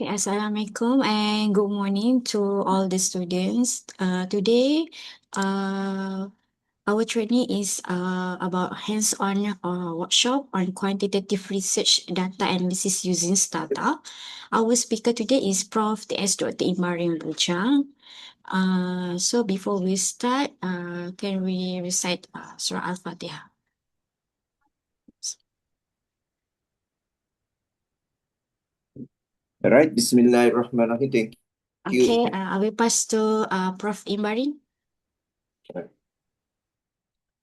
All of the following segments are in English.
Okay, Assalamualaikum and good morning to all the students. Today, our training is about hands-on workshop on quantitative research data analysis using Stata. Our speaker today is Prof. T.S. Dr. Imbarine Bujang. So before we start, can we recite Surah Al-Fatihah? All right, Bismillahirrahmanirrahim. Thank you. Okay, I will pass to Prof. Imbarine. All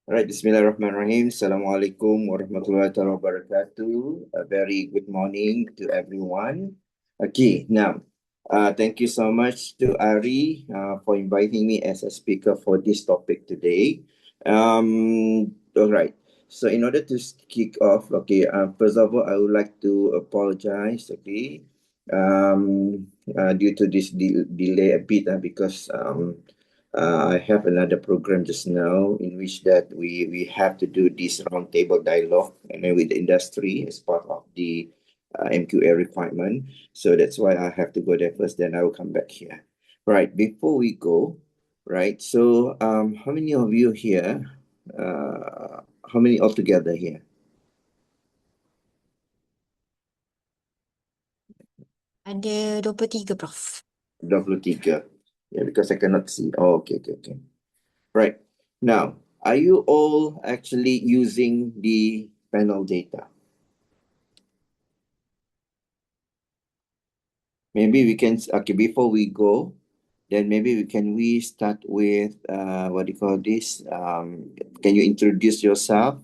right, Bismillahirrahmanirrahim. Assalamualaikum warahmatullahi wabarakatuh. A very good morning to everyone. Okay, now, thank you so much to Ari for inviting me as a speaker for this topic today. All right. So in order to kick off, okay, first of all, I would like to apologize, okay, due to this delay a bit because I have another program just now in which that we have to do this roundtable dialogue and then with the industry as part of the MQA requirement. So that's why I have to go there first, then I will come back here. Right, before we go, right, so how many of you here, how many altogether here? Ada 23, Prof. 23. Yeah, because I cannot see. Oh, okay. Right. Now, are you all actually using the panel data? Maybe we can, okay, before we go, then maybe we start with, what do you call this? Can you introduce yourself?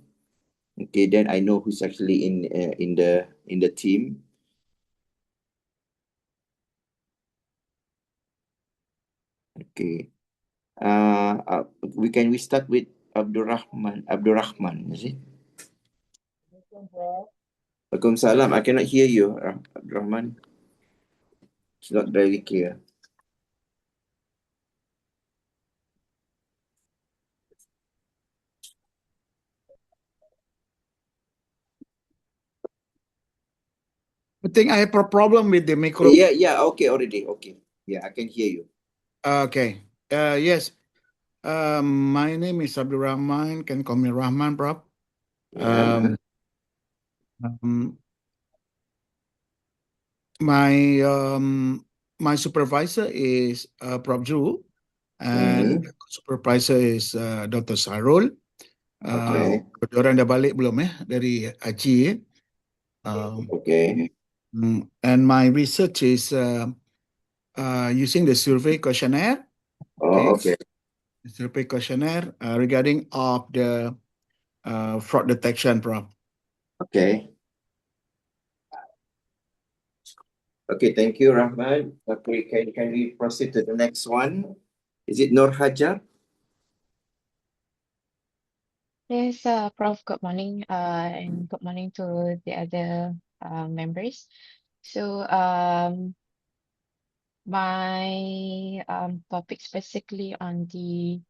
Okay, then I know who's actually in the team. Okay. We start with Abdurrahman, is it? Waalaikumsalam. I cannot hear you, Abdurrahman. It's not very clear. I think I have a problem with the micro. Yeah, okay, already. Okay. Yeah, I can hear you. Okay. Yes. My name is Abdul Rahman. Can call me Rahman, Prof. Yeah. My supervisor is Prof. Zhu, and supervisor is Dr. Sarul. Okay. Orang dah balik belum dari Haji? Okay. And my research is using the survey questionnaire. Okay. The survey questionnaire regarding of the fraud detection, Prof. Okay. Okay, thank you, Rahman. Okay, can we proceed to the next one? Is it Nur Hajar? Yes, Prof, good morning, and good morning to the other members. So, my topic's basically on the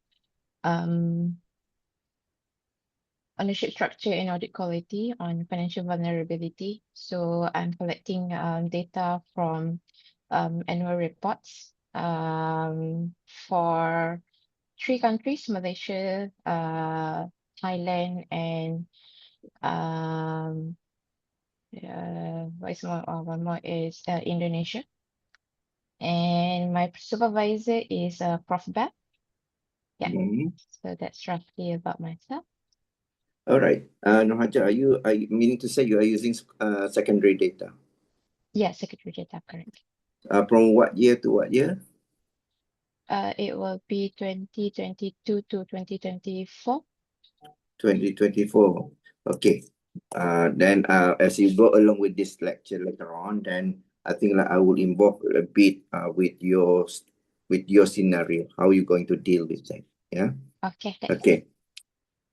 ownership structure and audit quality on financial vulnerability. So, I'm collecting data from annual reports for 3 countries: Malaysia, Thailand, and one more is Indonesia. And my supervisor is Prof. Bab. Yeah. So that's roughly about myself. All right. Nur Hajar, are you meaning to say you are using secondary data? Yeah, secondary data, correct. From what year to what year? It will be 2022 to 2024. 2024. Okay. Then as you go along with this lecture later on, then I think like I will involve a bit with your scenario. How are you going to deal with that? Yeah. Okay. Okay.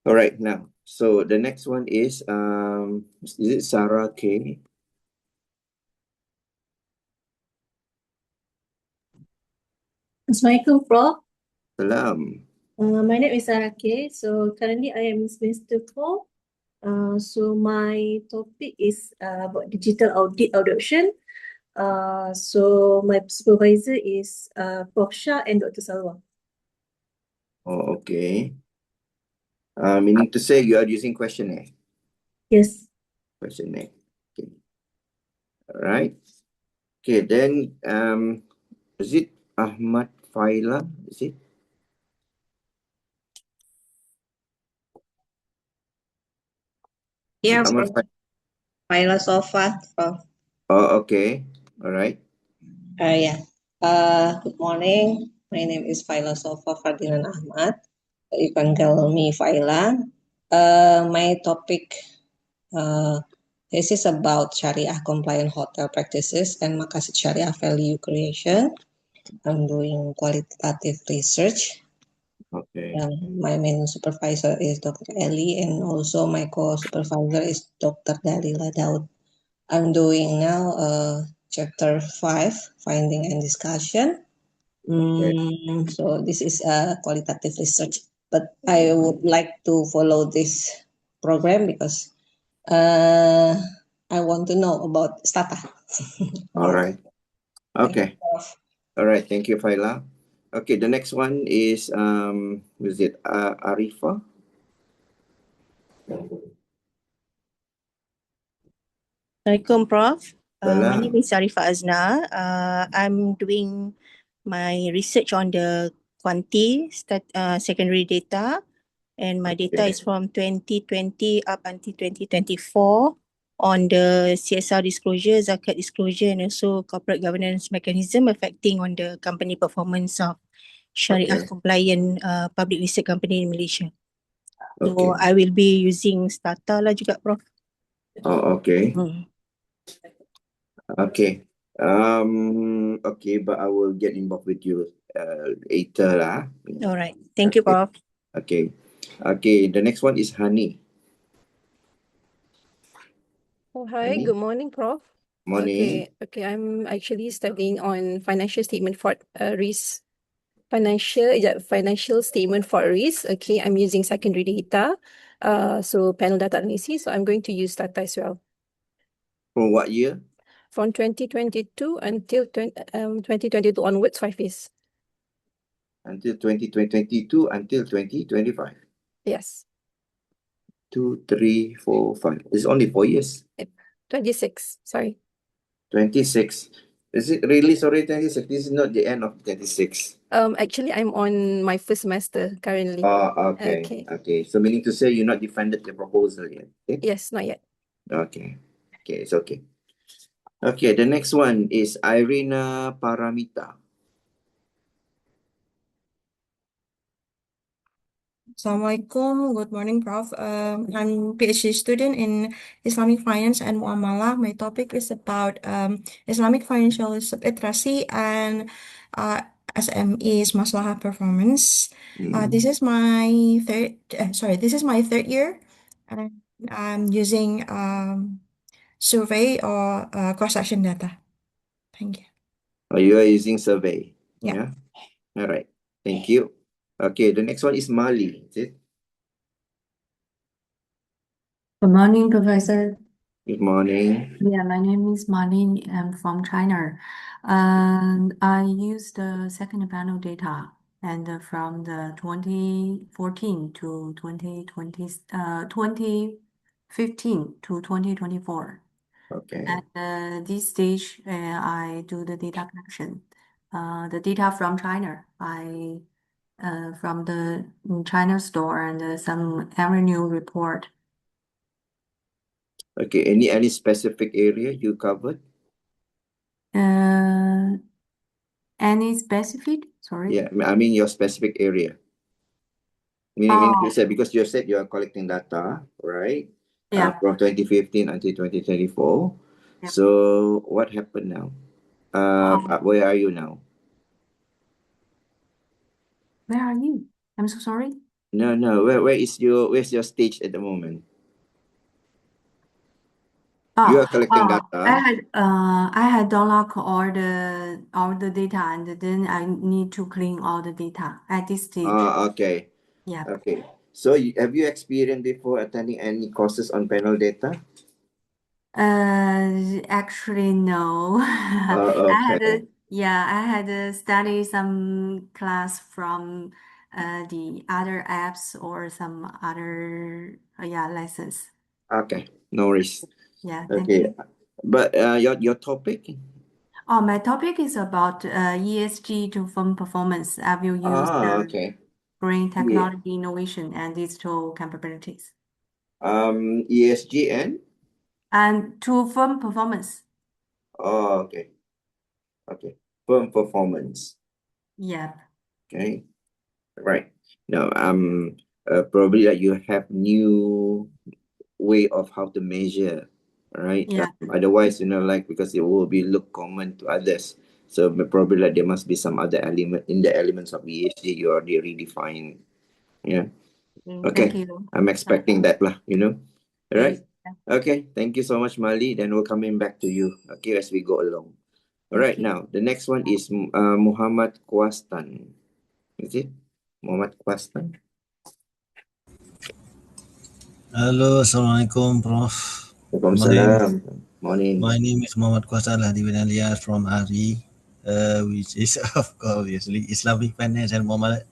All right. Now, so the next one is it Sarah K? Assalamualaikum, Prof. Salam. My name is Sarah K. So currently I am semester 4. So my topic is about digital audit adoption. So my supervisor is Prof Shah and Dr. Salwa. Oh, okay. Meaning to say you are using questionnaire. Yes. Questionnaire. Okay. All right. Okay, then is it Ahmad Faila? Is it? Yeah, Ahmad Prof. Faila Sofa, Prof. Oh, okay. All right. Yeah. Good morning. My name is Faila Sofa Ferdinand Ahmad. You can call me Faila. My topic this is about Sharia compliant hotel practices and Makassar Sharia value creation. I'm doing qualitative research. Okay. My main supervisor is Dr. Eli, and also my co-supervisor is Dr. Dalila Daud. I'm doing now chapter 5, finding and discussion. So this is a qualitative research, but I would like to follow this program because I want to know about Stata All more. right. Thank you, Okay. Prof. All right. Thank you, Faila. Okay, the next one is was it Arifa? Assalamualaikum, Prof. My name Salam. is Sarifah Azna. I'm doing my research on the secondary data, and my data Okay. is from 2020 up until 2024 on the CSR disclosure, zakat disclosure, and also corporate governance mechanism affecting on the company performance of Syariah Okay. compliant public listed company in Malaysia. So Okay. I will be using Stata lah juga, Prof. Oh, okay. Hmm. Okay. Okay, but I will get involved with you later lah. All right. Thank you, Okay. Prof. Okay. Okay, the next one is Hani. Oh, hi, Hani, good morning, Prof. morning. Okay, I'm actually studying on financial statement for risk. Financial statement for risk. Okay, I'm using secondary data. So panel data analysis. So I'm going to use Stata as well. From what year? From 2022 until 2022 onwards, 5 years. Until 2022 until 2025. Yes. 2, 3, 4, 5. It's only 4 years. 26, sorry. 26. Is it really sorry 26? This is not the end of 26. Actually, I'm on my first semester currently. Oh, okay. Okay. Okay. So meaning to say you not defended the proposal yet. Okay. Yes, not yet. Okay. Okay, it's okay. Okay, the next one is Irina Paramita. Assalamualaikum. Good morning, Prof. I'm PhD student in Islamic Finance and Muamalah. My topic is about Islamic financial literacy and SME's Maslahah performance. This is my this is my third year, and I'm using survey or cross-section data. Thank you. Oh, you are using survey. Yeah. All right. Thank you. Okay, the next one is Mali. Is it? Good morning, Professor. Good morning. Yeah, my name is Marlene. I'm from China. And I use the second panel data and from the 2014 to 2020, 2015 to 2024. Okay. At this stage, I do the data collection. The data from China, from the China store and some revenue report. Okay, any specific area you covered? Any specific? Sorry. Yeah, I mean your specific area. Meaning you said, because you said you are collecting data, right? Yeah. From 2015 until 2024. Yeah. So what happened now? Where are you now? Where are you? I'm so sorry. No. Where's your stage at the moment? You are collecting data. I had download all the data and then I need to clean all the data at this stage. Okay. Yeah. Okay. So have you experienced before attending any courses on panel data? Actually, no. Okay. I had to study some class from the other apps or some other lessons. Okay. No worries. Yeah, thank Okay. you. But your topic? Oh, my topic is about ESG to firm performance. I will use the Okay. green Yeah. technology innovation and digital capabilities. ESG And to firm performance. okay. Okay. Firm performance. Yeah. Okay. Right. Now, probably like you have new way of how to measure, right? Yeah. Otherwise, like because it will be look common to others. So probably like there must be some other element in the elements of ESG you already redefined. Yeah. Thank Okay. you. I'm expecting that lah, All right. Yes. Okay. Thank you so much, Mali. Then we're coming back to you. Okay, as we go along. All right. Thank you. Now, the next one is Muhammad Kwastan. Is it Muhammad Kwastan? Halo, Assalamualaikum, Prof. Good morning. Waalaikumsalam. Morning. My name is Muhammad Qasal Hadi bin Alias from ARI, which is, of course, obviously Islamic Finance and Muamalat.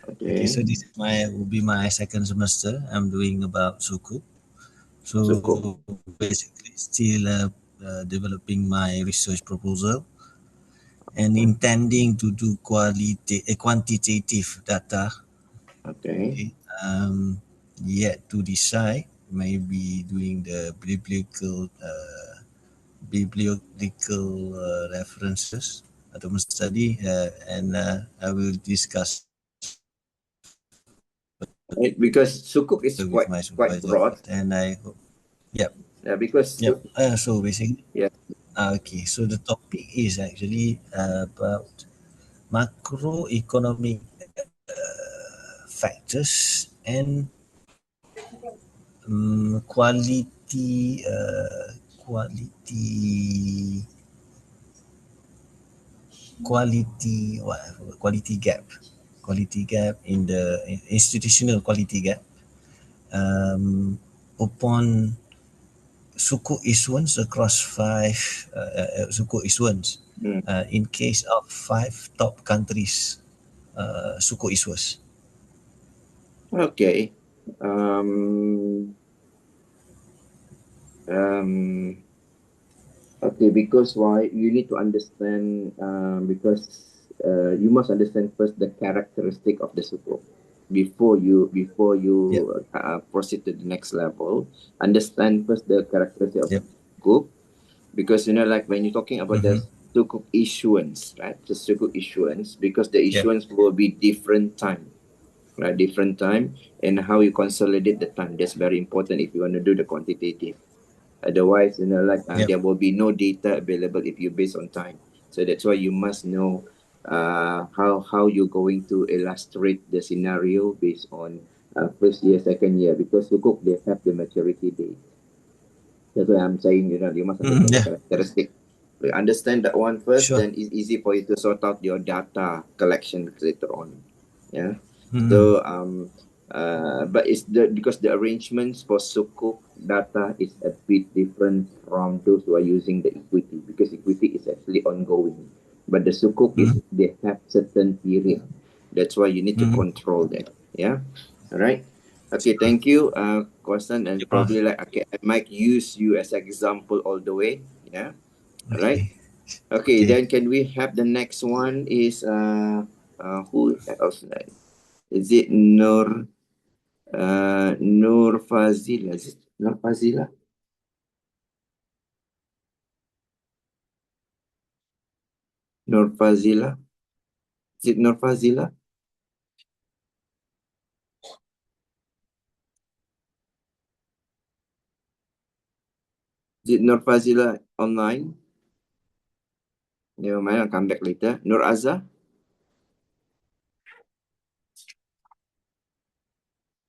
Okay, so Okay. this will be my second semester. I'm doing about Sukuk. So Sukuk. basically, still developing my research proposal and intending to do quantitative data. Okay. Yet to decide, maybe doing the bibliographical references atau study, and I will discuss Because Sukuk is with my quite supervisor, broad. and I hope. Yep. Because Yep. So basically, yeah. okay. So the topic is actually about macroeconomic factors and quality quality gap in the institutional quality gap upon sukuk issuance across five sukuk issuance in case of five top countries sukuk issuers. Okay. Okay, because why you need to understand because you must understand first the characteristic of the sukuk before you proceed to the next level. Understand first the characteristic of sukuk because like when you're talking about the sukuk issuance, right? The sukuk issuance because the issuance will be different time, right? Different time and how you consolidate the time. That's very important if you want to do the quantitative. Otherwise, there will be no data available if you base on time. So that's why you must know how you're going to illustrate the scenario based on first year, second year, because sukuk they have the maturity date. That's why I'm saying, you must understand the characteristic. We understand that one first, then it's easy for you to sort out your data collection later on. Yeah. So but it's because the arrangements for sukuk data is a bit different from those who are using the equity, because equity is actually ongoing, but the sukuk is they have certain period. That's why you need to control that. Yeah. All right. Okay, thank you, Constant, and probably like I might use you as example all the way. Yeah. All right. Okay, then can we have the next one is who else? Is it Nur Fazila? Is it Nur Fazila? Nur Fazila? Is it Nur Fazila? Is it Nur Fazila online? Never mind, I'll come back later. Nur Azza?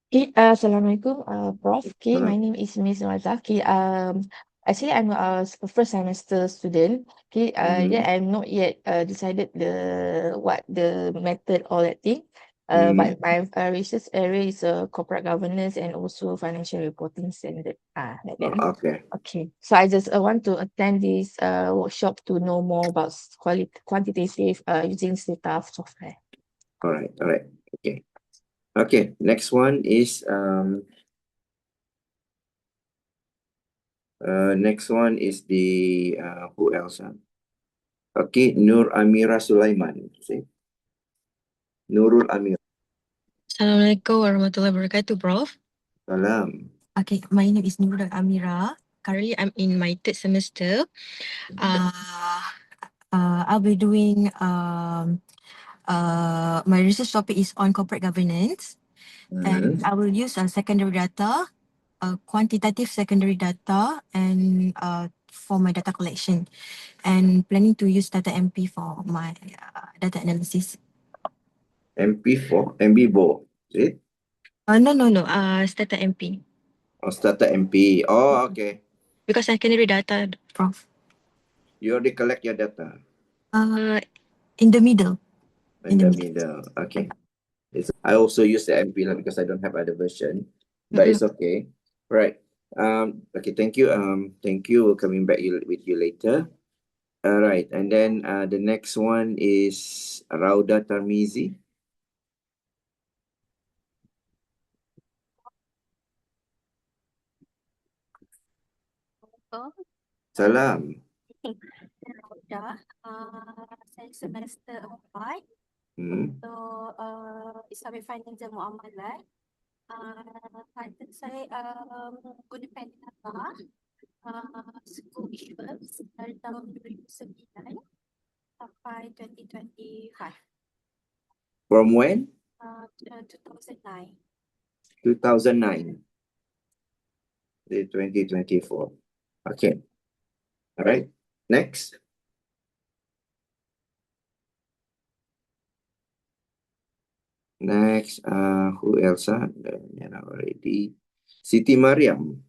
Okay, Assalamualaikum, Prof. Okay, my name is Miss Noaza. Okay, actually I'm a first semester student. Okay, yeah, I'm not yet decided what the method or that thing. But my research area is corporate governance and also financial reporting standard. Like that. Okay. Okay. So I just want to attend this workshop to know more about quantitative using Stata software. All right. All right. Okay. Okay. Next one is the who else? Okay, Nur Amira Sulaiman. See? Nurul Amir. Assalamualaikum warahmatullahi wabarakatuh, Prof. Salam. Okay, my name is Nurul Amira. Currently, I'm in my third semester. I'll be doing my research topic is on corporate governance, and I will use secondary data, quantitative secondary data, and for my data collection, and planning to use Stata MP for my data analysis. MP4, MBBO, is it? No. Stata MP. Oh, Stata MP. Oh, okay. Because secondary data, Prof. You already collect your data. In the middle. In the middle. Okay. I also use the MP because I don't have other version, but it's okay. Right. Okay. Thank you. Thank you. We'll coming back with you later. All right. And then the next one is Rauda Tarmizi. Salam. Dah, saya semester 4. So, Islamic Finance dan Muamalat. Title saya guna pen data, school issuers dari tahun 2009 sampai 2025. From when? 2009. 2009. 2024. Okay. All right. Next. Next, who else? Already. Siti Mariam.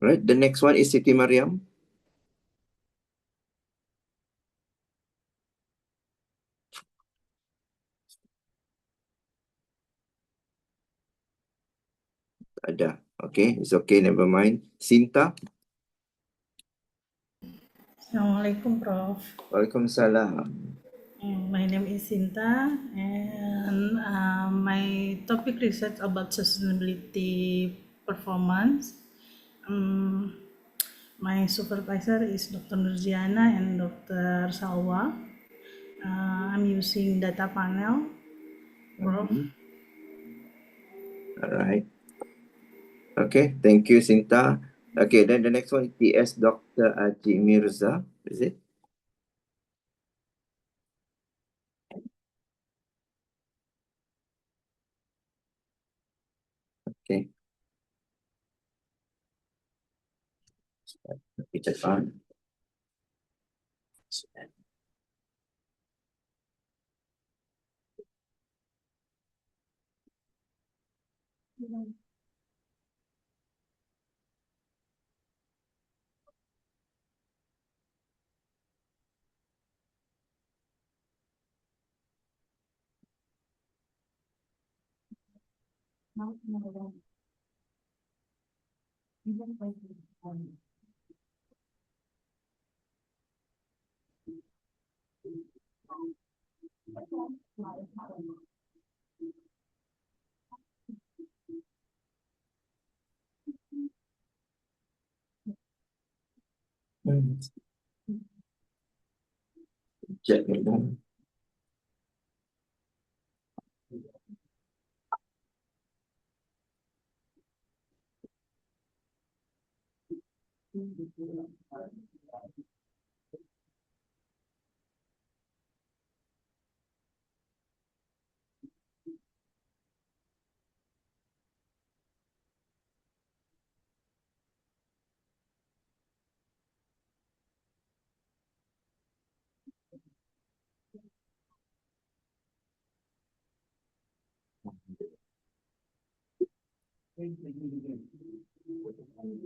Right. The next one is Siti Mariam. Ada. Okay. It's okay. Never mind. Sinta. Assalamualaikum, Prof. Waalaikumsalam. My name is Sinta, and my topic research about sustainability performance. My supervisor is Dr. Nurjiana and Dr. Salwa. I'm using data panel, Prof. All right. Okay. Thank you, Sinta. Okay. Then the next one is TS Dr. Aji Mirza. Is it? Okay. It's fun. Check it out.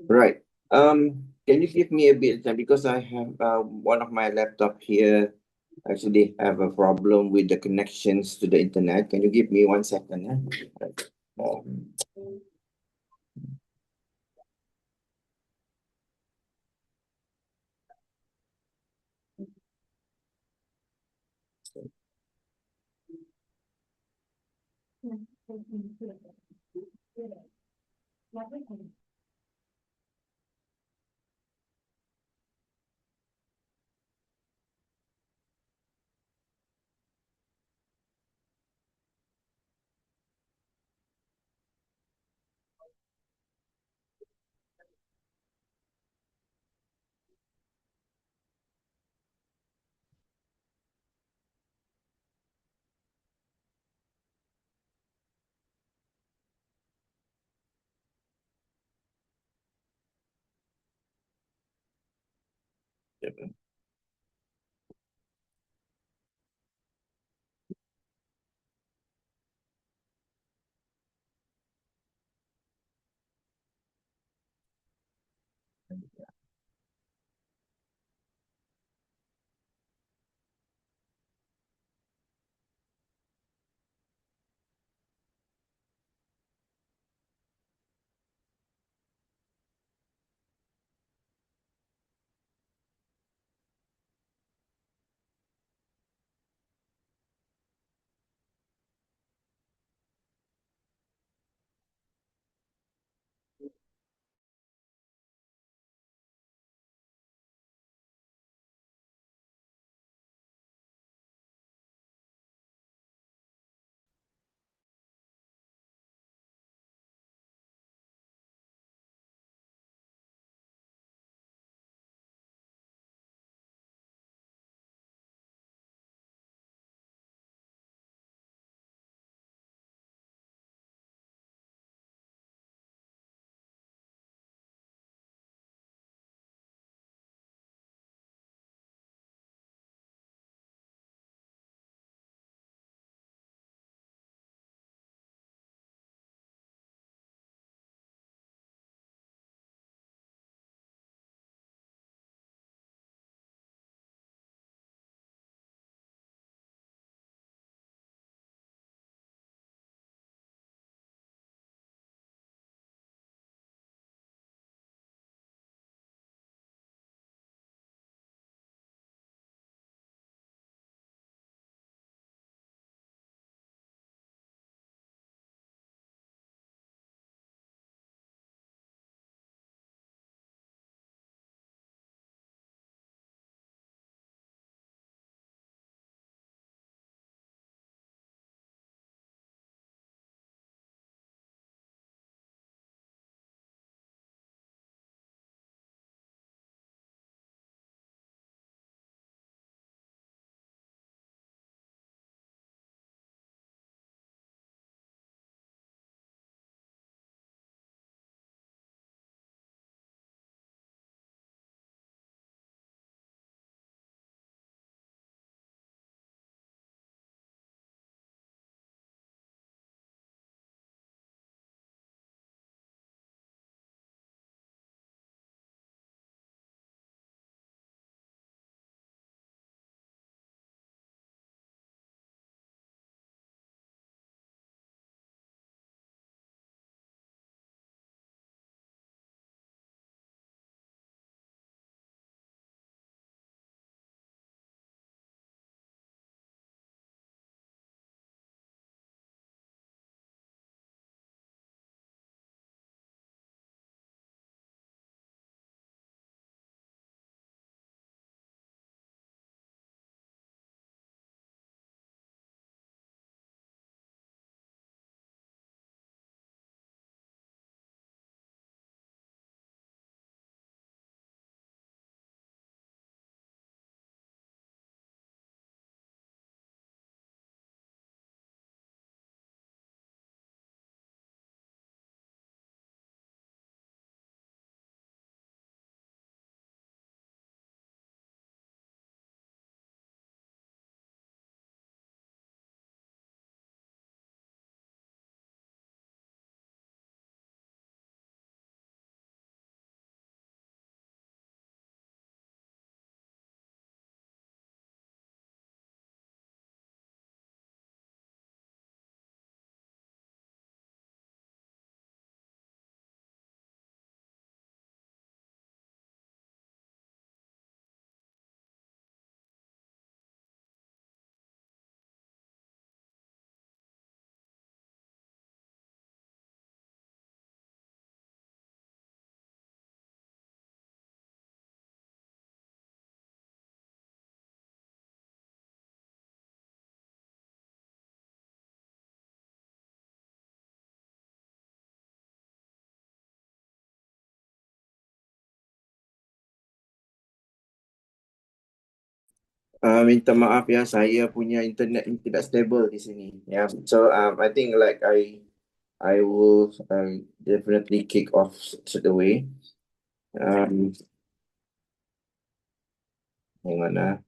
Right. Can you give me a bit of time because I have one of my laptop here actually have a problem with the connections to the internet. Can you give me 1 second? Right. Yep. Minta maaf ya, saya punya internet ini tidak stable di sini. Ya, so I think like I will definitely kick off straight away. Hang on,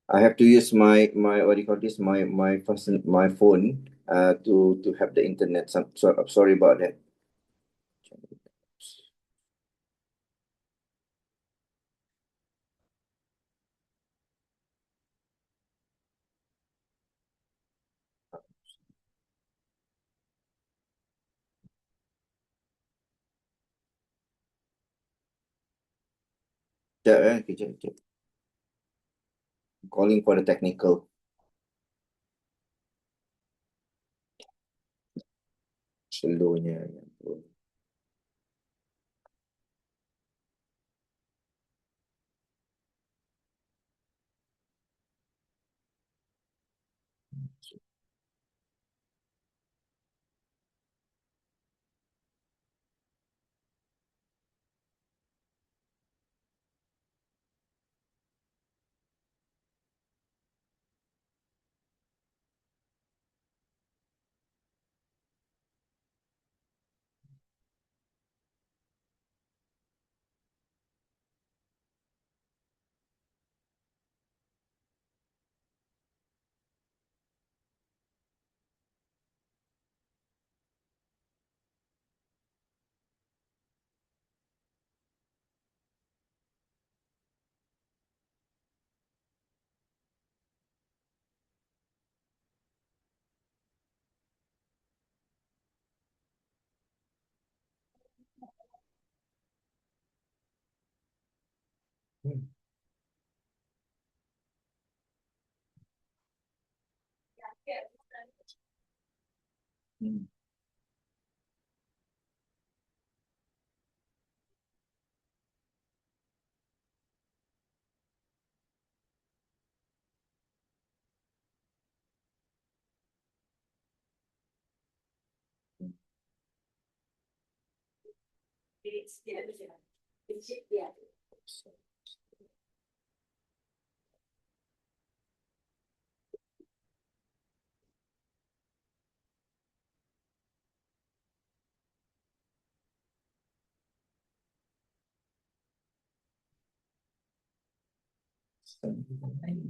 I have to use my what do you call this, my phone to have the internet. So I'm sorry about that. Kejap. Calling for the technical. Slownya.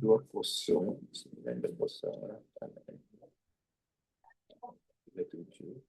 Dua kosong, 9 37.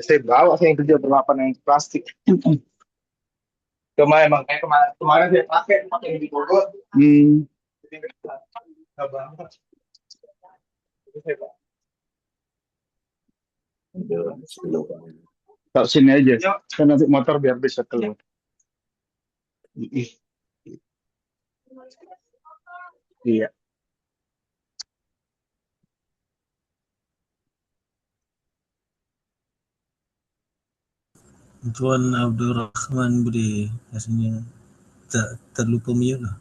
Saya bawa saya yang kerja berlapan yang plastik. Kemarin saya pakai di Bogor. Nggak banget. Taruh sini aja. Kan nanti motor biar bisa keluar. Iya. Tuan Abdul Rahman Budi rasanya tak terlupa mute lah.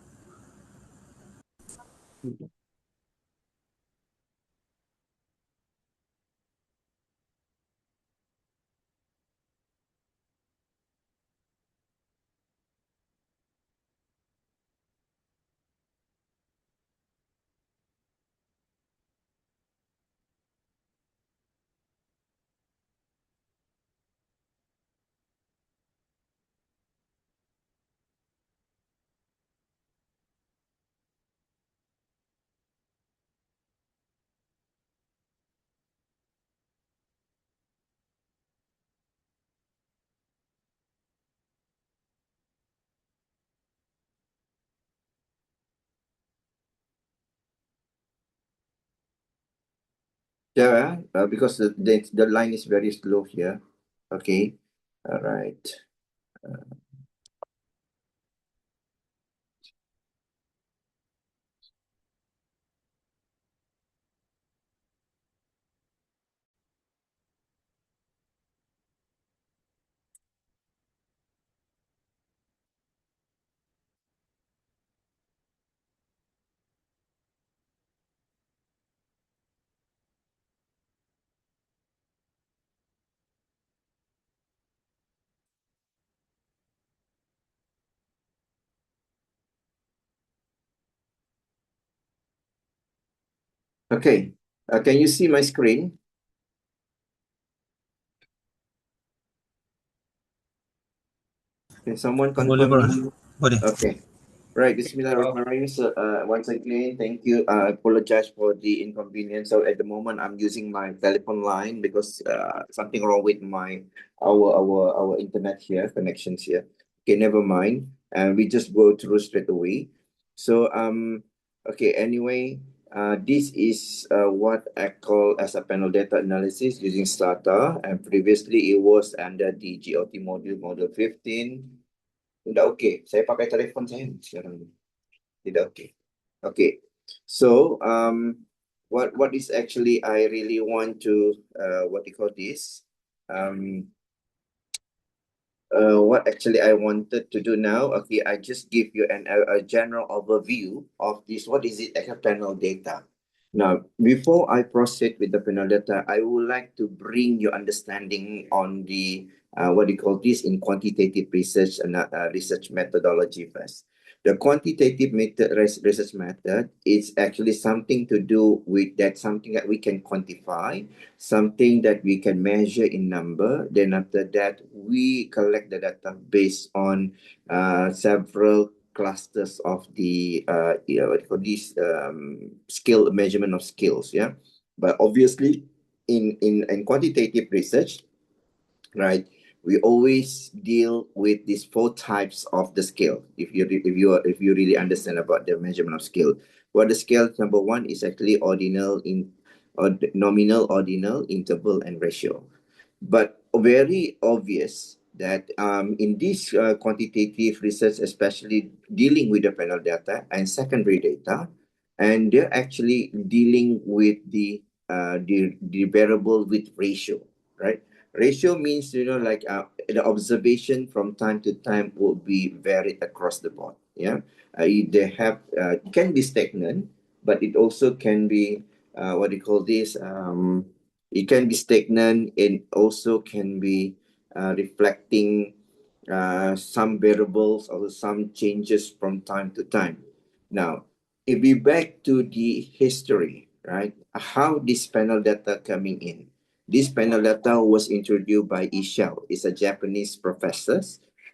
Yeah, because the line is very slow here. Okay. All right. Okay. Can you see my screen? Can someone Boleh, confirm Prof. me? Boleh. Okay. Right, Bismillahirrahmanirrahim. So, once again, thank you. I apologize for the inconvenience. So, at the moment, I'm using my telephone line because something wrong with our internet here, connections here. Okay, never mind. And we just go through straight away. So, okay. Anyway, this is what I call as a panel data analysis using Stata, and previously it was under the GOT module 15. Tidak okay. Saya pakai telefon saya sekarang ni. Tidak okay. Okay. So, what is actually I really want to what do you call this? What actually I wanted to do now, okay, I just give you a general overview of this. What is it as a panel data? Now, before I proceed with the panel data, I would like to bring your understanding on the what do you call this in quantitative research and research methodology first. The quantitative research method is actually something to do with that, something that we can quantify, something that we can measure in number. Then after that, we collect the data based on several clusters of the what do you call this skill measurement of skills. Yeah, but obviously in quantitative research, right, we always deal with these four types of the scale. If you really understand about the measurement of scale, what the scale number one is actually ordinal, nominal, ordinal, interval, and ratio. But very obvious that in this quantitative research, especially dealing with the panel data and secondary data, and they're actually dealing with the variable with ratio, right? Ratio means, like the observation from time to time will be varied across the board. Yeah, they have can be stagnant, but it also can be what do you call this? It can be stagnant and also can be reflecting some variables or some changes from time to time. Now, if we back to the history, right? How this panel data coming in? This panel data was introduced by Ishao. It's a Japanese professor.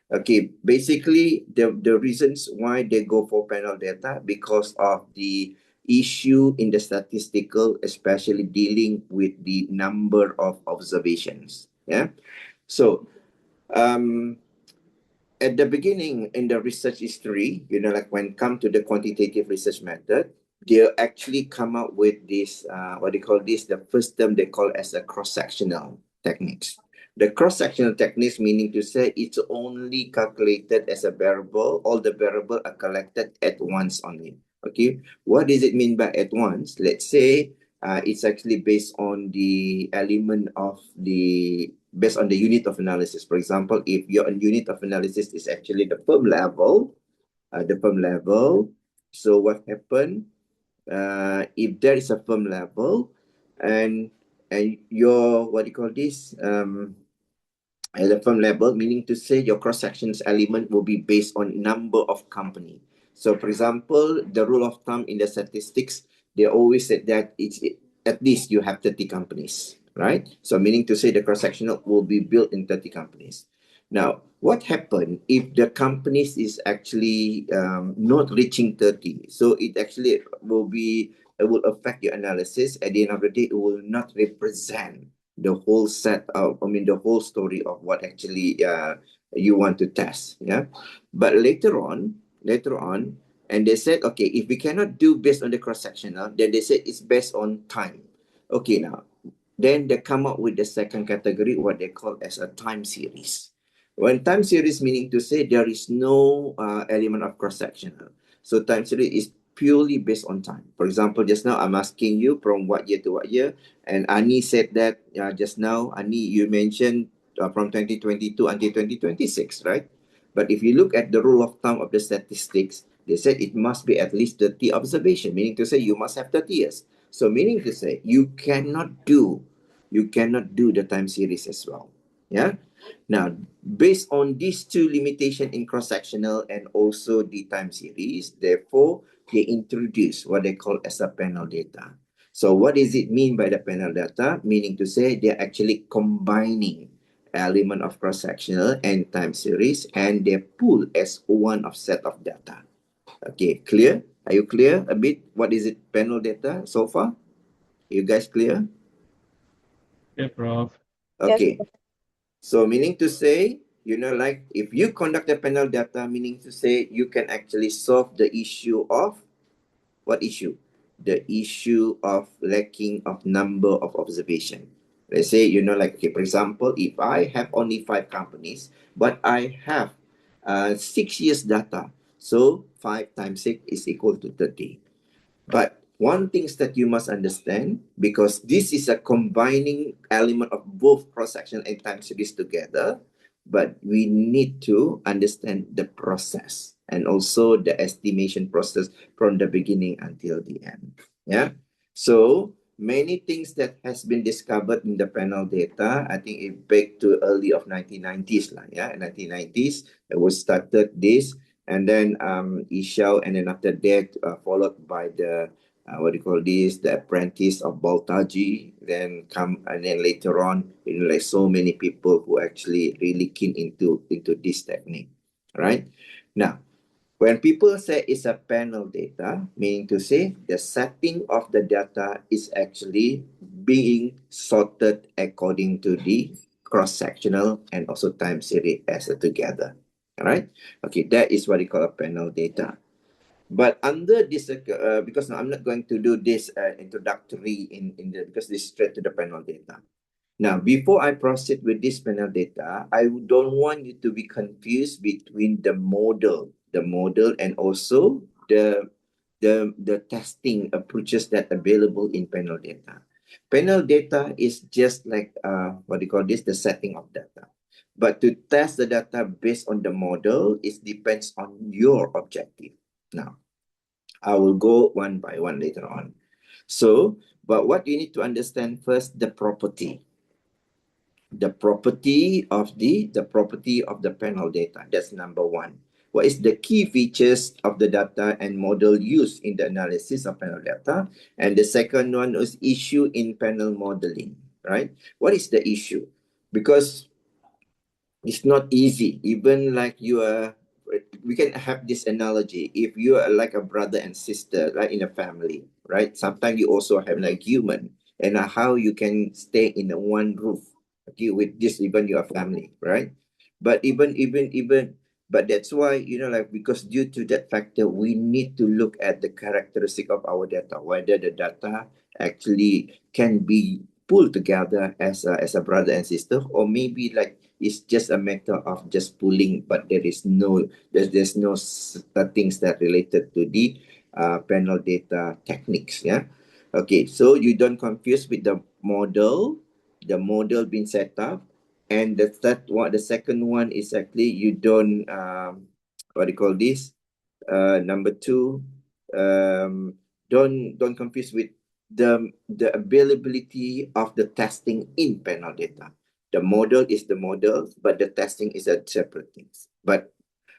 Okay, basically the reasons why they go for panel data because of the issue in the statistical, especially dealing with the number of observations. Yeah. So at the beginning in the research history, like when come to the quantitative research method, they actually come up with this, what they call this, the first term they call as a cross-sectional techniques. The cross-sectional techniques meaning to say it's only calculated as a variable, all the variables are collected at once only. Okay, what does it mean by at once? Let's say it's actually based on the element of based on the unit of analysis. For example, if your unit of analysis is actually the firm level, so what happened if there is a firm level and your what do you call this at the firm level, meaning to say your cross-sections element will be based on number of company. So for example, the rule of thumb in the statistics, they always said that it's at least you have 30 companies, right? So meaning to say the cross-sectional will be built in 30 companies. Now, what happened if the companies is actually not reaching 30? So it actually it will affect your analysis. At the end of the day, it will not represent the whole the whole story of what actually you want to test. Yeah. But later on, and they said, okay, if we cannot do based on the cross-sectional, then they said it's based on time. Okay, now, then they come up with the second category, what they call as a time series. When time series meaning to say there is no element of cross-sectional. So time series is purely based on time. For example, just now I'm asking you from what year to what year, and Ani said that just now, Ani, you mentioned from 2022 until 2026, right? But if you look at the rule of thumb of the statistics, they said it must be at least 30 observation, meaning to say you must have 30 years. So meaning to say you cannot do the time series as well. Yeah. Now, based on these two limitations in cross-sectional and also the time series, therefore, they introduce what they call as a panel data. So what does it mean by the panel data? Meaning to say they're actually combining element of cross-sectional and time series, and they pull as one of set of data. Okay, clear? Are you clear a bit? What is it, panel data so far? You guys clear? Yeah, Prof. Okay. So meaning to say, like if you conduct the panel data, meaning to say you can actually solve the issue of what issue? The issue of lacking of number of observation. Let's say, like, okay, for example, if I have only 5 companies, but I have 6 years data, so 5 times 6 is equal to 30. But one thing that you must understand, because this is a combining element of both cross-section and time series together, but we need to understand the process and also the estimation process from the beginning until the end. Yeah. So many things that has been discovered in the panel data, I think it back to early of 1990s. Yeah, 1990s, it was started this. And then Ishao, and then after that, followed by the what do you call this? The apprentice of Baltaji. Then later on, like so many people who actually really keen into this technique, right? Now, when people say it's a panel data, meaning to say the setting of the data is actually being sorted according to the cross-sectional and also time series as together. All right. Okay, that is what we call a panel data. But under this, because I'm not going to do this introductory because this is straight to the panel data. Now, before I proceed with this panel data, I don't want you to be confused between the model and also the testing approaches that available in panel data. Panel data is just like what do you call this? The setting of data. But to test the data based on the model, it depends on your objective. Now, I will go one by one later on. So, but what you need to understand first, the property of the panel data. That's number one. What is the key features of the data and model used in the analysis of panel data? And the second one is issue in panel modeling, right? What is the issue? Because it's not easy. Even like we can have this analogy. If you are like a brother and sister, right, in a family, right? Sometimes you also have like human, and how you can stay in one roof, okay, with just even your family, right? But but that's why, like, because due to that factor, we need to look at the characteristic of our data, whether the data actually can be pulled together as a brother and sister, or maybe like it's just a matter of just pulling, but there's no things that related to the panel data techniques. Yeah. Okay, so you don't confuse with the model being set up, and the second one is actually you don't what do you call this? Number two, don't confuse with the availability of the testing in panel data. The model is the model, but the testing is a separate thing. But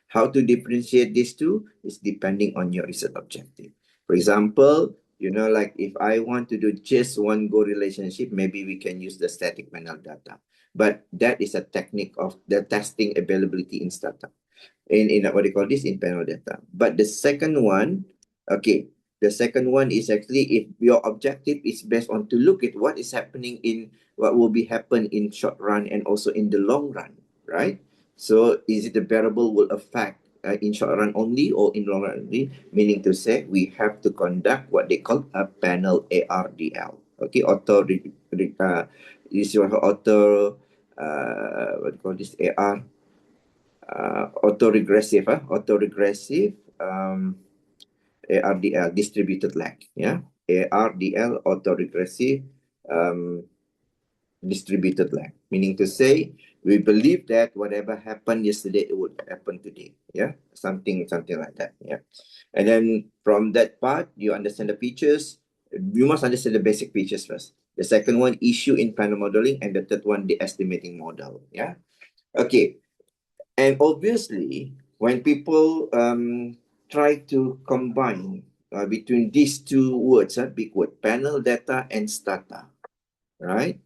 how to differentiate these two is depending on your research objective. For example, like if I want to do just one go relationship, maybe we can use the static panel data. But that is a technique of the testing availability in Stata. In what do you call this? In panel data. But the second one is actually if your objective is based on to look at what is happening in what will be happen in short run and also in the long run, right? So is it the variable will affect in short run only or in long run only? Meaning to say we have to conduct what they call a panel ARDL. Okay, is your auto, what do you call this, AR, autoregressive, ARDL, distributed lag, yeah, ARDL, autoregressive distributed lag, meaning to say we believe that whatever happened yesterday, it would happen today, yeah, something like that, yeah. And then from that part, you understand the features. You must understand the basic features first. The second one, issue in panel modeling, and the third one, the estimating model, yeah. Okay, and obviously, when people try to combine between these two words, big word, panel data and Stata, right?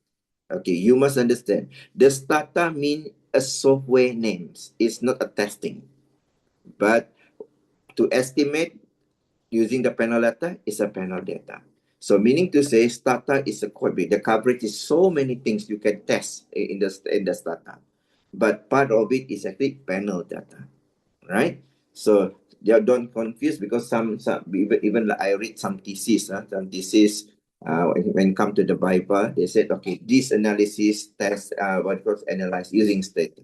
Okay, you must understand. The Stata mean a software names. It's not a testing. But to estimate using the panel data is a panel data. So meaning to say, Stata is a quite big. The coverage is so many things you can test in the Stata. But part of it is actually panel data, right? So don't confuse, because some even like I read some thesis, when come to the Bible, they said, okay, this analysis test what goes analyze using Stata.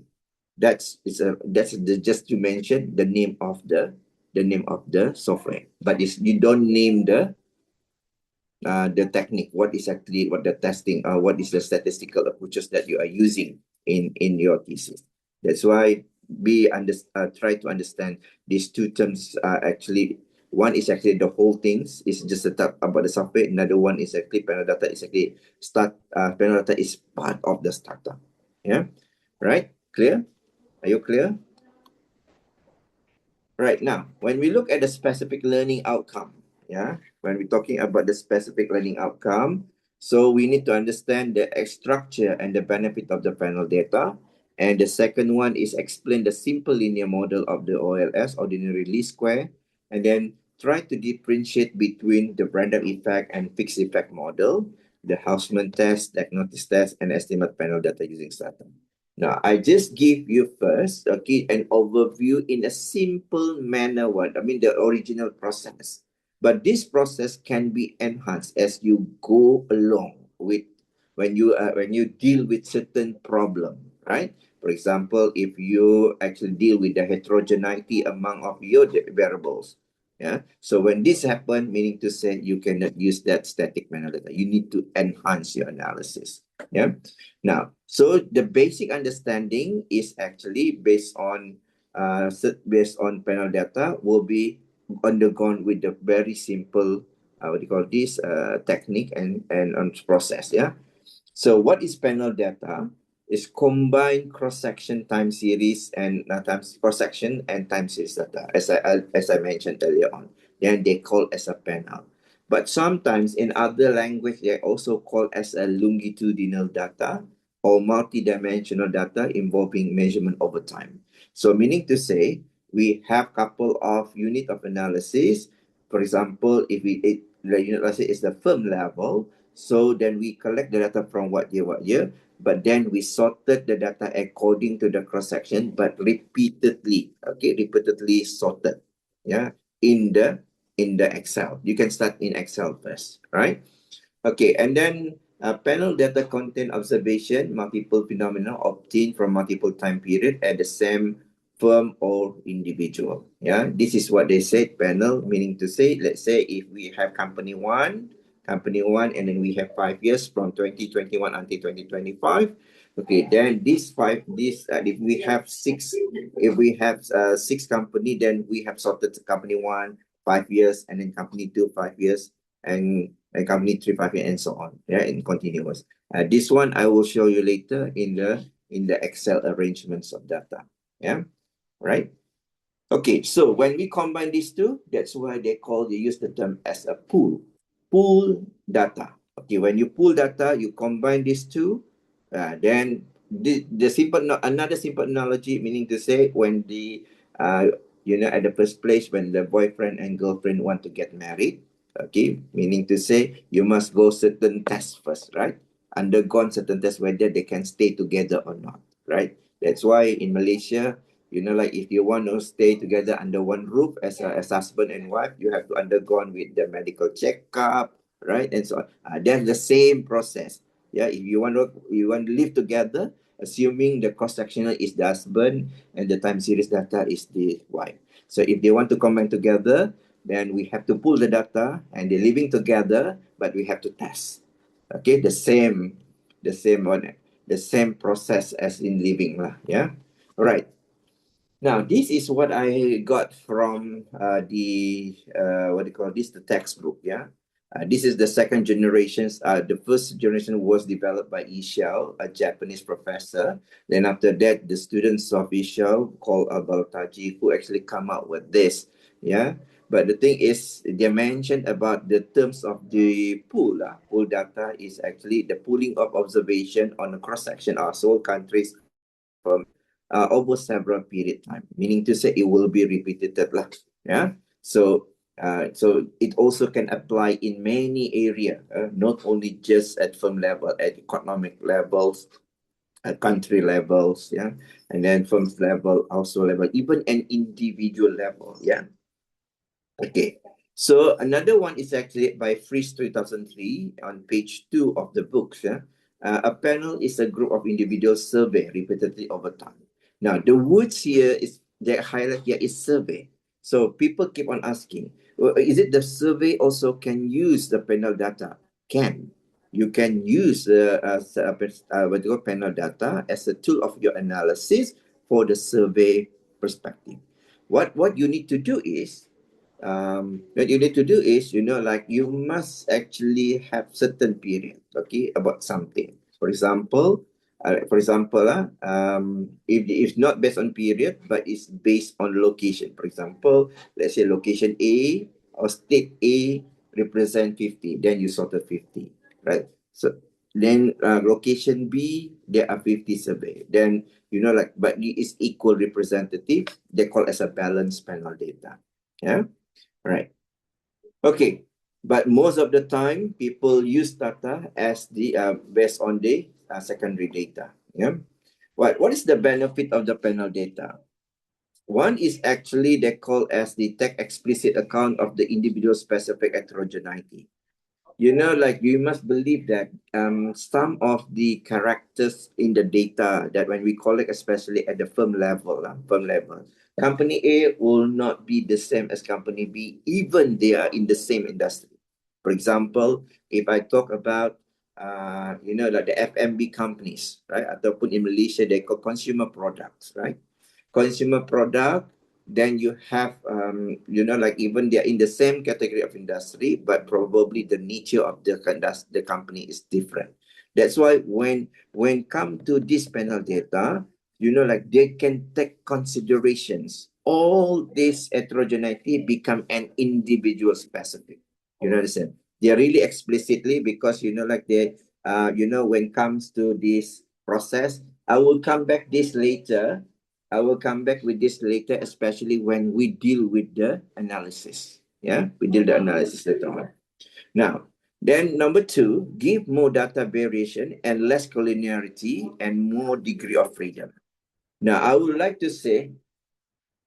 That's just to mention the name of the software, but you don't name the technique, what the testing, what is the statistical approaches that you are using in your thesis. That's why try to understand these two terms. Actually, one is actually the whole things, is just a talk about the software. Another one is actually panel data, is actually panel data is part of the startup. Yeah, right? Clear? Are you clear? Right, now, when we look at the specific learning outcome, yeah, when we're talking about the specific learning outcome, so we need to understand the structure and the benefit of the panel data. And the second one is explain the simple linear model of the OLS, ordinary least square, and then try to differentiate between the random effect and fixed effect model, the Hausman test, diagnosis test, and estimate panel data using Stata. Now, I just give you first, okay, an overview in a simple manner, the original process. But this process can be enhanced as you go along with when you deal with certain problem, right? For example, if you actually deal with the heterogeneity among of your variables, yeah. So when this happen, meaning to say you cannot use that static panel data. You need to enhance your analysis. Yeah. Now, so the basic understanding is actually based on panel data will be undergone with the very simple technique and on process. Yeah. So what is panel data? Is combined cross-section time series and times cross-section and time series data, as I mentioned earlier on. Then they call as a panel. But sometimes in other language, they also call as a longitudinal data or multi-dimensional data involving measurement over time. So meaning to say, we have couple of unit of analysis. For example, if the unit, let's say, is the firm level, so then we collect the data from what year, but then we sorted the data according to the cross-section, but repeatedly sorted, yeah, in the Excel. You can start in Excel first, right? Okay, and then panel data content observation, multiple phenomena obtained from multiple time period at the same firm or individual. Yeah, this is what they said, panel, meaning to say, let's say if we have company one, and then we have 5 years from 2021 until 2025. Okay, then if we have six company, then we have sorted company 1 5 years, and then company 2 5 years, and company 3 5 years, and so on. Yeah, in continuous. This one I will show you later in the Excel arrangements of data. Yeah, right. Okay, so when we combine these two, that's why they use the term as a pool data. Okay, when you pool data, you combine these two, then another simple analogy, meaning to say when at the first place, when the boyfriend and girlfriend want to get married, okay, meaning to say you must go certain tests first, right? Undergone certain tests whether they can stay together or not, right? That's why in Malaysia, like if you want to stay together under one roof as husband and wife, you have to undergone with the medical checkup, right? And so on. That's the same process. Yeah, if you want to live together, assuming the cross-sectional is the husband and the time series data is the wife. So if they want to combine together, then we have to pull the data and they're living together, but we have to test. Okay, the same one, the same process as in living lah. Yeah, all right. Now, this is what I got from the what do you call this? The textbook. Yeah, this is the second generations. The first generation was developed by Ishao, a Japanese professor. Then after that, the students of Ishao called Baltaji, who actually come out with this. Yeah, but the thing is, they mentioned about the terms of the pool. Pool data is actually the pooling of observation on a cross section of whole countries over several period time, meaning to say it will be repeated lah. Yeah. So it also can apply in many area, not only just at firm level, at economic levels, at country levels, yeah, and then firms level, household level, even an individual level, yeah. Okay, so another one is actually by Fries 2003 on page 2 of the book. Yeah? A panel is a group of individuals surveyed repeatedly over time. Now, the words here is that highlight here is survey. So people keep on asking, is it the survey also can use the panel data? Can. You can use what you call panel data as a tool of your analysis for the survey perspective. What you need to do is, what you need to do is, like you must actually have certain period, okay, about something. For example, if it's not based on period, but it's based on location. For example, let's say location A or state A represent 50, then you sorted 50, right? So then location B, there are 50 survey. Then, but it is equal representative. They call as a balanced panel data. Yeah. Right. Okay. But most of the time, people use data as the based on the secondary data. Yeah. What is the benefit of the panel data? One is actually they call as the tech explicit account of the individual specific heterogeneity. Like you must believe that some of the characters in the data that when we collect, especially at the firm level, company A will not be the same as company B, even they are in the same industry. For example, if I talk about, like the FMB companies, right? Ataupun in Malaysia, they call consumer products, right? Consumer product, then you have, like even they're in the same category of industry, but probably the nature of the company is different. That's why when come to this panel data, like they can take considerations. All this heterogeneity become an individual specific. You understand? They are really explicitly because, like they, when comes to this process, I will come back this later. I will come back with this later, especially when we deal with the analysis. Yeah, we deal the analysis later on. Now, then number 2, give more data variation and less collinearity and more degree of freedom. Now, I would like to say,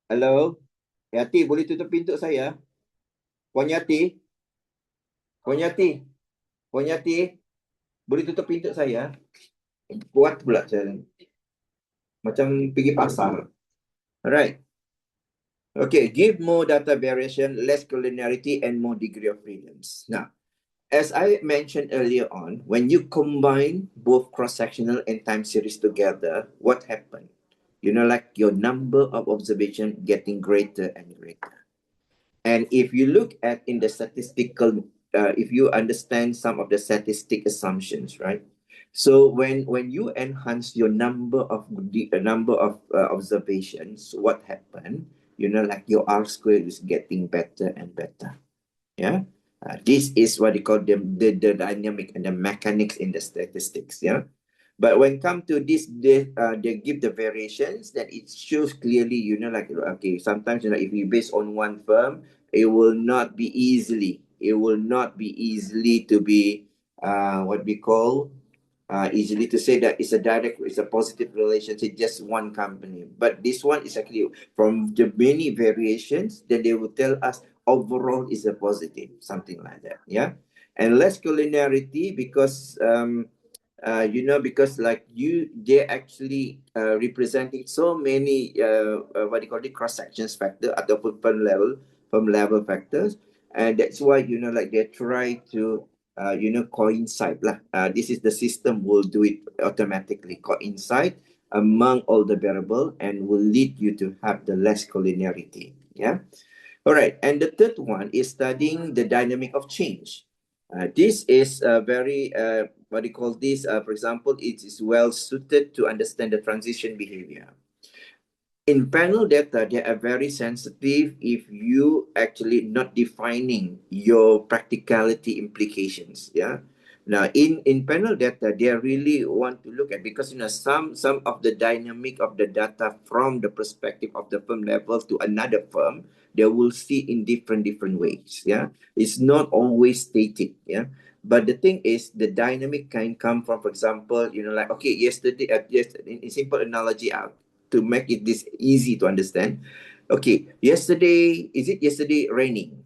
hello, Yati, boleh tutup pintu saya? Puan Yati? Puan Yati? Puan Yati? Boleh tutup pintu saya? Kuat pula saya. Macam pergi pasar. Alright. Okay, give more data variation, less collinearity, and more degree of freedoms. Now, as I mentioned earlier on, when you combine both cross-sectional and time series together, what happened? Like your number of observation getting greater and greater. And if you look at in the statistical, if you understand some of the statistic assumptions, right? So when you enhance your number of observations, what happened? Like your R square is getting better and better. Yeah. This is what they call the dynamic and the mechanics in the statistics. Yeah. But when come to this, they give the variations that it shows clearly, like, okay, sometimes, if you base on one firm, it will not be easily to be, what we call, easily to say that it's a positive relationship, just one company. But this one is actually from the many variations, then they will tell us overall is a positive, something like that. Yeah. And less collinearity because because like they're actually representing so many what do you call it, cross sections factor ataupun firm level factors, and that's why like they try to coincide lah. This is the system will do it automatically, coincide among all the variable and will lead you to have the less collinearity. Yeah. All right. And the third one is studying the dynamic of change. This is very, what do you call this? For example, it is well suited to understand the transition behavior. In panel data, they are very sensitive if you actually not defining your practicality implications. Yeah. Now, in panel data, they really want to look at, because some of the dynamic of the data from the perspective of the firm level to another firm, they will see in different ways. Yeah, it's not always static. Yeah. But the thing is, the dynamic can come from, for example, like, okay, yesterday, in simple analogy, to make it this easy to understand. Okay, is it yesterday raining?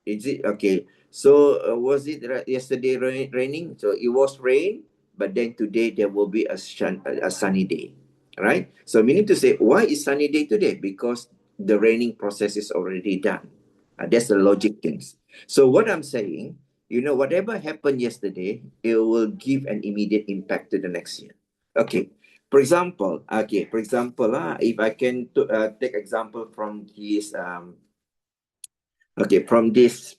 Is it okay? So was it yesterday raining? So it was rain, but then today there will be a sunny day, right? So meaning to say, why is sunny day today? Because the raining process is already done. That's the logic things. So what I'm saying, whatever happened yesterday, it will give an immediate impact to the next year. Okay. For example, if I can take example from his okay, from this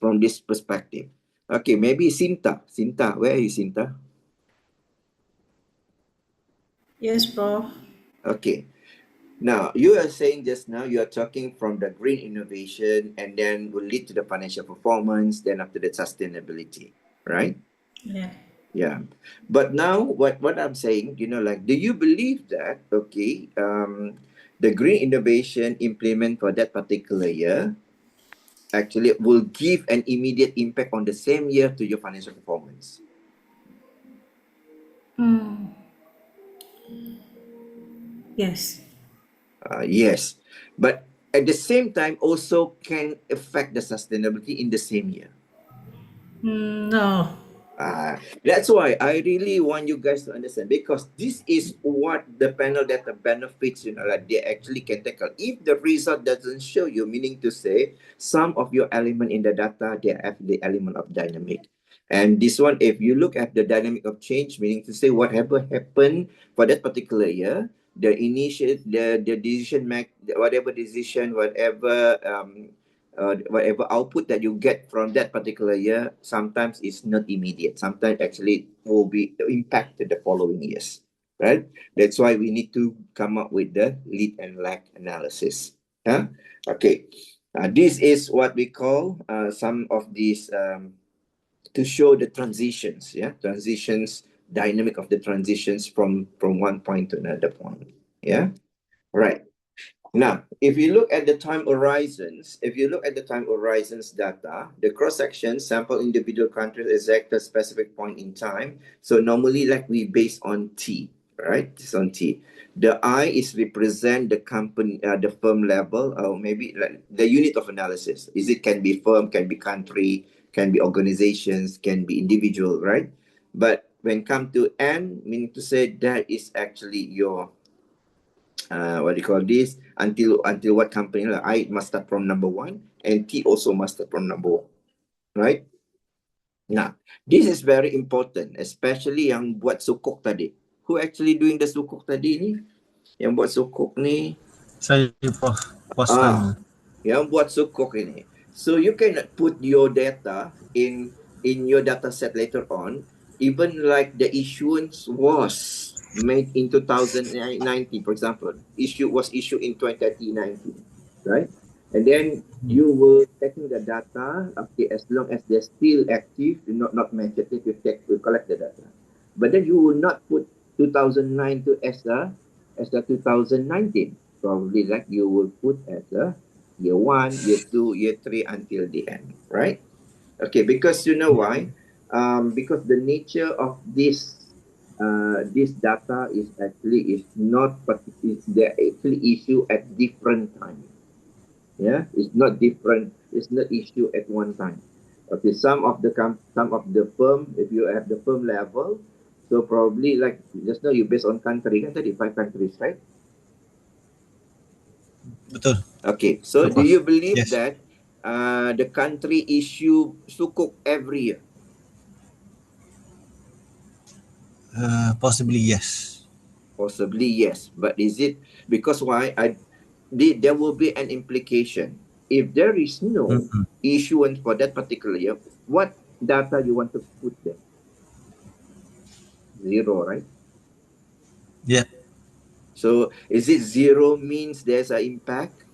perspective. Okay, maybe Sinta. Sinta, where are you, Sinta? Yes, Prof. Okay. Now, you are saying just now, you are talking from the green innovation and then will lead to the financial performance, then after that sustainability, right? Yeah. Yeah. But now what I'm saying, like, do you believe that, okay, the green innovation implement for that particular year actually will give an immediate impact on the same year to your financial performance? Yes. Yes. But at the same time also can affect the sustainability in the same year. No. That's why I really want you guys to understand, because this is what the panel data benefits, like they actually can tackle. If the result doesn't show you, meaning to say some of your element in the data, they have the element of dynamic. And this one, if you look at the dynamic of change, meaning to say whatever happened for that particular year, the decision whatever output that you get from that particular year, sometimes it's not immediate. Sometimes actually will be impacted the following years, right? That's why we need to come up with the lead and lag analysis. Okay. This is what we call some of these to show the transitions, transitions, dynamic of the transitions from one point to another point. Yeah. Right. Now, if you look at the time horizons, data, the cross-section sample individual countries exact a specific point in time. So normally, like, we base on T, right? It's on T. The I is represent the company, the firm level, or maybe like the unit of analysis. It can be firm, can be country, can be organizations, can be individual, right? But when come to N, meaning to say that is actually your what do you call this, until what company, like I must start from number 1 and T also must start from number 1, right? Now, this is very important, especially yang buat sukuk tadi. Who actually doing the sukuk tadi ni? Yang buat sukuk ni? Saya Prof. Yang buat sukuk ini. So you cannot put your data in your data set later on, even like the issuance was made in 2019, for example. Was issued in 2019, right? And then you will taking the data, okay, as long as they're still active, you not mention it, you collect the data. But then you will not put 2009 to as the 2019. Probably like you will put as a year 1, year 2, year 3 until the end, right? Okay, because you know why? Because the nature of this data is not, but they're actually issue at different time. Yeah, it's not different. It's not issue at one time. Okay, some of the firm, if you have the firm level, so probably like just now you based on country kan tadi 5 countries, right? Betul. Okay, so Betul, do Prof. you believe Yes. that the country issue sukuk every year? Possibly yes. Possibly yes, but is it because why? There will be an implication if there is no issuance for that particular year. What data you want to put there? Zero, right? Yeah. So is it zero means there's an impact?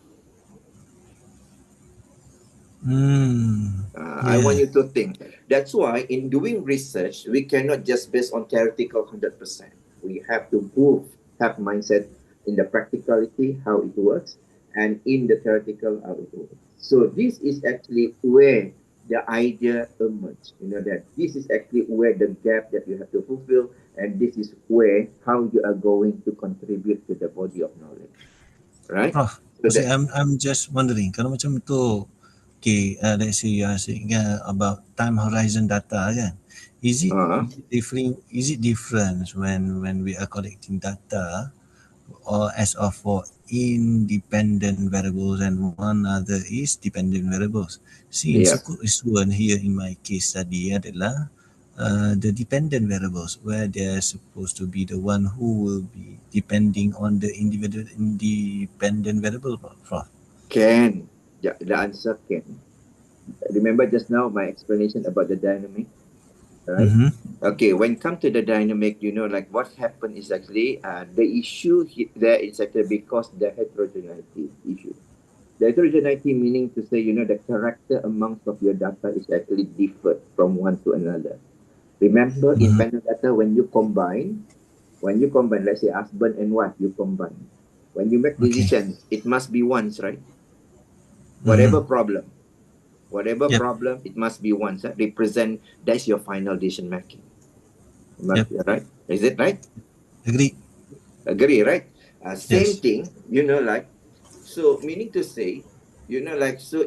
I want Yeah. you to think. That's why in doing research, we cannot just based on theoretical 100%. We have to have mindset in the practicality, how it works, and in the theoretical, how it works. So this is actually where the idea emerged. You know that this is actually where the gap that you have to fulfill, and this is where how you are going to contribute to the body of knowledge, right? Prof, So see, that I'm just wondering, kalau macam tu, okay, let's say you are saying about time horizon data kan, is it different? Is it different when we are collecting data, or as of for independent variables and one other is dependent variables? Since sukuk isuan here in my case study adalah the dependent variables, where they're supposed to be the one who will be depending on the individual independent variable, Prof. can. The answer can. Remember just now my explanation about the dynamic, right? Okay, when come to the dynamic, you know, like what happened is actually the issue there is actually because the heterogeneity issue. The heterogeneity meaning to say, you know, the character amongst of your data is actually different from one to another. Remember in panel data, when you combine, let's say husband and wife, you combine. When you make decision, it must be once, right? Whatever problem, it must be once. Represent, that's your final decision making. Right? Is it right? Agree, right? Same thing, you know, like, so meaning to say, you know, like, so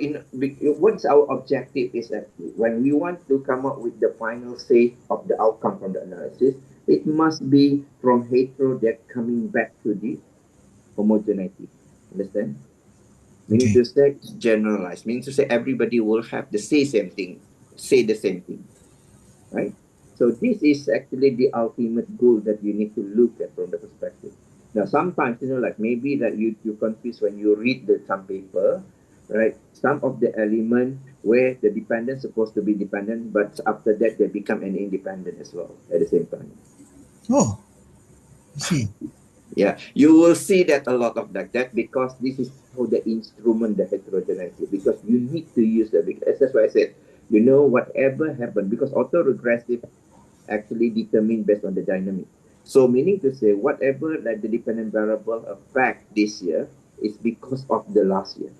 what's our objective is actually, when we want to come up with the final say of the outcome from the analysis, it must be from hetero that coming back to the homogeneity. Understand? Meaning to say generalized, meaning to say everybody will have the same thing, say the same thing, right? So this is actually the ultimate goal that you need to look at from the perspective. Now, sometimes, you know, like maybe that you confuse when you read some paper, right? Some of the element where the dependent supposed to be dependent, but after that they become an independent as well at the same time. Oh, I see. Yeah, you will see that a lot of that because this is how the instrument the heterogeneity, because you need to use that. Because that's why I said, you know, whatever happened, because autoregressive actually determined based on the dynamic. So meaning to say, whatever that the dependent variable affect this year is because of the last year.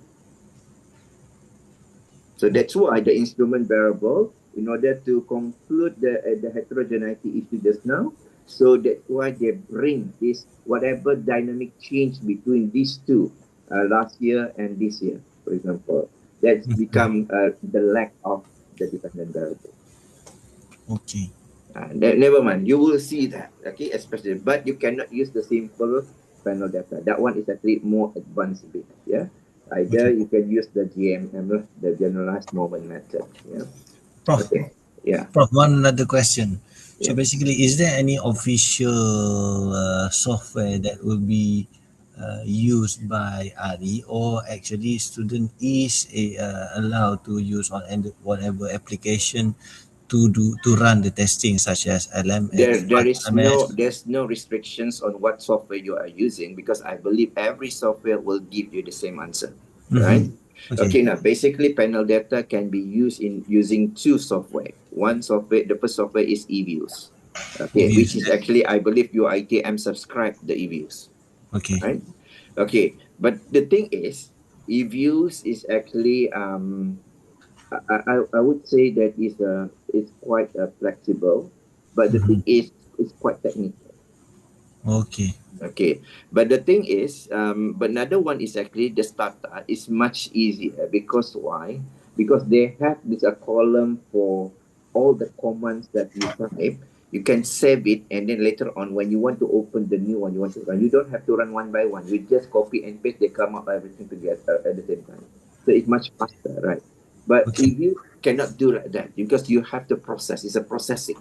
So that's why the instrument variable, in order to conclude the heterogeneity issue just now, so that's why they bring this whatever dynamic change between these two, last year and this year, for example. That's become the lack of the dependent variable. Okay. Never mind, you will see that, okay, especially, but you cannot use the simple panel data. That one is actually more advanced a bit, yeah. Either you can use the GMM, the generalized moment method, yeah. Prof, Okay, yeah. Prof, one another question. So Yeah. basically, is there any official software that will be used by ARI, or actually student is allowed to use on whatever application to run the testing, such as LMS, LMS? There's no restrictions on what software you are using, because I believe every software will give you the same answer, right? Okay, now basically panel data can be used in using two software. One software, the first software is eViews, okay, which is actually, I believe your ITM subscribe the eViews, Okay. right? Okay, but the thing is, eViews is actually I would say that it's quite flexible, but the thing is it's quite technical. Okay. Okay, but the thing is, but another one is actually the Stata is much easier, because why? because they have this a column for all the commands that you type. You can save it, and then later on, when you want to open the new one, you want to run. You don't have to run one by one. You just copy and paste. They come up everything together at the same time. So it's much faster, right? But Okay. if you cannot do like that, because you have to process, it's a processing.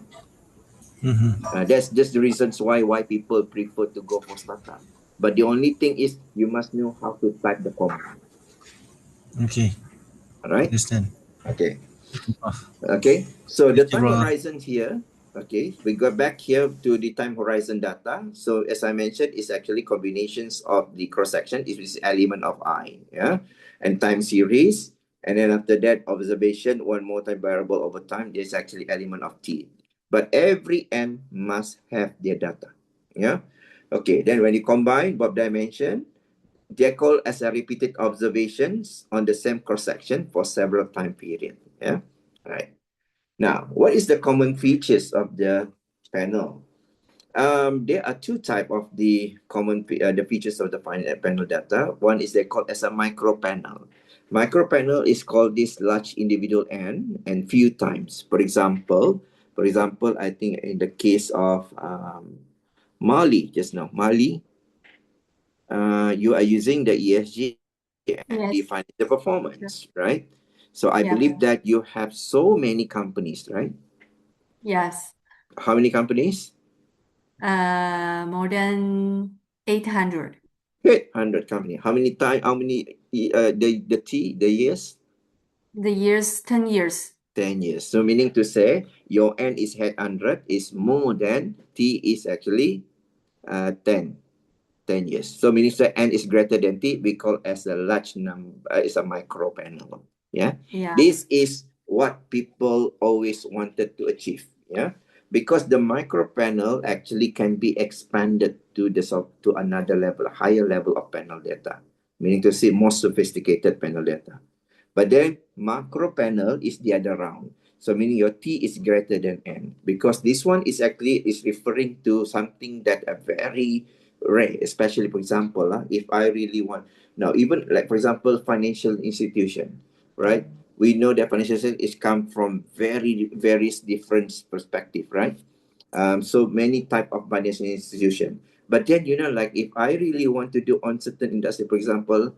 That's just the reasons why people prefer to go for Stata. But the only thing is you must know how to type the command. Okay. All right. Understand. Okay. Thank you, Prof. Okay. So the Thank you, time Prof. horizon here. Okay, we go back here to the time horizon data. So as I mentioned, it's actually combinations of the cross section. It is element of I, yeah, and time series, and then after that observation, one more time variable over time. There's actually element of T. But every M must have their data. Yeah. Okay. Then when you combine Bob dimension, they're called as a repeated observations on the same cross section for several time period. Yeah. All right. Now, what is the common features of the panel? There are two types of the the features of the panel data. One is they called as a micro panel. Micro panel is called this large individual n and few times. For example, I think in the case of Mali just now, you are using the ESG and Yes. defining the performance, right? So I Yeah. believe that you have so many companies, right? Yes. How many companies? More than 800. 800 companies. How many time? How many the years? The years, 10 years. 10 years. So meaning to say your N is 800 is more than T is actually 10 years. So meaning that N is greater than T, we call as a large number, it's a micro panel. Yeah. Yeah. This is what people always wanted to achieve. Yeah. Because the micro panel actually can be expanded to to another level, a higher level of panel data, meaning to say more sophisticated panel data. But then macro panel is the other round. So meaning your T is greater than N, because this one is actually is referring to something that are very rare, especially for example, if I really want now, even like for example, financial institution, right? We know that financial institution is come from various different perspective, right? So many type of financial institution. But then like if I really want to do on certain industry, for example,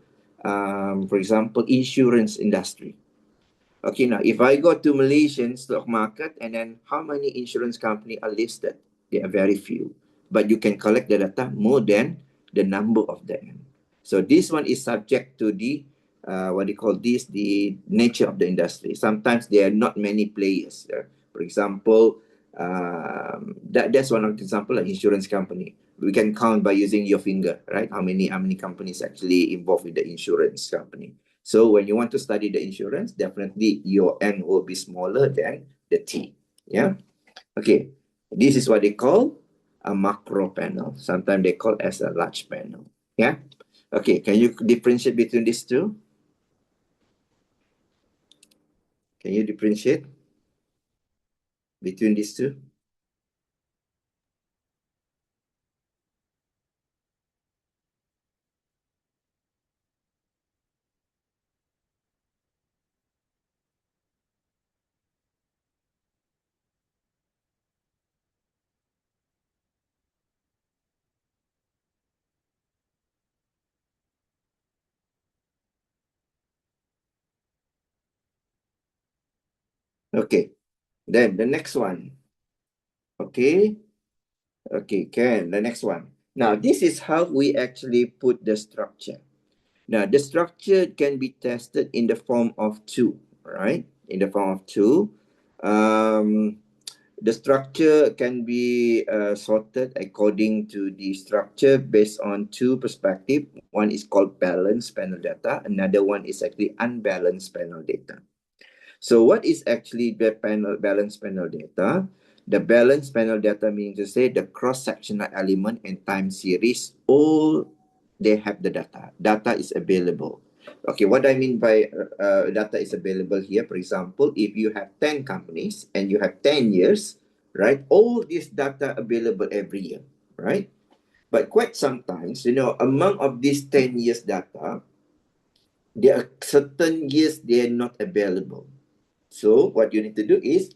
insurance industry. Okay, now if I go to Malaysian stock market, and then how many insurance company are listed? There are very few, but you can collect the data more than the number of them. So this one is subject to the what do you call this? The nature of the industry. Sometimes there are not many players. For example, that's one of the example of insurance company. We can count by using your finger, right? How many companies actually involved with the insurance company. So when you want to study the insurance, definitely your N will be smaller than the T. Yeah. Okay. This is what they call a macro panel. Sometimes they call as a large panel. Yeah. Okay. Can you differentiate between these two? Can you differentiate between these two? Okay. Then the next one. Okay. Okay, the next one. Now, this is how we actually put the structure. Now, the structure can be tested in the form of two, right? In the form of two. The structure can be sorted according to the structure based on two perspectives. One is called balanced panel data. Another one is actually unbalanced panel data. So what is actually the balanced panel data? The balanced panel data means to say the cross-sectional element and time series, all they have the data. Data is available. Okay, what I mean by data is available here, for example, if you have 10 companies and you have 10 years, right? All this data available every year, right? But quite sometimes, among of these 10 years data, there are certain years they are not available. So what you need to do is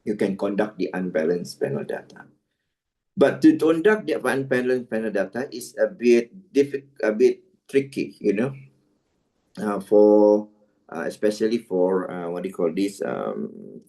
you can conduct the unbalanced panel data. But to conduct the unbalanced panel data is a bit tricky, you know, for especially for what do you call this,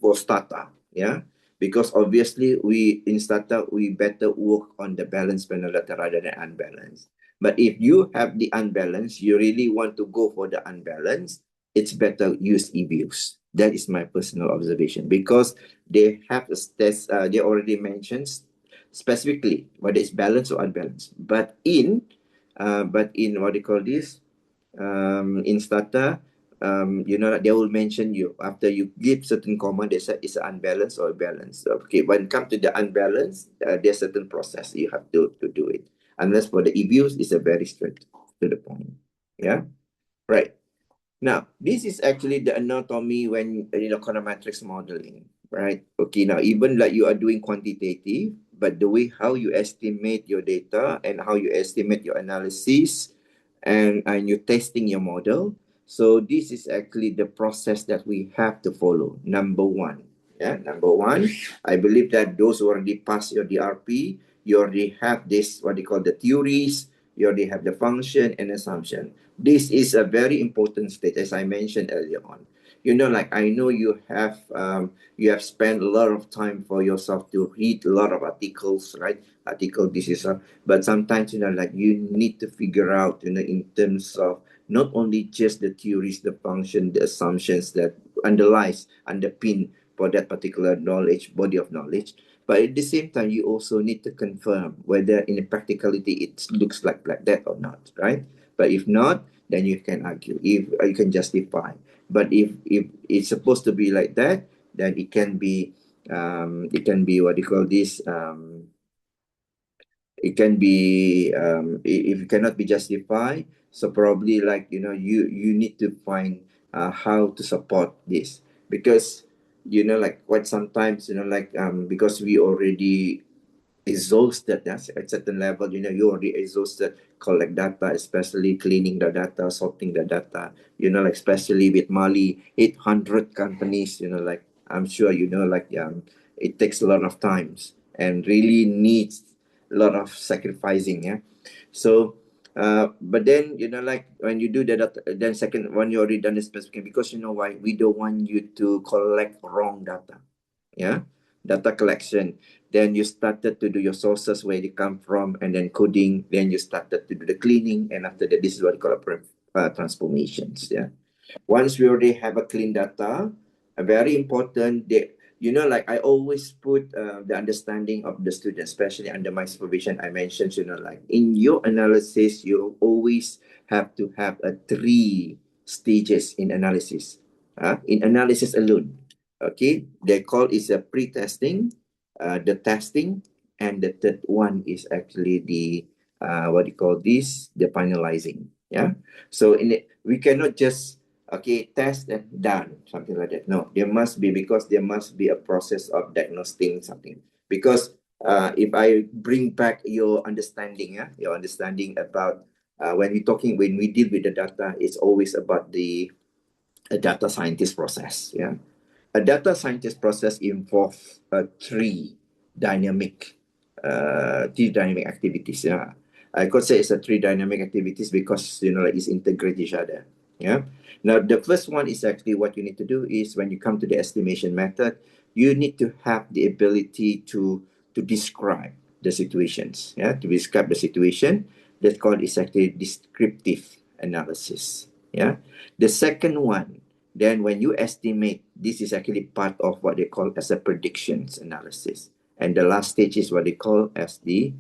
for Stata, yeah, because obviously we in Stata we better work on the balanced panel data rather than unbalanced. But if you have the unbalanced, you really want to go for the unbalanced, it's better use e-views. That is my personal observation, because they have a test, they already mentioned specifically whether it's balanced or unbalanced. But in what do you call this, in Stata, you know, they will mention you after you give certain command, they say it's unbalanced or balanced. Okay, when it comes to the unbalanced, there's certain process you have to do it. Unless for the e-views, it's a very straight to the point. Yeah, right. Now, this is actually the anatomy when, you know, econometrics modeling, right? Okay, now even like you are doing quantitative, but the way how you estimate your data and how you estimate your analysis and you're testing your model. So this is actually the process that we have to follow. Number one, yeah, number one, I believe that those who already passed your DRP, you already have this, what they call the theories, you already have the function and assumption. This is a very important stage, as I mentioned earlier on. You know, like I know you have spent a lot of time for yourself to read a lot of articles, right? This is but sometimes, you know, like you need to figure out, you know, in terms of not only just the theories, the function, the assumptions that underpin for that particular knowledge, body of knowledge, but at the same time, you also need to confirm whether in practicality it looks like that or not, right? But if not, then you can argue, if you can justify. But if it's supposed to be like that, then it can be what do you call this, it can be if it cannot be justified, so probably, like, you know, you need to find how to support this, because, you know, like what sometimes, you know, like because we already exhausted, that's at certain level, you know, you already exhausted collect data, especially cleaning the data, sorting the data, you know, like especially with Mali 800 companies, you know, like I'm sure, you know, like it takes a lot of times and really needs a lot of sacrificing, yeah. So but then, you know, like when you do the data, then second one, you already done the specification, because you know why, we don't want you to collect wrong data, yeah, data collection. Then you started to do your sources, where they come from, and then coding. Then you started to do the cleaning, and after that, this is what we call transformations. Yeah. Once we already have a clean data, a very important, you know, like I always put the understanding of the student, especially under my supervision. I mentioned, you know, like in your analysis, you always have to have a 3 stages in analysis. In analysis alone, okay, they call it a pre-testing, the testing, and the third one is actually the what do you call this, the finalizing. Yeah. So in it, we cannot just test and done, something like that. No, there must be, because there must be a process of diagnosing something. Because if I bring back your understanding, your understanding about when we deal with the data, it's always about the data scientist process. Yeah. A data scientist process involves three dynamic activities. Yeah, I could say it's a 3 dynamic activities, because, you know, like it's integrate each other. Yeah. Now the first one is actually what you need to do is, when you come to the estimation method, you need to have the ability to describe the situations. Yeah, to describe the situation. That's called is actually descriptive analysis. Yeah. The second one, then when you estimate, this is actually part of what they call as a predictions analysis. And the last stage is what they call as the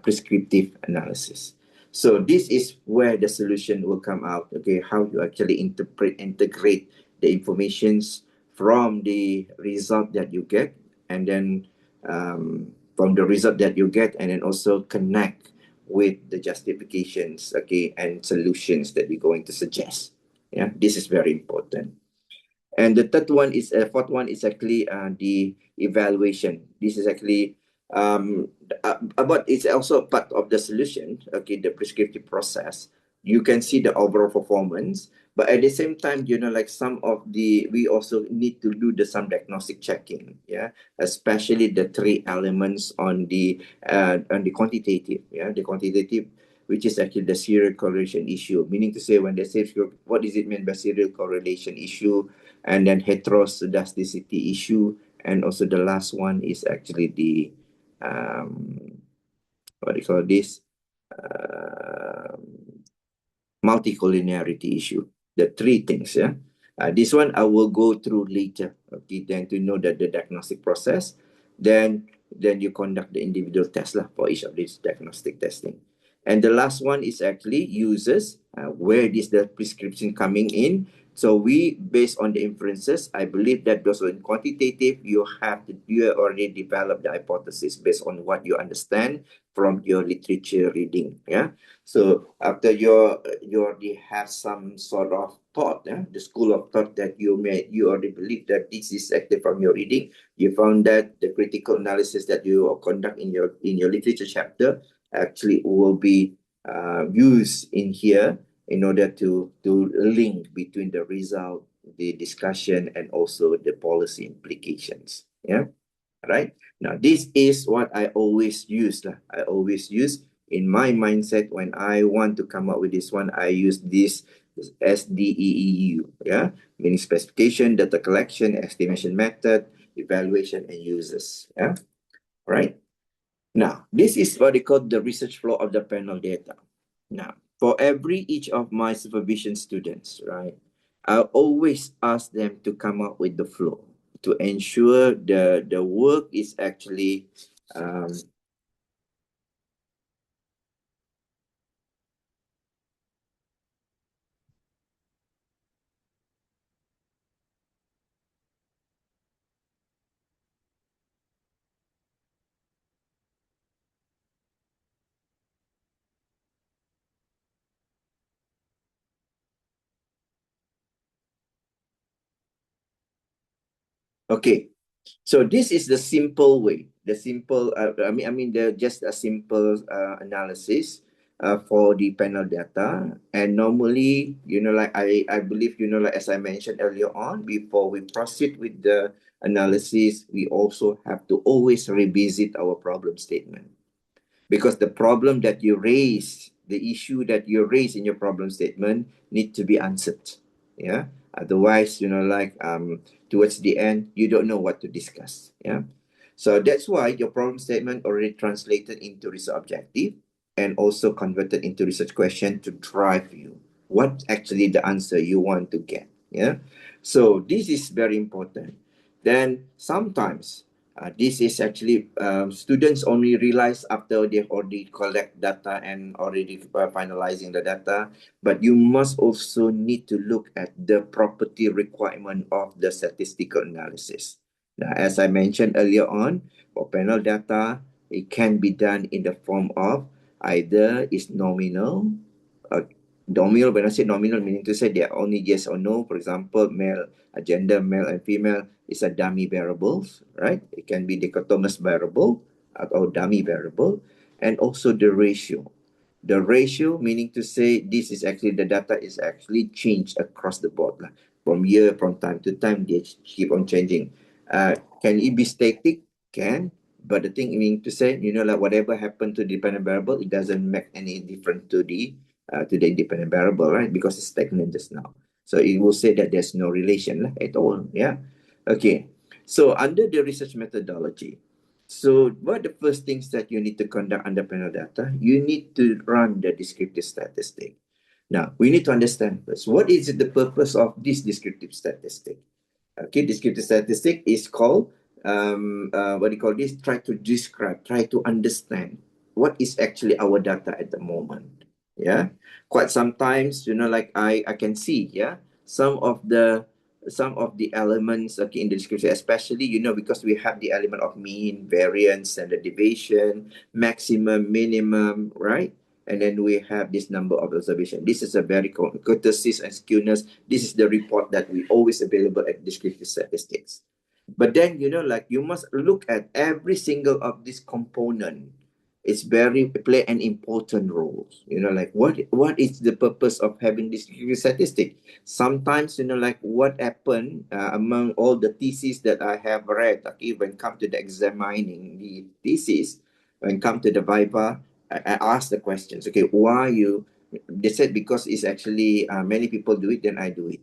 prescriptive analysis. So this is where the solution will come out. Okay, how you actually integrate the informations from the result that you get, and then from the result that you get, and then also connect with the justifications, okay, and solutions that we're going to suggest. Yeah, this is very important. And the fourth one is actually the evaluation. This is actually but it's also part of the solution. Okay, the prescriptive process. You can see the overall performance, But at the same time, like we also need to do some diagnostic checking, especially the three elements on the quantitative, the quantitative, which is actually the serial correlation issue, meaning to say when they say what is it meant by serial correlation issue, and then heteroscedasticity issue, and also the last one is actually the what do you call this? Multicollinearity issue. The three things, this one I will go through later. Okay, then to know that the diagnostic process, then you conduct the individual test for each of these diagnostic testing. And the last one is actually users, where is the prescription coming in. So we, based on the inferences, I believe that those in quantitative, you already developed the hypothesis based on what you understand from your literature reading. So after you already have some sort of thought, the school of thought that you already believe that this is actually from your reading. You found that the critical analysis that you conduct in your literature chapter actually will be used in here in order to link between the result, the discussion, and also the policy implications. Right? Now, this is what I always use. I always use in my mindset when I want to come up with this one. I use this SDEEU, meaning specification, data collection, estimation method, evaluation, and users. Right? Now, this is what they call the research flow of the panel data. Now, for each of my supervision students, right, I always ask them to come up with the flow to ensure the work is actually okay. So this is the simple way. The simple, just a simple analysis for the panel data. And normally, I believe, as I mentioned earlier on, before we proceed with the analysis, we also have to always revisit our problem statement. Because the problem that you raise, the issue that you raise in your problem statement need to be answered. Otherwise, towards the end, you don't know what to discuss. So that's why your problem statement already translated into research objective and also converted into research question to drive you. What actually the answer you want to get. So this is very important. Then sometimes this is actually students only realize after they've already collect data and already finalizing the data, but you must also need to look at the property requirement of the statistical analysis. Now, as I mentioned earlier on, for panel data, it can be done in the form of either is nominal. Nominal, when I say nominal, meaning to say they are only yes or no. For example, gender, male and female is a dummy variables, right? It can be dichotomous variable or dummy variable, and also the ratio. The ratio, meaning to say this is actually the data is actually changed across the board. From time to time, they keep on changing. Can it be static? Can. But the thing meaning to say, whatever happened to the dependent variable, it doesn't make any difference to the independent variable, right? Because it's stagnant just now. So it will say that there's no relation at all. Okay. So under the research methodology, so what are the first things that you need to conduct under panel data? You need to run the descriptive statistic. Now, we need to understand first, what is the purpose of this descriptive statistic? Okay, descriptive statistic is called, what do you call this? Try to describe, try to understand what is actually our data at the moment. Quite sometimes, I can see, some of the elements, okay, in the description, especially, because we have the element of mean, variance, and the deviation, maximum, minimum, right? And then we have this number of observation. This is a very kurtosis and skewness. This is the report that we always available at descriptive statistics. But then, you must look at every single of this component it's very play an important role. Like what is the purpose of having this statistic? Sometimes, like what happened among all the theses that I have read, okay, when come to the examining the thesis, when come to the viva, I ask the questions. Okay, why you? They said because it's actually many people do it, then I do it.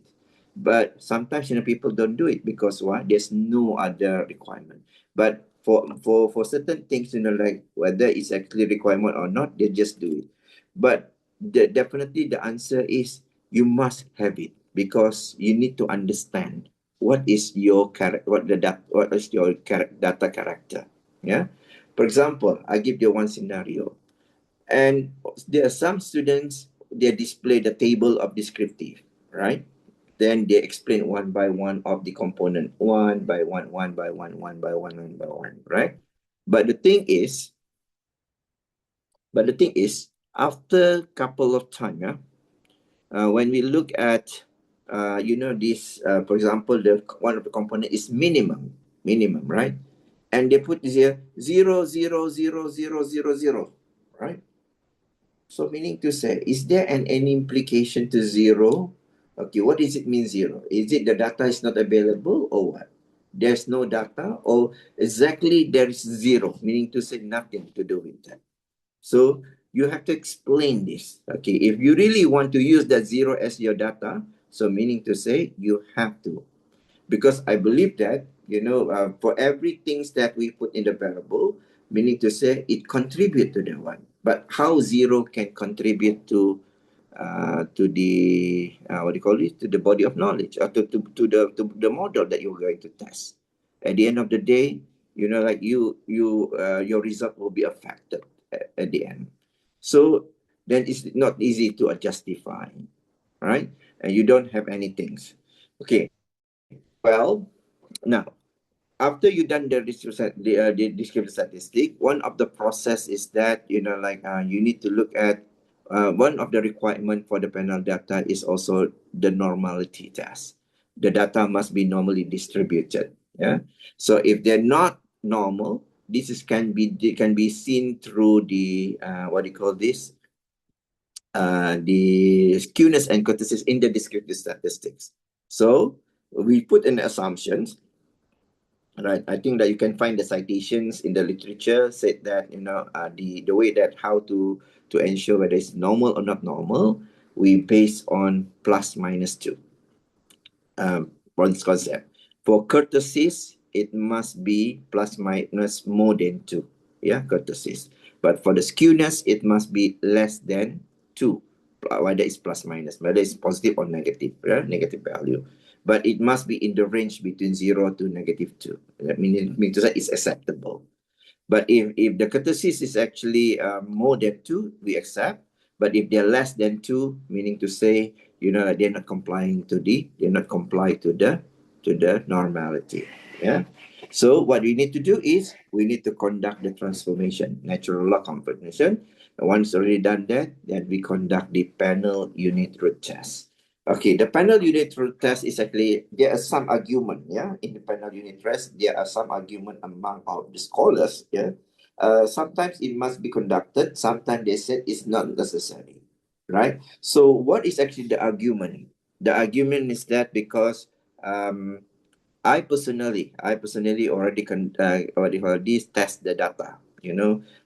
But sometimes, people don't do it because why? There's no other requirement. But for certain things, like whether it's actually requirement or not, they just do it. But definitely the answer is you must have it because you need to understand what is your character, what is your data character. Yeah. For example, I give you one scenario, and there are some students, they display the table of descriptive, right? Then they explain one by one of the component, one by one, one by one, one by one, one by one, right? But the thing is, after couple of time, yeah, when we look at, this, for example, the one of the component is minimum, right? And they put this here 0, 0, 0, 0, 0, 0, right? So meaning to say, is there any implication to zero? Okay, what does it mean zero? Is it the data is not available or what? There's no data, or exactly there is zero, meaning to say nothing to do with that. So you have to explain this. Okay, if you really want to use that zero as your data, so meaning to say you have to, because I believe that, for everything that we put in the variable, meaning to say it contribute to the one. But how zero can contribute to the what do you call it, to the body of knowledge, or to the model that you're going to test? At the end of the day, like your result will be affected at the end. So then it's not easy to justify, right? And you don't have any things. Okay. Well, now, after you done the descriptive statistic, one of the process is that, you need to look at one of the requirement for the panel data is also the normality test. The data must be normally distributed. Yeah. So if they're not normal, can be seen through the what do you call this? The skewness and kurtosis in the descriptive statistics. So we put in assumptions. Right, I think that you can find the citations in the literature said that, the way that how to ensure whether it's normal or not normal, we base on plus minus 2. One concept. For kurtosis, it must be plus minus more than 2. Yeah, kurtosis. But for the skewness, it must be less than 2. Whether it's plus minus, whether it's positive or negative, negative value. But it must be in the range between 0 to -2. That means that it's acceptable. But if the kurtosis is actually more than 2, we accept. But if they're less than 2, meaning to say, they're not complying to the normality. Yeah. So what we need to do is we need to conduct the transformation, natural log conformation. And once already done that, then we conduct the panel unit root test. Okay, the panel unit root test is actually, there are some argument, yeah, in the panel unit test, there are some argument among of the scholars, yeah. Sometimes it must be conducted, sometimes they said it's not necessary, right? So what is actually the argument? The argument is that because I personally already test the data.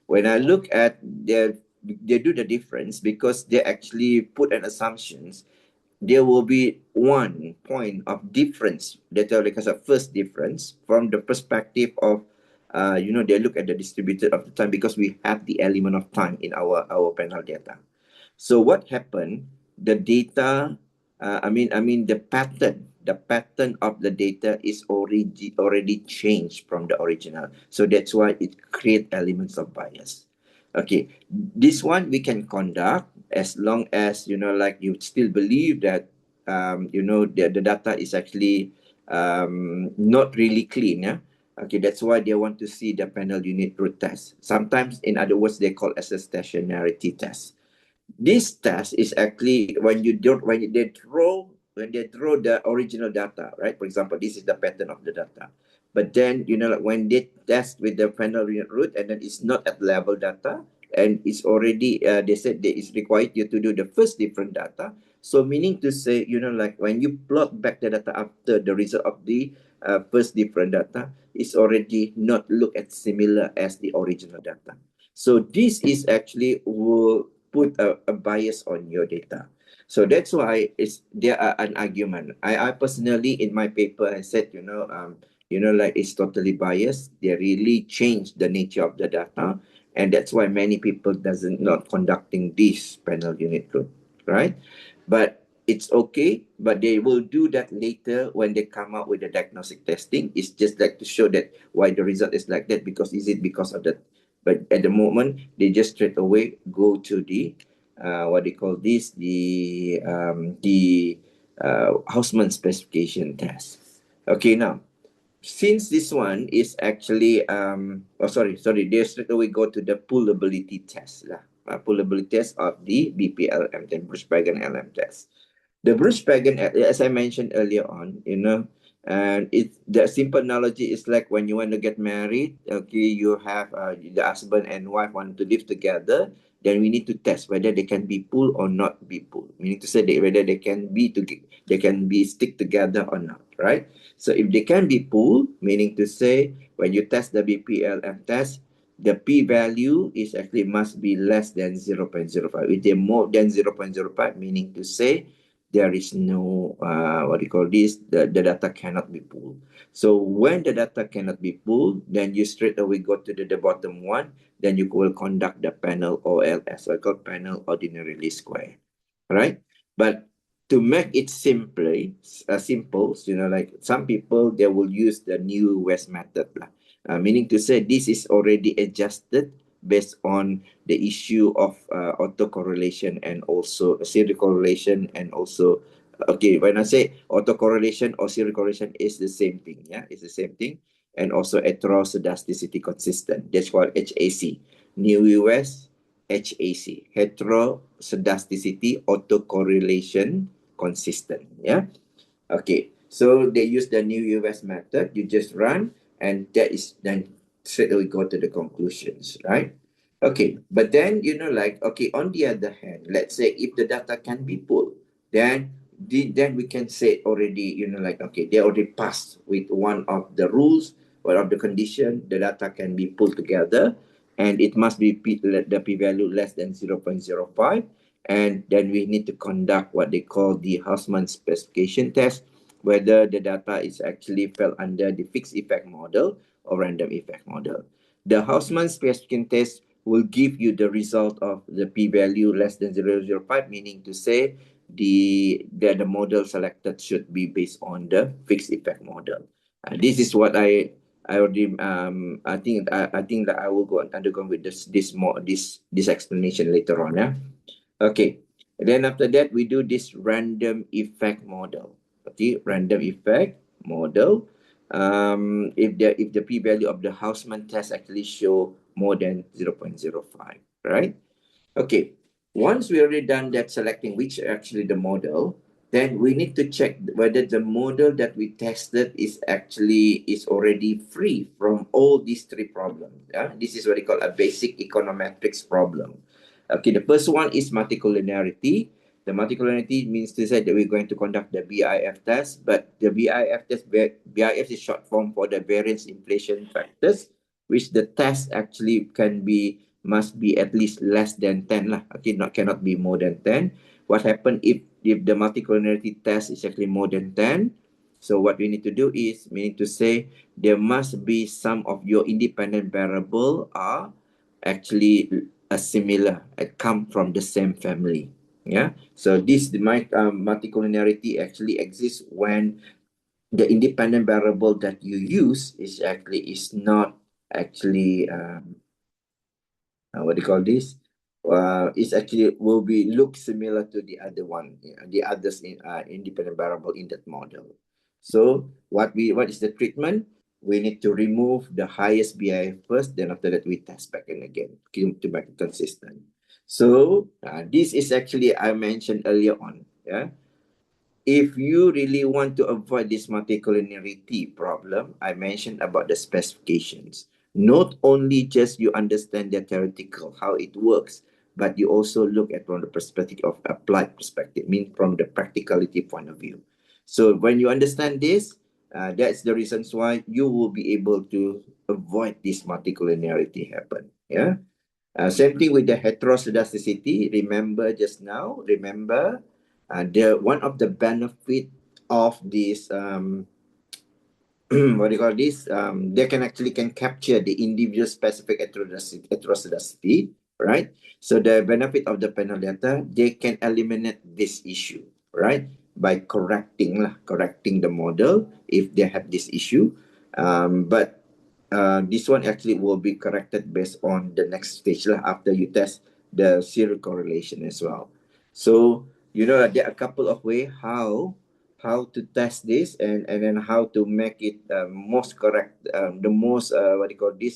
When I look at they do the difference because they actually put an assumptions. There will be 1 point of difference that are like as a first difference from the perspective of they look at the distributed of the time because we have the element of time in our panel data. So what happened? The data, the pattern of the data is already changed from the original. So that's why it create elements of bias. Okay, this one we can conduct as long as you still believe that the data is actually not really clean. Yeah. Okay, that's why they want to see the panel unit root test. Sometimes, in other words, they call as a stationarity test. This test is actually when they throw when they draw the original data, right? For example, this is the pattern of the data. But then, like when they test with the panel unit root and then it's not at level data and it's already, they said that it's required you to do the first different data. So meaning to say, like when you plot back the data after the result of the first different data, it's already not look as similar as the original data. So this is actually will put a bias on your data. So that's why there are an argument. I personally in my paper I said, like it's totally biased. They really changed the nature of the data. And that's why many people doesn't not conducting this panel unit group, right? But it's okay, but they will do that later when they come out with the diagnostic testing. It's just like to show that why the result is like that, because is it because of that? But at the moment, they just straight away go to the what they call this, the Houseman specification test. Okay, now since this one is actually they straight away go to the pullability test lah. Pullability test of the BPLM, the Bruce-Pagan LM test. The Bruce-Pagan, as I mentioned earlier on, and it's the simple analogy is like when you want to get married, okay, you have the husband and wife want to live together, then we need to test whether they can be pulled or not be pulled. Meaning to say that whether they can be stick together or not, right? So if they can be pulled, meaning to say when you test the BPLM test, the p-value is actually must be less than 0.05. If they're more than 0.05, meaning to say there is no the data cannot be pulled. So when the data cannot be pulled, then you straight away go to the bottom one, then you will conduct the panel OLS, so called panel ordinary least square, right? But to make it simple, like some people, they will use the new West method, meaning to say this is already adjusted based on the issue of autocorrelation and also serial correlation, and also, okay, when I say autocorrelation or serial correlation is the same thing, it's the same thing, and also heteroscedasticity consistent. That's called HAC, new US HAC, heteroscedasticity autocorrelation consistent, Okay, so they use the new US method. You just run, and that is then straight away go to the conclusions, right? Okay, but then, okay, on the other hand, let's say if the data can be pulled, then we can say already, okay, they already passed with one of the rules, one of the condition, the data can be pulled together, and it must be the p-value less than 0.05. And then we need to conduct what they call the Houseman specification test, whether the data is actually fell under the fixed effect model or random effect model. The Houseman specification test will give you the result of the p-value less than 0.05, meaning to say the model selected should be based on the fixed effect model. This is what I already I think that I will undergo with this explanation later on. Okay, and then after that we do this random effect model. Okay, random effect model. If the p-value of the Houseman test actually show more than 0.05, right? Okay, once we already done that, selecting which actually the model, then we need to check whether the model that we tested is already free from all these three problems. This is what we call a basic econometrics problem. Okay, the first one is multicollinearity. The multicollinearity means to say that we're going to conduct the BIF test, but the BIF test, BIF is short form for the variance inflation factors, which the test actually must be at least less than 10 lah. Okay, cannot be more than 10. What happen if the multicollinearity test is actually more than 10? So what we need to do is, meaning to say, there must be some of your independent variable are actually similar, come from the same family. So this multicollinearity actually exists when the independent variable that you use is not actually what do you call this? It's actually will be look similar to the other one, the others independent variable in that model. So what is the treatment? We need to remove the highest BI first, then after that we test back in again to make it consistent. So this is actually I mentioned earlier on. if you really want to avoid this multicollinearity problem, I mentioned about the specifications. Not only just you understand the theoretical, how it works, but you also look at from the perspective of applied perspective, mean from the practicality point of view. So when you understand this, that's the reasons why you will be able to avoid this multicollinearity happen. Yeah. Same thing with the heteroscedasticity. Remember just now, the one of the benefit of this what do you call this? They can actually capture the individual specific heteroscedasticity, right? So the benefit of the panel data, they can eliminate this issue, right? By correcting the model if they have this issue. But this one actually will be corrected based on the next stage after you test the serial correlation as well. So there are a couple of ways how to test this and then how to make it most correct, the most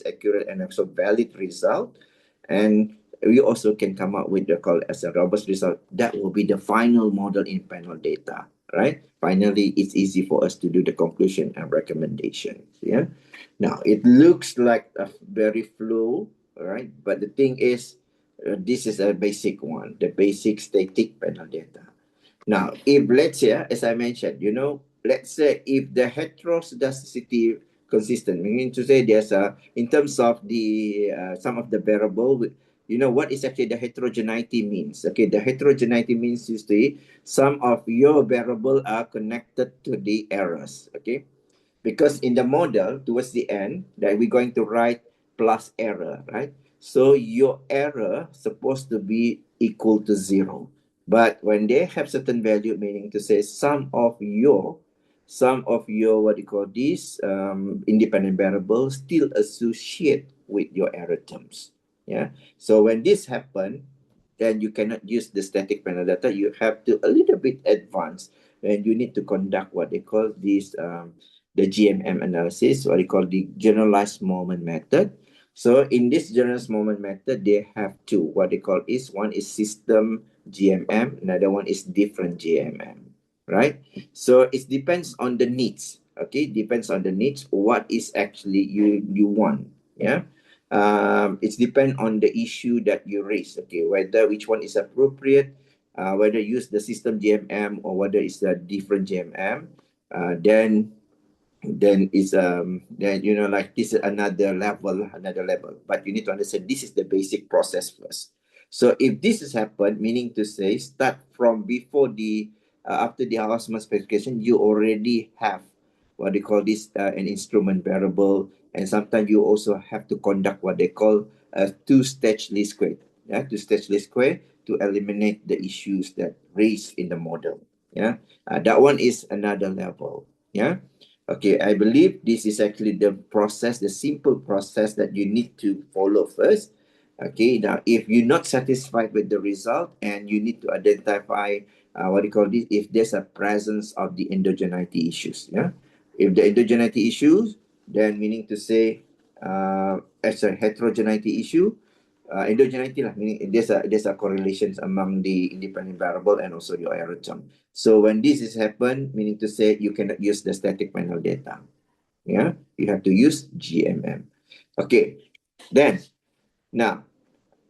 accurate and also valid result. And we also can come up with the call as a robust result. That will be the final model in panel data, right? Finally, it's easy for us to do the conclusion and recommendation. Yeah. Now it looks like a very flow, right? But the thing is, this is a basic one, the basic static panel data. Now, if let's say, as I mentioned, let's say if the heteroscedasticity consistent, meaning to say there's in terms of the some of the variable, what is actually the heterogeneity means. Okay, the heterogeneity means you see some of your variable are connected to the errors. Okay, because in the model towards the end that we're going to write plus error, right? So your error supposed to be equal to 0. But when they have certain value, meaning to say some of your what you call this independent variables still associate with your error terms. Yeah. So when this happen, then you cannot use the static panel data. You have to a little bit advance, and you need to conduct what they call this the GMM analysis, what they call the generalized moment method. So in this generalized moment method, they have two. What they call one is system GMM, another one is different GMM, right? So it depends on the needs. Okay, depends on the needs. What is actually you want? Yeah. It's depend on the issue that you raise. Okay, whether which one is appropriate, whether use the system GMM or whether it's a different GMM. Then is then like this is another level, but you need to understand this is the basic process first. So if this has happened, meaning to say start from before the after the harassment specification, you already have what they call this an instrument variable, and sometimes you also have to conduct what they call a two-stage least square. Yeah, two-stage least square to eliminate the issues that raised in the model. Yeah, that one is another level. Yeah. Okay, I believe this is actually the process, the simple process that you need to follow first. Okay, now if you're not satisfied with the result and you need to identify what do you call this, if there's a presence of the endogeneity issues. Yeah, if the endogeneity issues, then meaning to say as a heterogeneity issue, endogeneity meaning there's a correlations among the independent variable and also your error term. So when this is happen, meaning to say you cannot use the static panel data. Yeah, you have to use GMM. Okay, then now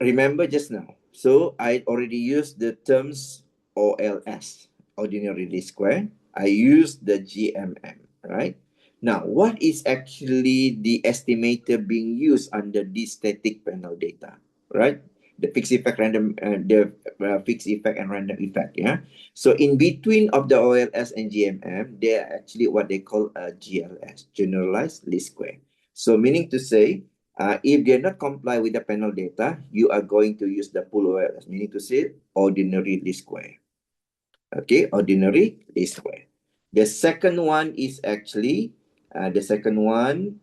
remember just now. So I already used the terms OLS, ordinary least square. I used the GMM, right? Now, what is actually the estimator being used under this static panel data, right? The fixed effect, fixed effect and random effect, yeah? So in between of the OLS and GMM, they are actually what they call a GLS, generalized least square. So meaning to say, if they not comply with the panel data, you are going to use the pool OLS, meaning to say ordinary least square. Okay, ordinary least square. The second one is actually the second one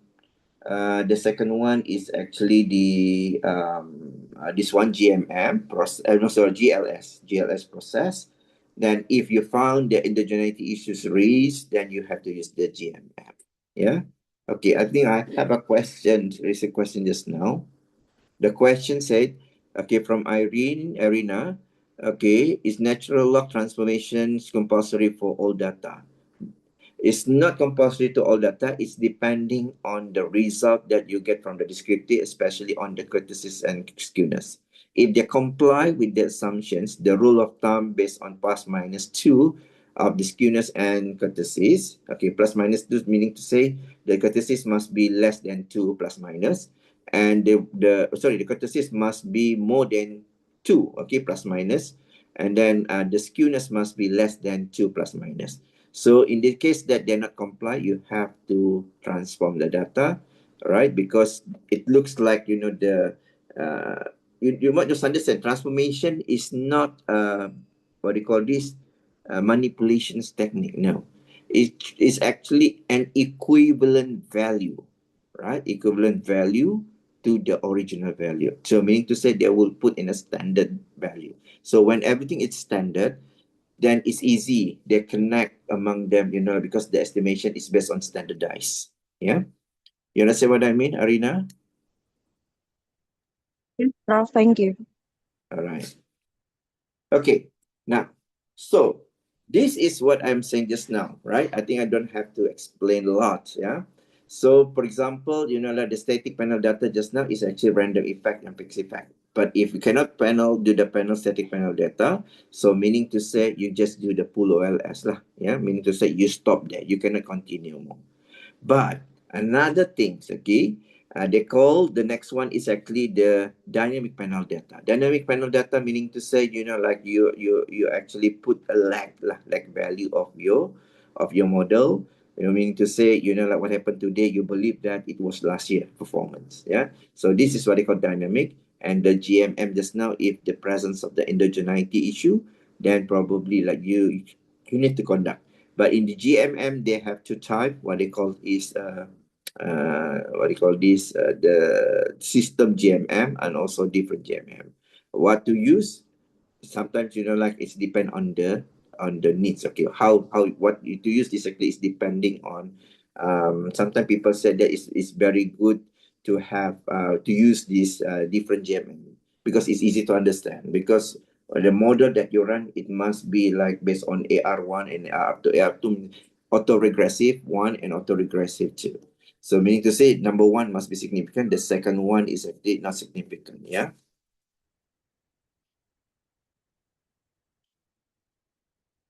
is actually the this one GMM process. No, sorry, GLS process. Then if you found the endogeneity issues raised, then you have to use the GMM. Yeah. Okay, I think I have a question. There is a question just now. The question said, okay, from Irina, okay, is natural log transformations compulsory for all data? It's not compulsory to all data. It's depending on the result that you get from the descriptive, especially on the curtices and skewness. If they comply with the assumptions, the rule of thumb based on plus minus 2 of the skewness and curtices, okay, plus minus 2 meaning to say the curtices must be less than 2 plus minus, and the curtices must be more than 2, okay, plus minus, and then the skewness must be less than 2 plus minus. So in the case that they're not comply, you have to transform the data, right? Because it looks like, you know, you might just understand transformation is not, what do you call this? Manipulations technique. No, it is actually an equivalent value, right? Equivalent value to the original value. So meaning to say they will put in a standard value. So when everything is standard, then it's easy. They connect among them, you know, because the estimation is based on standardized. Yeah. You understand what I mean, Arina? Yes, Prof. Thank you. All right. Okay. Now, so this is what I'm saying just now, right? I think I don't have to explain a lot. Yeah. So, for example, you know, like the static panel data just now is actually random effect and fixed effect. But if you cannot do the static panel data, so meaning to say you just do the pool OLS lah. Yeah, meaning to say you stop there. You cannot continue more. But another thing, okay, they call the next one is actually the dynamic panel data. Dynamic panel data meaning to say, you know, like you actually put a lag value of your model. You know, meaning to say, you know, like what happened today, you believe that it was last year performance. Yeah. So this is what they call dynamic. And the GMM just now, if the presence of the endogeneity issue, then probably like you need to conduct. But in the GMM, they have two type. What they call is the system GMM and also different GMM. What to use? Sometimes, you know, like it's depend on the needs. Okay, how what to use this actually is depending on. Sometimes people said that it's very good to have to use this different GMM because it's easy to understand. Because the model that you run, it must be like based on AR1 and AR2, auto-regressive 1 and auto-regressive 2. So meaning to say number 1 must be significant, the second one is actually not significant. Yeah.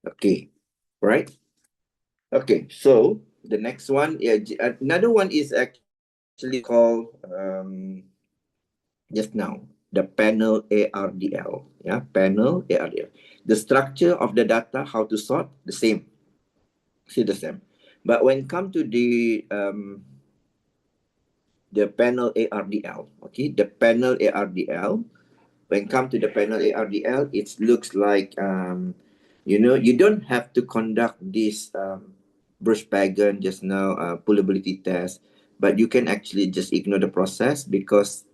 Okay. Right. Okay. So the next one, yeah, another one is actually called just now, the panel ARDL. Yeah, panel ARDL. The structure of the data, how to sort, the same. Still the same. But when come to the panel ARDL, okay, the panel ARDL, when come to the panel ARDL, it looks like you know, you don't have to conduct this Brush-Pagan just now pullability test, but you can actually just ignore the process because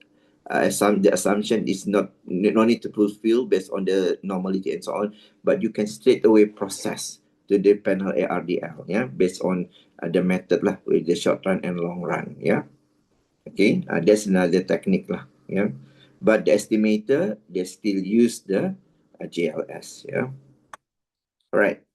the assumption is no need to fulfill based on the normality and so on, but you can straight away process to the panel ARDL, yeah, based on the method lah with the short run and long run, yeah. Okay, that's another technique lah, yeah. But the estimator, they still use the JLS, yeah. All right.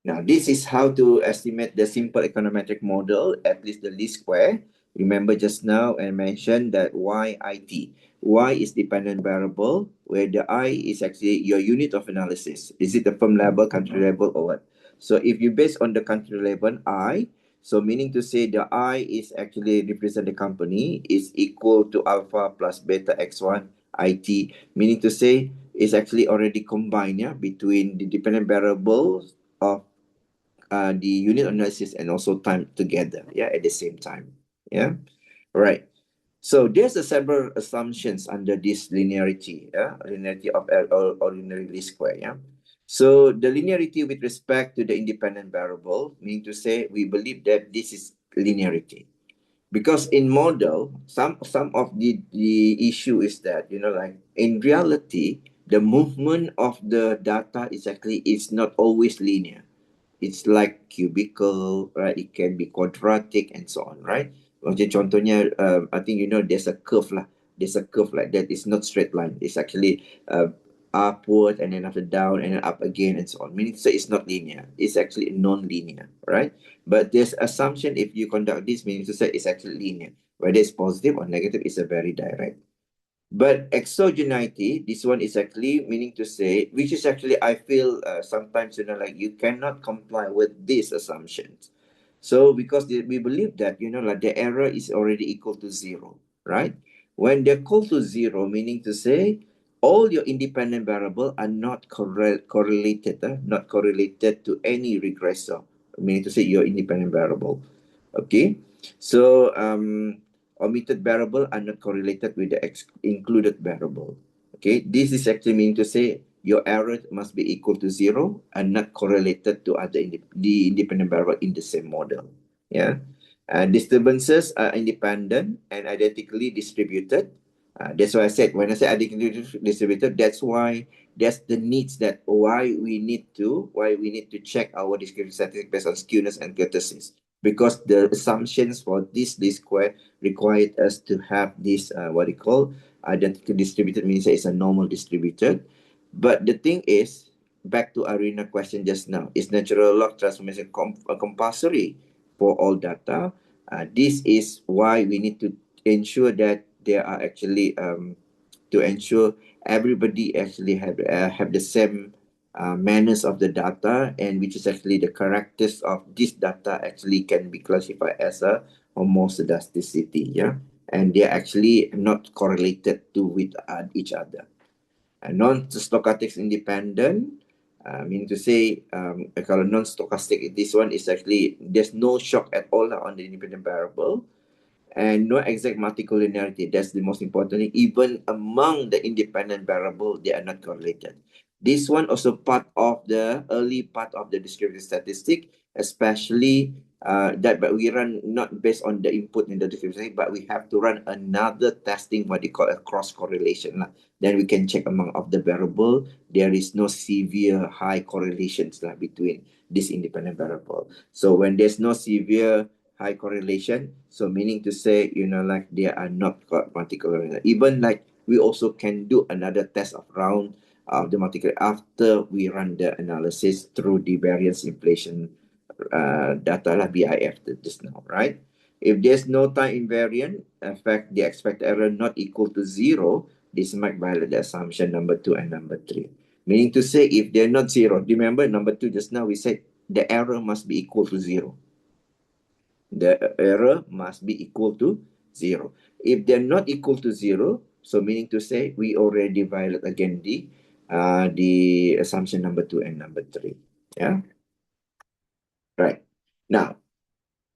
Now, this is how to estimate the simple econometric model, at least the least square. Remember just now I mentioned that YIT. Y is dependent variable, where the I is actually your unit of analysis. Is it the firm level, country level, or what? So if you base on the country level, I, so meaning to say the I is actually represent the company, is equal to alpha plus beta x1 IT, meaning to say it's actually already combined, yeah, between the dependent variables of the unit analysis and also time together, yeah, at the same time, yeah. All right. So there's several assumptions under this linearity, yeah, linearity of ordinary least square, yeah. So the linearity with respect to the independent variable, meaning to say we believe that this is linearity. Because in model, some of the issue is that, you know, like in reality, the movement of the data is actually is not always linear. It's like cubical, right? It can be quadratic and so on, right? Macam contohnya, I think you know there's a curve lah. There's a curve like that. It's not straight line. It's actually upward and then after down and then up again and so on. Meaning so it's not linear. It's actually non-linear, right? But this assumption, if you conduct this, meaning to say it's actually linear. Whether it's positive or negative is a very direct. But exogeneity, this one is actually meaning to say, which is actually, I feel sometimes, like you cannot comply with these assumptions. So because we believe that, like the error is already equal to zero, right? When they're equal to zero, meaning to say, all your independent variable are not correlated, not correlated to any regressor, meaning to say your independent variable. Okay, so omitted variable are not correlated with the included variable. Okay, this is actually meaning to say your error must be equal to zero and not correlated to other the independent variable in the same model. Yeah, disturbances are independent and identically distributed. That's why I said when I say identically distributed, that's why that's the needs that why we need to check our descriptive statistics based on skewness and kurtosis, because the assumptions for this square required us to have this what you call identically distributed, means it's a normal distributed. But the thing is, back to Arena question just now, is natural log transformation compulsory for all data? This is why we need to ensure that there are actually to ensure everybody actually have the same manners of the data, and which is actually the characters of this data actually can be classified as a homoscedasticity, yeah, and they are actually not correlated to with each other. Non-stochastic independent, meaning to say, kalau non-stochastic, this one is actually there's no shock at all on the independent variable. And no exact multicollinearity. That's the most important thing. Even among the independent variable, they are not correlated. This one also part of the early part of the descriptive statistic, especially that, but we run not based on the input in the descriptive statistic, but we have to run another testing, what they call a cross correlation. Then we can check among of the variable, there is no severe high correlations between this independent variable. So when there's no severe high correlation, so meaning to say, like they are not particular. Even like we also can do another test of round of the multicollinearity after we run the analysis through the variance inflation data BIF just now, right? If there's no time invariant, in fact, the expected error not equal to zero, this might violate the assumption number 2 and number 3. Meaning to say, if they're not zero, remember number 2 just now we said the error must be equal to zero. The error must be equal to zero. If they're not equal to zero, so meaning to say we already violate again the assumption number 2 and number 3. Yeah. Right. Now,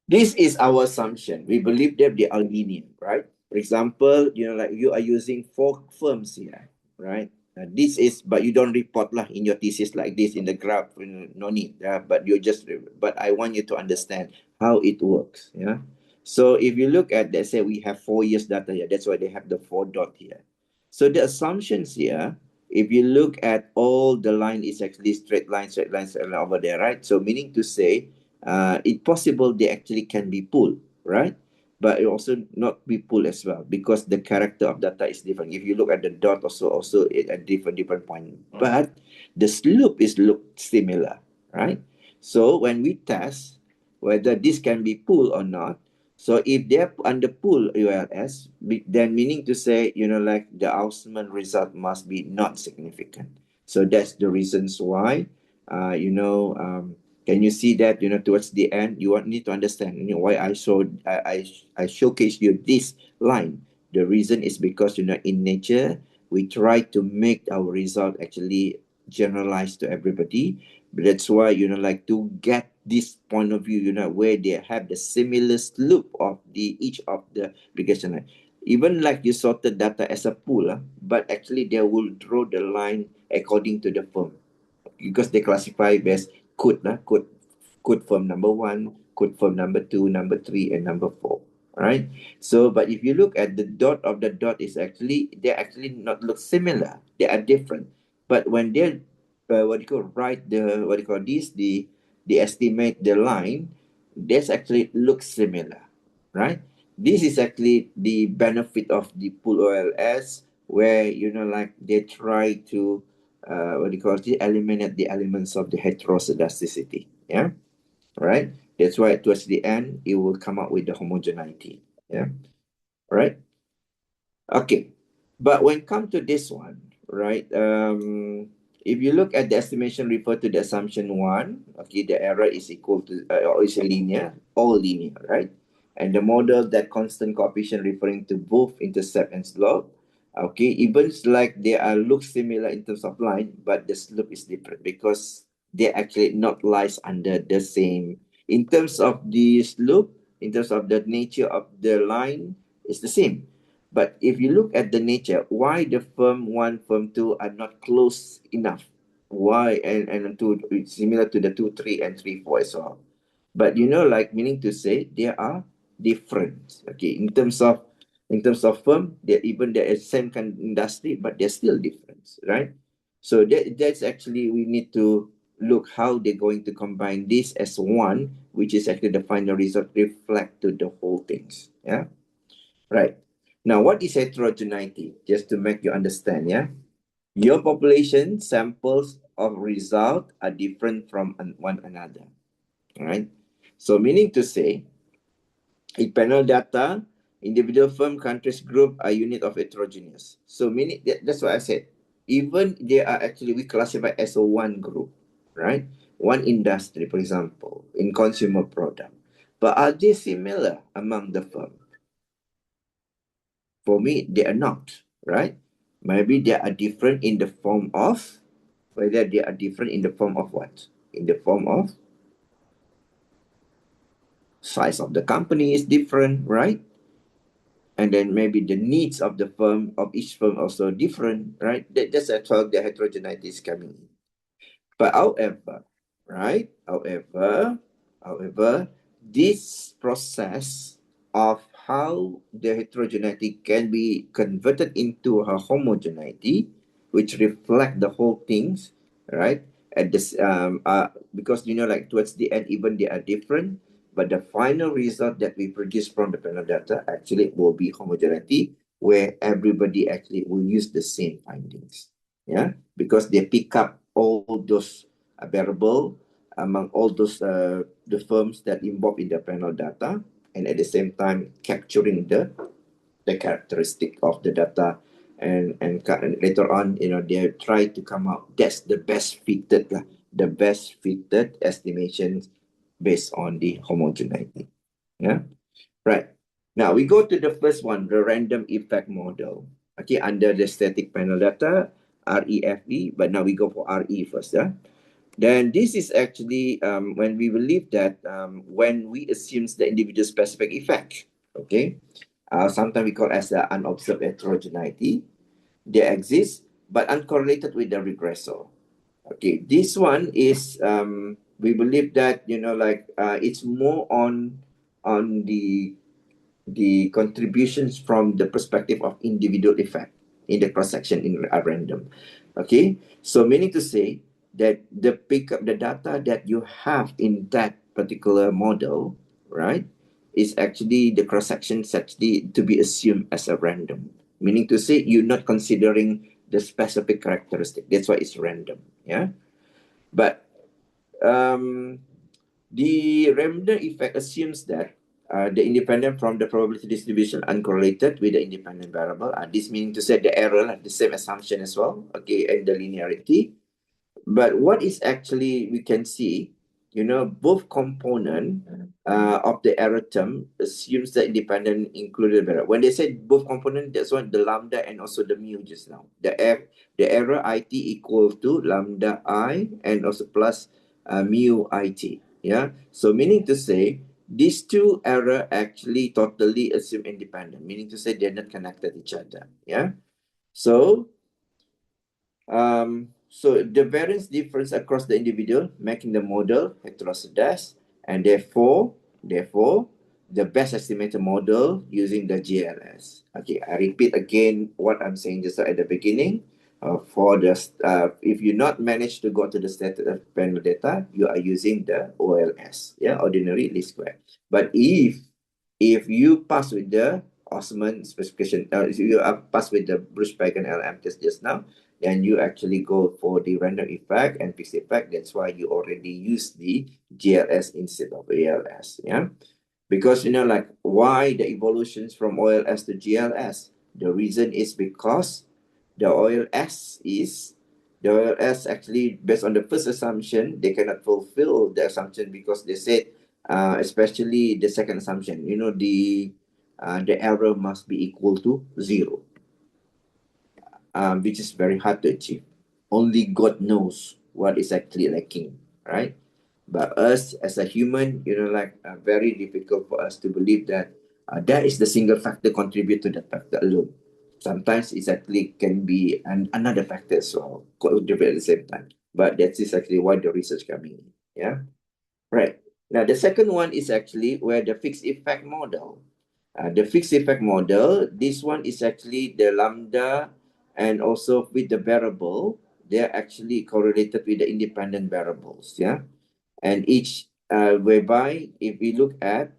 this is our assumption. We believe that they are linear, right? For example, like you are using 4 firms here, right? This is, but you don't report in your thesis like this in the graph, no need. But but I want you to understand how it works. Yeah. So if you look at, let's say we have 4 years data here, that's why they have the 4 dot here. So the assumptions here, if you look at all the line is actually straight line over there, right? So meaning to say, it's possible they actually can be pulled, right? But it also not be pulled as well, because the character of data is different. If you look at the dot also at different point, but the slope look similar, right? So when we test whether this can be pulled or not, so if they're under pull ULS, then meaning to say, like the Haussmann result must be not significant. So that's the reasons why, can you see that, towards the end, you need to understand why I showcased you this line. The reason is because, in nature, we try to make our result actually generalized to everybody. But that's why, like to get this point of view, where they have the similar slope of each of the regression line. Even like you sorted data as a pool, but actually they will draw the line according to the firm, because they classify as code firm number 1, code firm number 2, number 3, and number 4. Right? So, but if you look at the dot of the dot, is actually they actually not look similar. They are different. But when they write the estimate the line, this actually looks similar, right? This is actually the benefit of the pool OLS, where like they try to eliminate the elements of the heteroscedasticity. Yeah, right. That's why towards the end it will come out with the homogeneity. Yeah, right. Okay, but when come to this one, right? If you look at the estimation referred to the assumption one, okay, the error is equal to or is linear, all linear, right? And the model that constant coefficient referring to both intercept and slope, okay, even like they are look similar in terms of line, but the slope is different because they actually not lies under the same. In terms of the slope, in terms of the nature of the line, it's the same. But if you look at the nature, why the firm 1, firm 2 are not close enough? Why? And 2, it's similar to the 2, 3, and 3, 4 as well. But like meaning to say they are different. Okay, in terms of firm, they're same kind of industry, but they're still different, right? So that's actually we need to look how they're going to combine this as one, which is actually the final result reflect to the whole things. Yeah, right. Now, what is heterogeneity? Just to make you understand, yeah? Your population samples of result are different from one another, all right? So meaning to say, in panel data, individual firm, countries, group are unit of heterogeneous. So meaning, that's what I said. Even they are actually, we classify as a one group, right? One industry, for example, in consumer product. But are they similar among the firm? For me, they are not, right? Maybe they are different in the form of, whether they are different in the form of what? In the form of size of the company is different, right? And then maybe the needs of the firm, of each firm also different, right? That's how the heterogeneity is coming in. But however, right? However, this process of how the heterogeneity can be converted into a homogeneity, which reflect the whole things, right? At this, because like towards the end, even they are different, but the final result that we produce from the panel data actually will be homogeneity, where everybody actually will use the same findings. Yeah, because they pick up all those variable among all those the firms that involved in the panel data, and at the same time capturing the characteristic of the data, and later on they try to come out that's the best fitted estimations based on the homogeneity. Yeah, right. Now we go to the first one, the random effect model. Okay, under the static panel data, REFE, but now we go for RE first. Yeah. Then this is actually when we believe that when we assume the individual specific effect, okay, sometimes we call as the unobserved heterogeneity, they exist but uncorrelated with the regressor. Okay, this one is we believe that it's more on the contributions from the perspective of individual effect in the cross-section in random. Okay, so meaning to say that the pickup, the data that you have in that particular model, right, is actually the cross-section actually to be assumed as a random. Meaning to say you're not considering the specific characteristic. That's why it's random. Yeah, but the random effect assumes that the independent from the probability distribution uncorrelated with the independent variable. This meaning to say the error have the same assumption as well, okay, and the linearity. But what is actually we can see, both component of the error term assumes the independent included variable. When they say both component, that's what the lambda and also the mu just now. The error IT equal to lambda I and also plus mu IT. Yeah. So meaning to say these two error actually totally assume independent, meaning to say they're not connected each other. Yeah. So the variance difference across the individual, making the model heteroscedast, and therefore, the best estimated model using the GLS. Okay, I repeat again what I'm saying just at the beginning. For the if you not manage to go to the static panel data, you are using the OLS, yeah, ordinary least square. But if you pass with the Osman specification, if you are pass with the Bruce Pagan LM test just now, then you actually go for the random effect and fixed effect. That's why you already use the GLS instead of ALS. Yeah, because like why the evolutions from OLS to GLS? The reason is because the OLS actually, based on the first assumption, they cannot fulfill the assumption because they said, especially the second assumption, the error must be equal to 0, which is very hard to achieve. Only God knows what is actually lacking, right? But us as a human, very difficult for us to believe that that is the single factor contribute to that factor alone. Sometimes it actually can be another factor as well, contribute at the same time. But that is actually why the research coming in. Yeah, right. Now the second one is actually where the fixed effect model. The fixed effect model, this one is actually the lambda and also with the variable, they're actually correlated with the independent variables. Yeah, and each whereby if we look at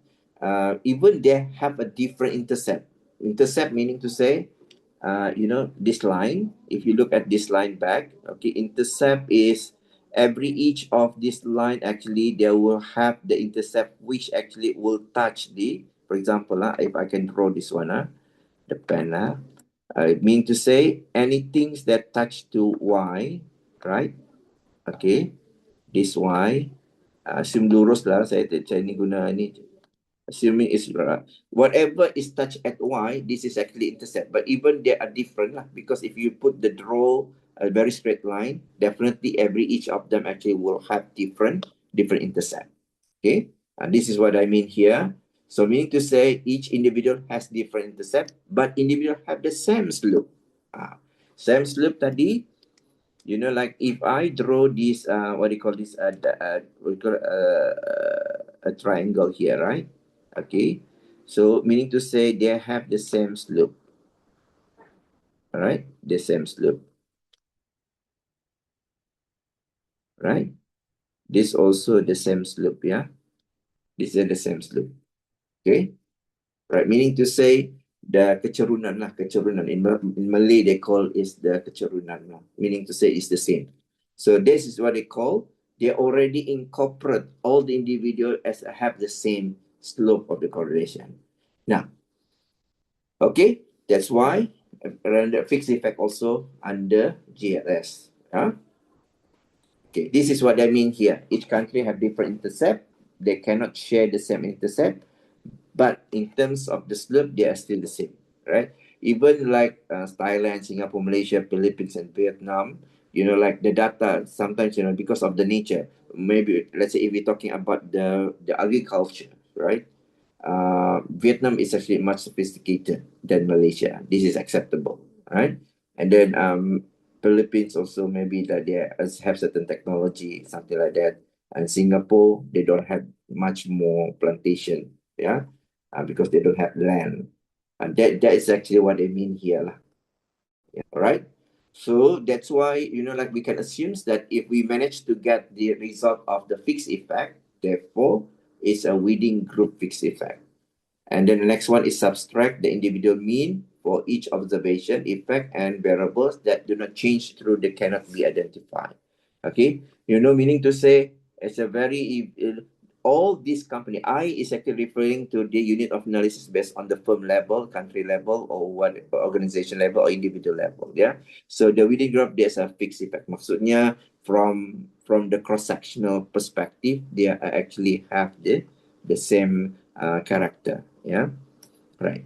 even they have a different intercept meaning to say this line, if you look at this line back, okay, intercept is every each of this line actually they will have the intercept which actually will touch the, for example, if I can draw this one, the pen, it mean to say anything that touch to y, right? Okay, this y, assume lurus lah, saya ni guna ni, assuming is whatever is touched at y, this is actually intercept. But even they are different lah, because if you put the draw a very straight line, definitely every each of them actually will have different intercept. Okay, and this is what I mean here. So meaning to say each individual has different intercept, but individual have the same slope. Same slope tadi, like if I draw this, what do you call this? We call a triangle here, right? Okay. So meaning to say they have the same slope. All right, the same slope. Right. This also the same slope, yeah. This is the same slope. Okay. Right. Meaning to say the kecerunan lah, kecerunan. In Malay they call is the kecerunan lah. Meaning to say it's the same. So this is what they call, they already incorporate all the individual as have the same slope of the correlation. Now, okay, that's why random fixed effect also under GLS. Okay, this is what I mean here. Each country have different intercept. They cannot share the same intercept, but in terms of the slope, they are still the same, right? Even like Thailand, Singapore, Malaysia, Philippines, and Vietnam, like the data sometimes, because of the nature, maybe let's say if we're talking about the agriculture, right? Vietnam is actually much sophisticated than Malaysia. This is acceptable, right? And then Philippines also maybe that they have certain technology, something like that. And Singapore, they don't have much more plantation, yeah, because they don't have land. And that is actually what they mean here, lah. Yeah, right? So that's why, like we can assume that if we manage to get the result of the fixed effect, therefore, it's a within group fixed effect. And then the next one is subtract the individual mean for each observation, effect, and variables that do not change through the cannot be identified. Okay, meaning to say it's a very all this company, I is actually referring to the unit of analysis based on the firm level, country level, or what organization level or individual level. Yeah. So the within group there's a fixed effect. Maksudnya from the cross-sectional perspective, they actually have the same character. Yeah, right.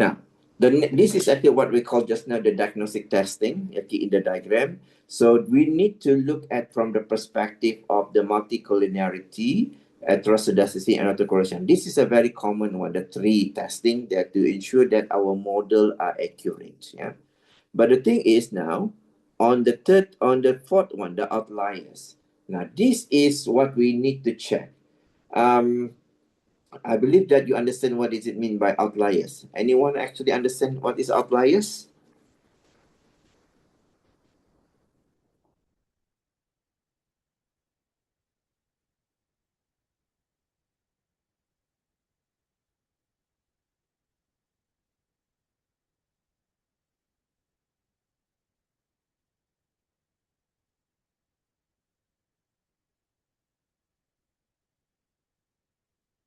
Now, this is actually what we call just now the diagnostic testing, okay, in the diagram. So we need to look at from the perspective of the multicollinearity, heterodicity, and autocorrelation. This is a very common one, the three testing that to ensure that our model are accurate. Yeah, but the thing is now, on the fourth one, the outliers. Now, this is what we need to check. I believe that you understand what does it mean by outliers. Anyone actually understand what is outliers?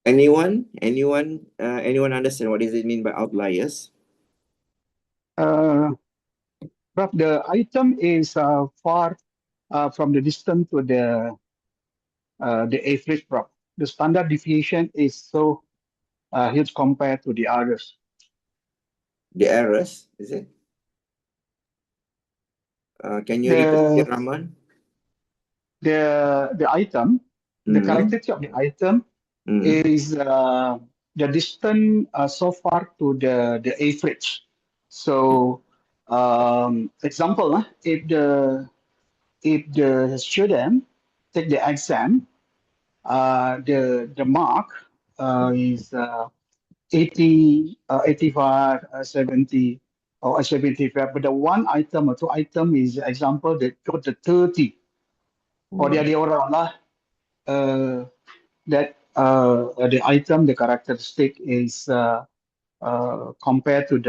Anyone understand what does it mean by outliers? Prof, the item is far from the distance to the average, Prof. The standard deviation is so huge compared to the others. The errors, is it? Can you repeat, Rahman? The item, the characteristic of the item is the distance so far to the average. So, example, if the student take the exam, the mark is 80, 85, 70, or 75. But the one item or two item is example that got the 30. Or the other orang lah, that the item, the characteristic is compared to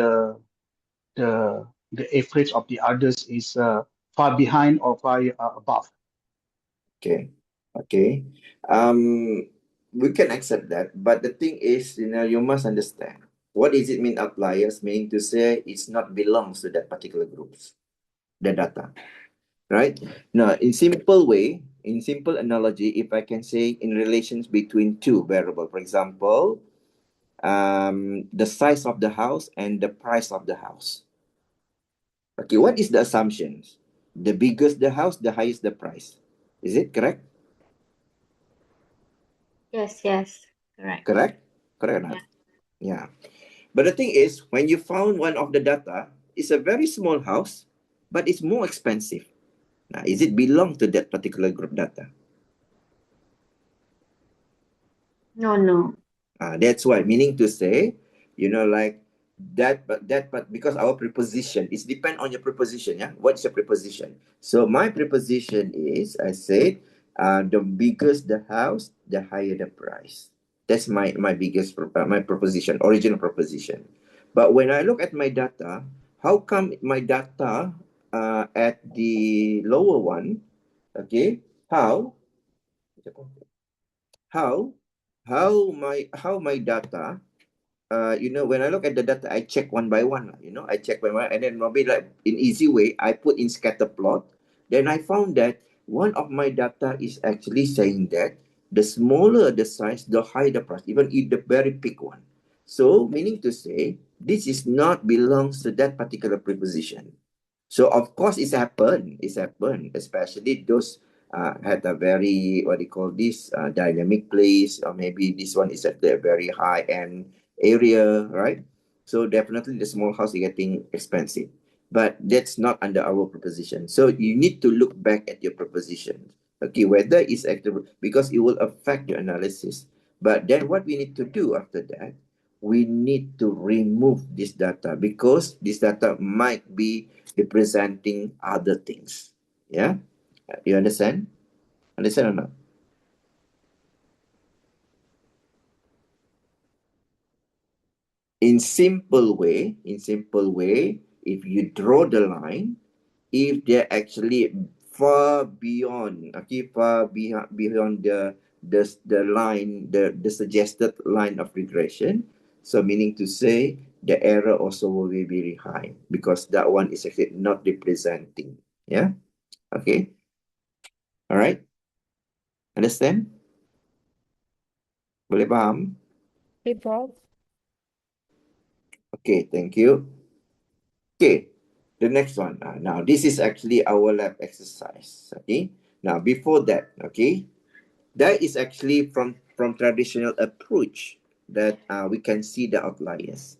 the average of the others is far behind or far above. Okay. We can accept that, but the thing is, you must understand what does it mean outliers, meaning to say it's not belongs to that particular groups, the data, right? Now, in simple analogy, if I can say in relations between two variable, for example, the size of the house and the price of the house. Okay, what is the assumptions? The biggest the house, the highest the price. Is it correct? Yes, correct. Correct or not? Yeah. But the thing is, when you found one of the data, it's a very small house, but it's more expensive. Now, is it belong to that particular group data? No. That's why, meaning to say, like but because our preposition is depend on your preposition. Yeah, what's your preposition? So my preposition is, I said, the biggest the house, the higher the price. That's my biggest my proposition, original proposition. But when I look at my data, how come my data at the lower one? Okay, how how my data, when I look at the data, I check one by one, I check one by one, and then maybe like in easy way, I put in scatter plot. Then I found that one of my data is actually saying that the smaller the size, the higher the price, even if the very big one. So meaning to say, this is not belongs to that particular preposition. So of course it's happened, especially those had a very, what do you call this, dynamic place, or maybe this one is at the very high end area, right? So definitely the small house is getting expensive, but that's not under our proposition. So you need to look back at your proposition, okay, whether it's active, because it will affect your analysis. But then what we need to do after that, we need to remove this data, because this data might be representing other things. Yeah, you understand or not? In simple way, if you draw the line, if they're actually far beyond, beyond the line, the suggested line of regression, so meaning to say the error also will be very high, because that one is actually not representing. Yeah. Okay. All right. Understand? Boleh faham? Okay, Prof. Okay, thank you. Okay, the next one. Now, this is actually our lab exercise. Okay. Now, before that, okay, that is actually from traditional approach that we can see the outliers.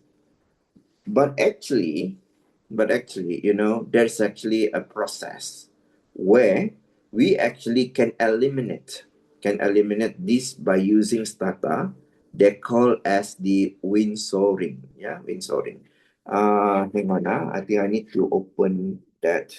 But actually, there's actually a process where we actually can eliminate this by using Stata. They're called as the windsoring. Yeah, windsoring. Hang on, I think I need to open that.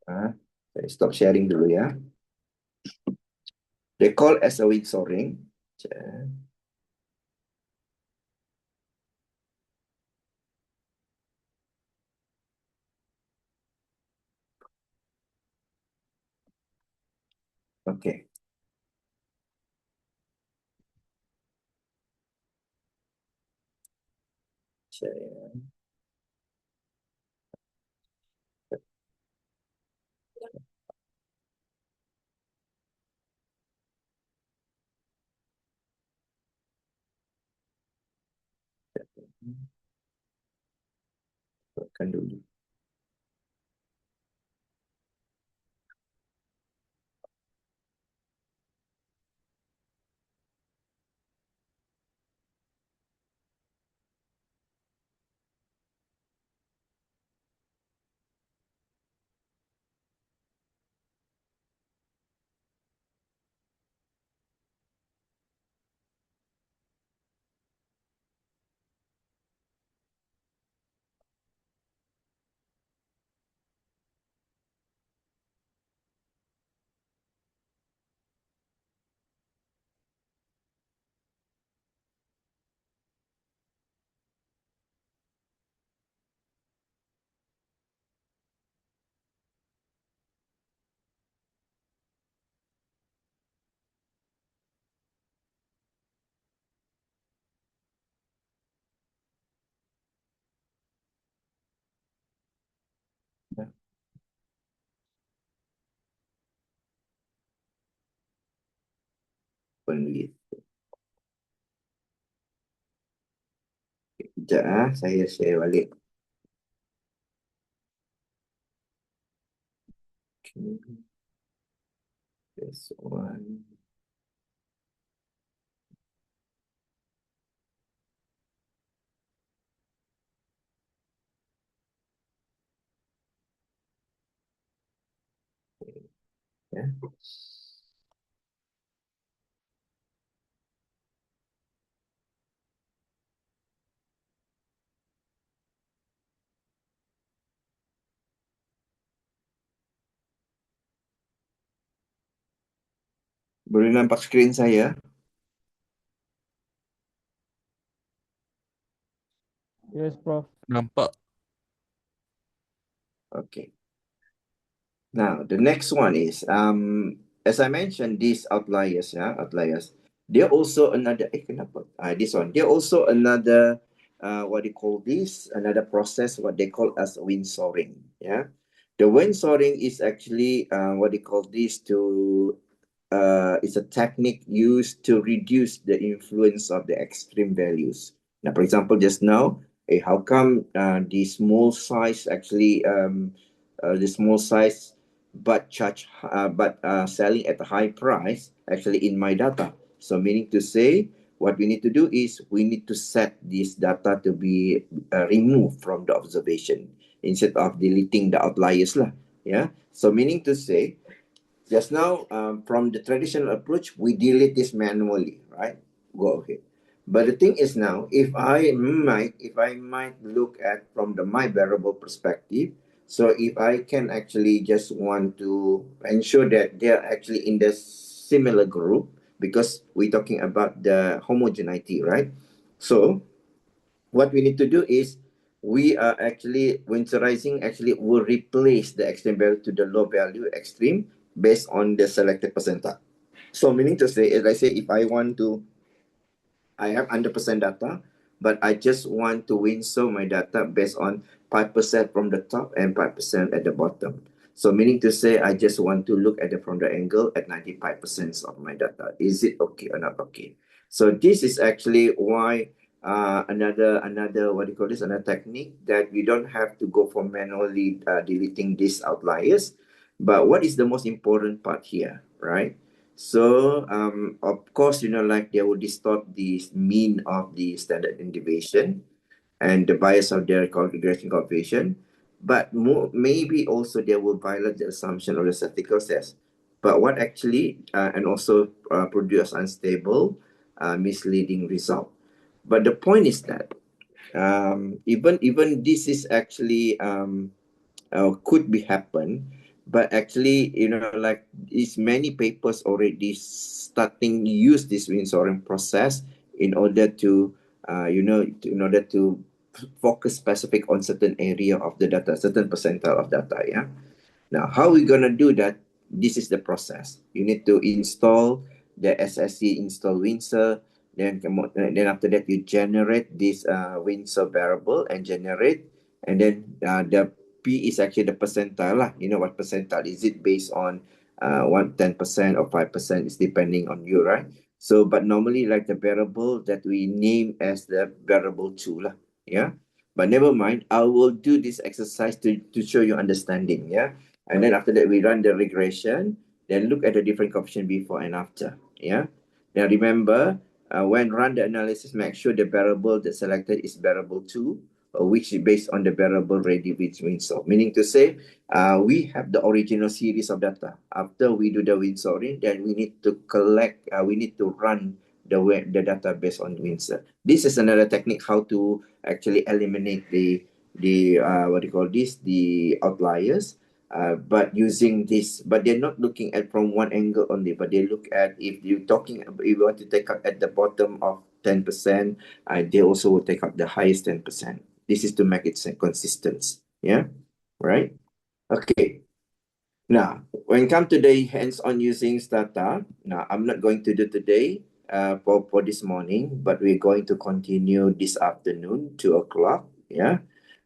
Saya stop sharing dulu ya. They call as a windsoring. Okay. Saya buatkan dulu. Penulis. Sekejap, saya share balik. Okay. This one. Yeah. Boleh nampak skrin saya? Yes, Prof. Nampak. Okay. Now, the next one is, as I mentioned, these outliers, outliers. They're also another, kenapa? This one. They're also another, what do you call this? Another process, what they call as windsoring, yeah. The windsoring is actually, what do you call this, it's a technique used to reduce the influence of the extreme values. Now, for example, just now, how come the small size actually, the small size but selling at a high price actually in my data? So meaning to say, what we need to do is we need to set this data to be removed from the observation instead of deleting the outliers lah. Yeah. So meaning to say, just now, from the traditional approach, we delete this manually, right? Go ahead. But the thing is now, if I might look at from the my variable perspective, so if I can actually just want to ensure that they are actually in the similar group, because we're talking about the homogeneity, right? So what we need to do is we are actually winterizing actually will replace the extreme value to the low value extreme based on the selected percentile. So meaning to say, as I say, if I want to, I have 100% data, but I just want to winsow my data based on 5% from the top and 5% at the bottom. So meaning to say, I just want to look at it from the angle at 95% of my data. Is it okay or not okay? So this is actually why another what do you call this, another technique that we don't have to go for manually deleting these outliers. But what is the most important part here, right? So, of course, like they will distort the mean of the standard deviation and the bias of their regression coefficient, but maybe also they will violate the assumption of the statistical test. But what actually, and also produce unstable, misleading result. But the point is that even this is actually could be happen, but actually, like is many papers already starting to use this windsoring process in order to, in order to focus specific on certain area of the data, certain percentile of data. Yeah. Now, how we gonna do that? This is the process. You need to install the SSC install Windsor. Then after that, you generate this Windsor variable and generate, and then the P is actually the percentile lah. You know what percentile is? It based on 10% or 5%? It's depending on you, right? So, but normally like the variable that we name as the variable 2 lah. Yeah. But never mind, I will do this exercise to show you understanding. Yeah. And then after that, we run the regression, then look at the different coefficient before and after. Yeah. Now remember, when run the analysis, make sure the variable that selected is variable 2, which is based on the variable ready with Windsor. Meaning to say, we have the original series of data. After we do the windsoring, then we need to collect, we need to run the data based on Windsor. This is another technique how to actually eliminate the what do you call this, the outliers. But using this, but they're not looking at from one angle only, but they look at if you're talking, if you want to take up at the bottom of 10%, they also will take up the highest 10%. This is to make it consistent. Yeah, right? Okay. Now, when come to the hands-on using Stata, now I'm not going to do today for this morning, but we're going to continue this afternoon, 2 o'clock. Yeah.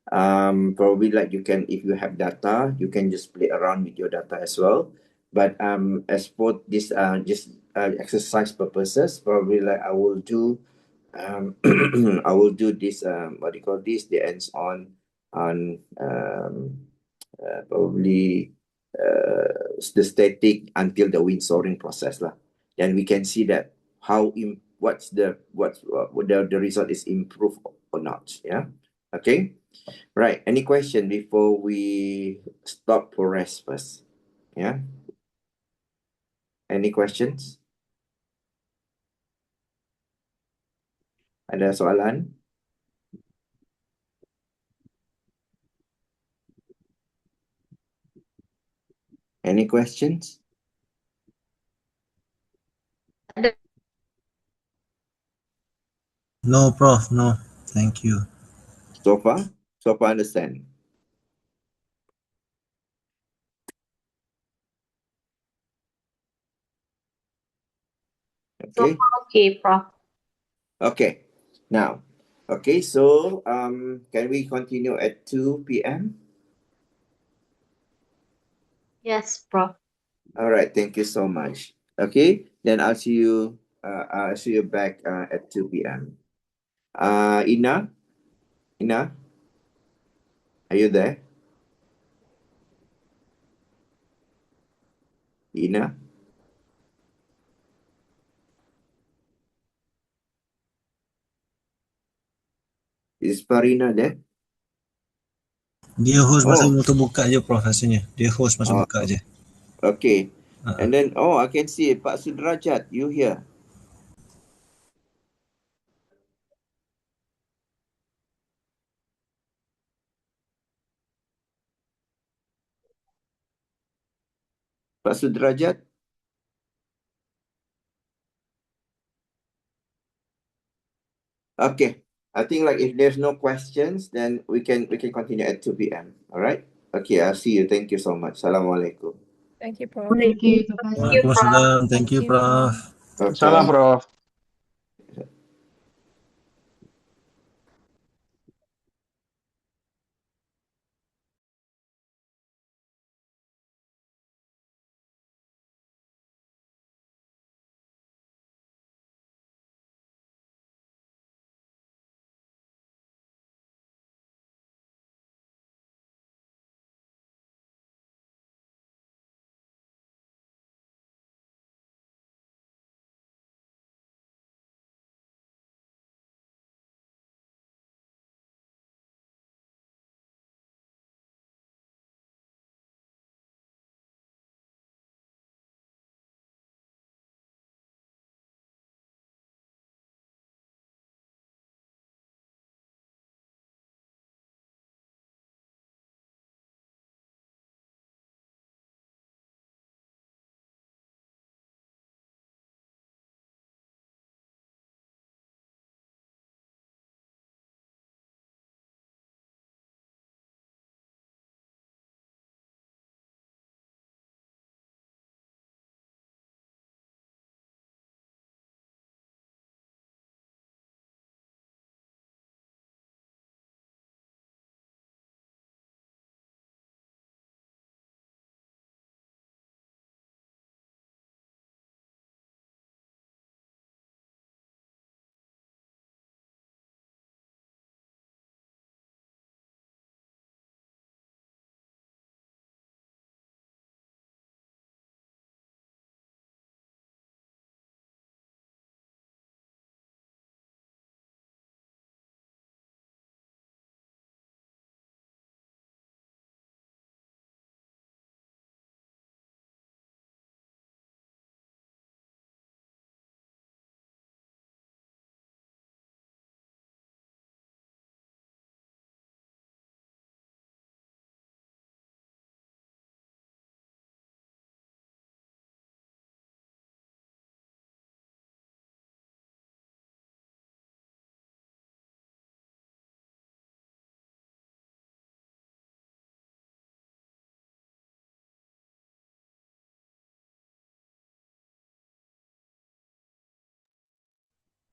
Probably like you can, if you have data, you can just play around with your data as well. But as for this just exercise purposes, probably like I will do I will do this what do you call this, the ends on probably the static until the windsoring process lah. Then we can see that how what's the result is improved or not. Yeah. Okay. Right. Any question before we stop for rest first? Yeah. Any questions? Ada soalan? Any questions? No, Prof. No. Thank you. So far? So far understand. So Okay. okay, Prof. Okay. Now, okay, so can we continue at 2 p.m.? Yes, Prof. All right, thank you so much. Okay, then I'll see you back at 2 p.m. Ina, are you there? Ina? Is Farina there? Dia host masa Oh. motor buka je, Prof, rasanya. Dia host masa buka je. Okay. And then, I can see Pak Sudrajat, you here? Pak Sudrajat? Okay. I think like if there's no questions, then we can continue at 2 p.m. All right? Okay, I'll see you. Thank you so much. Assalamualaikum. Thank you, Prof. Thank you. Terima kasih. Waalaikumsalam. Thank you, Prof. Okay. Salam, Prof.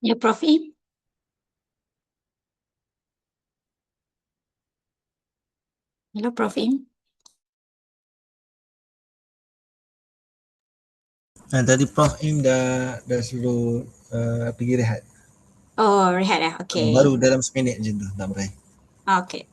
Ya, Prof. Im. Hello, Prof. Im. Tadi Prof Im dah suruh pergi rehat. Oh, rehat dah. Okay. Baru dalam seminit je tu dah berakhir. Okay.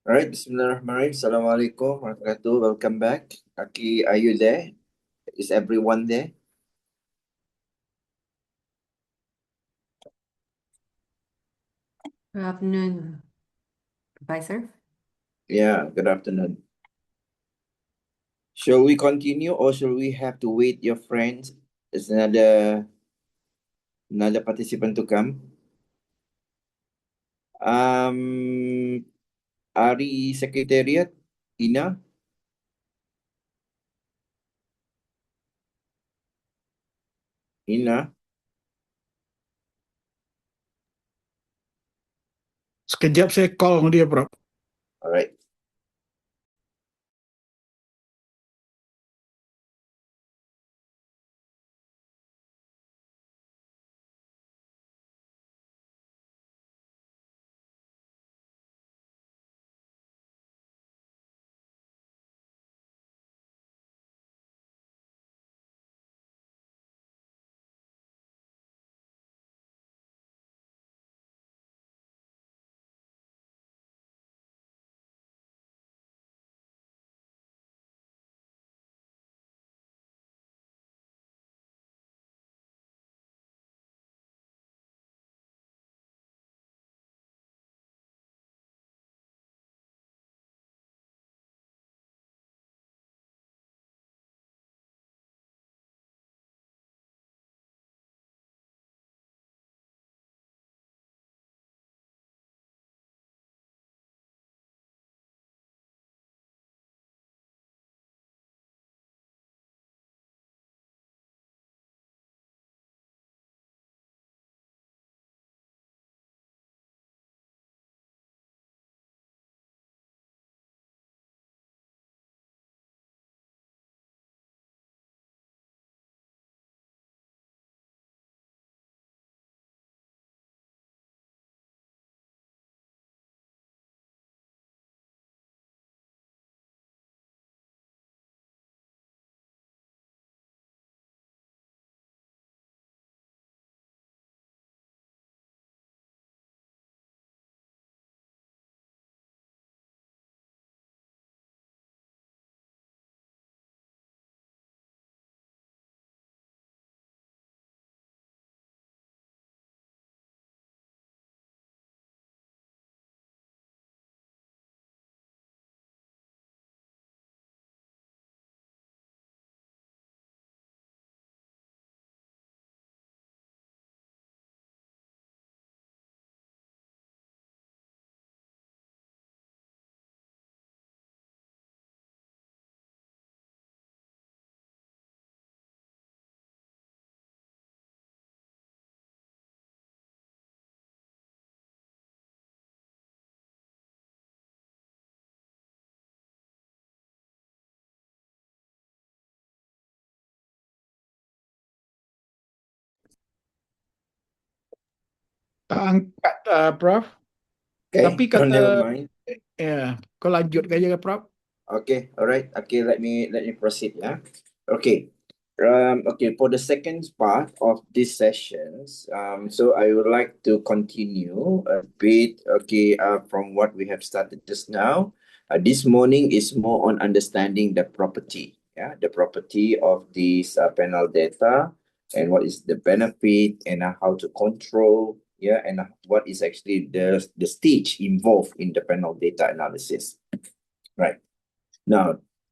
All right, Bismillahirrahmanirrahim. Assalamualaikum warahmatullahi wabarakatuh. Welcome back. Aki, are you there? Is everyone there? Good afternoon, Professor. Yeah, good afternoon. Shall we continue or shall we have to wait your friends? There's another participant to come. Ari Secretariat, Ina. Ina. Sekejap saya call dia, Prof. Alright. Tak angkat, Prof. Okay, Tapi oh, never kata, mind. ya, kau lanjut aja, Prof. Okay, all right. Okay, let me proceed. Yeah. Okay. Okay, for the second part of these sessions, so I would like to continue a bit, okay, from what we have started just now. This morning is more on understanding the property, yeah, the property of these panel data and what is the benefit and how to control, yeah, and what is actually the stage involved in the panel data analysis, right?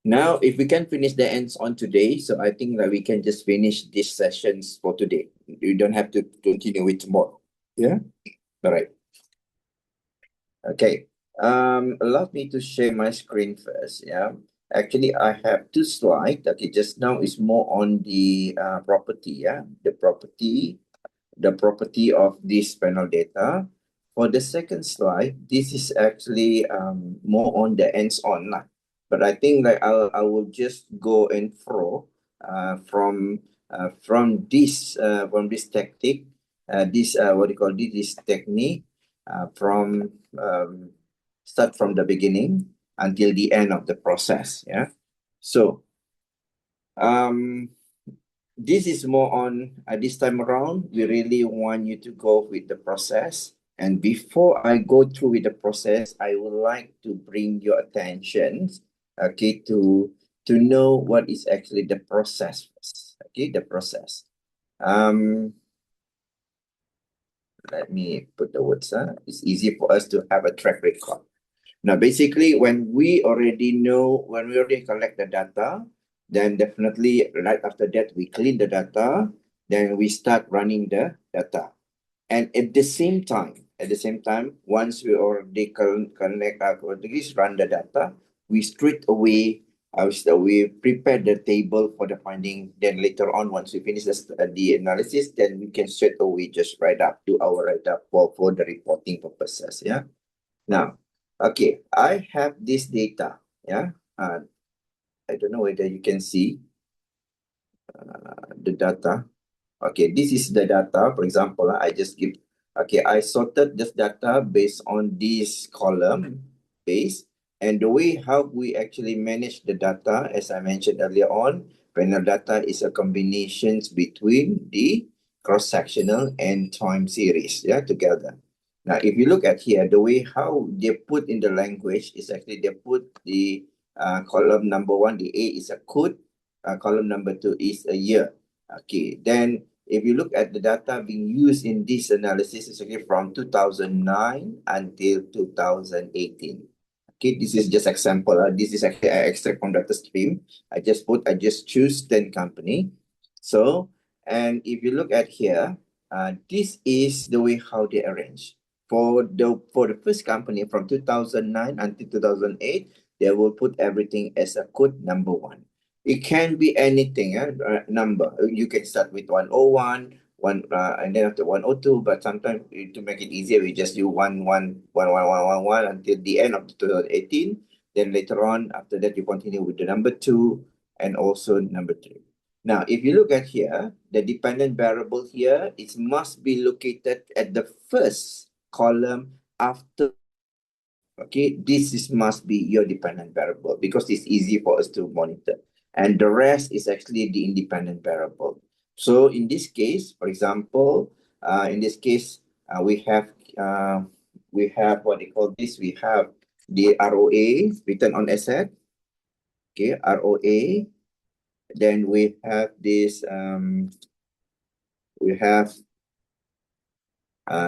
Now, if we can finish the ends on today, so I think that we can just finish these sessions for today. You don't have to continue with tomorrow. Yeah? All right. Okay. Allow me to share my screen first. Yeah. Actually, I have two slides. Okay, just now is more on the property. Yeah, the property of this panel data. For the second slide, this is actually more on the hands-on lah. But I think like I will just go and fro from this tactic, this what do you call this technique, from start from the beginning until the end of the process. Yeah. So this is more on this time around, we really want you to go with the process. And before I go through with the process, I would like to bring your attention, okay, to know what is actually the process first. Okay, the process. Let me put the words. It's easy for us to have a track record. Now, basically, when we already collect the data, then definitely right after that, we clean the data, then we start running the data. And at the same time, once we already connect our categories, run the data, we straight away we prepare the table for the finding. Then later on, once we finish the analysis, then we can straight away just do our write up for the reporting purposes. Yeah. Now, okay, I have this data. Yeah. I don't know whether you can see the data. Okay, this is the data. For example, I sorted this data based on this column base, and the way how we actually manage the data, as I mentioned earlier on, panel data is a combination between the cross-sectional and time series, together. Now, if you look at here, the way how they put in the language is actually they put the column number 1, the A is a code, column number 2 is a year. Okay, then if you look at the data being used in this analysis, it's actually from 2009 until 2018. Okay, this is just example. This is actually an extract from data stream. I just choose 10 company. So, and if you look at here, this is the way how they arrange. For the first company from 2009 until 2008, they will put everything as a code number 1. It can be anything, number. You can start with 101, and then after 102, but sometimes to make it easier, we just do 11111 until the end of 2018. Then later on, after that, you continue with the number 2 and also number 3. Now, if you look at here, the dependent variable here, it must be located at the first column after. Okay, must be your dependent variable because it's easy for us to monitor. And the rest is actually the independent variable. So in this case, for example, we have what they call this. We have the ROA, return on asset. Okay, ROA. Then we have this. We have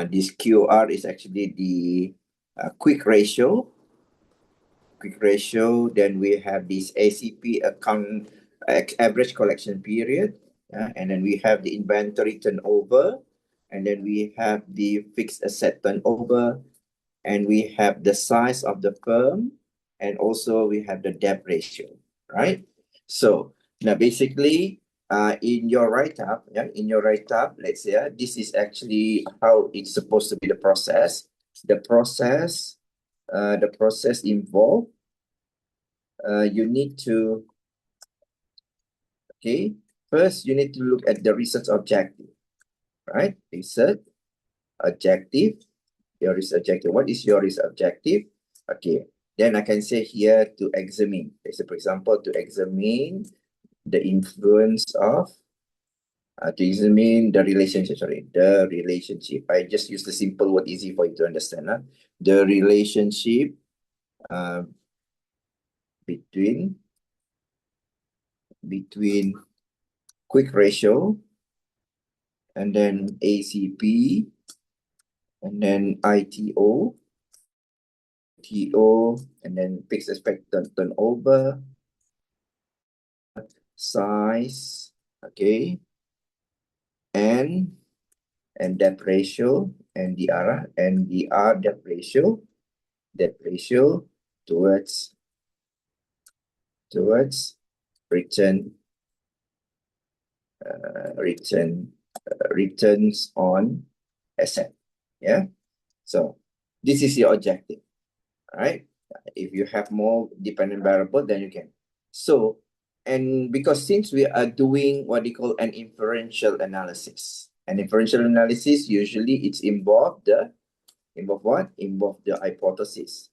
this QR is actually the quick ratio. Then we have this ACP, account average collection period, and then we have the inventory turnover, and then we have the fixed asset turnover, and we have the size of the firm, and also we have the debt ratio, right? So now basically, in your write-up, let's say this is actually how it's supposed to be the process. The process involved. You need to, first you need to look at the research objective, right? Research objective, your research objective. What is your research objective? Okay, then I can say here to examine. For example, to examine the influence of, to examine the relationship, I just use the simple word, easy for you to understand. The relationship between quick ratio and then ACP and then ITO, and then fixed expected turnover, size, okay, and debt ratio, and DR debt ratio towards returns on asset. Yeah. So this is your objective. All right. If you have more dependent variable, then you can. So, and because since we are doing what they call an inferential analysis, usually it's involved the hypothesis.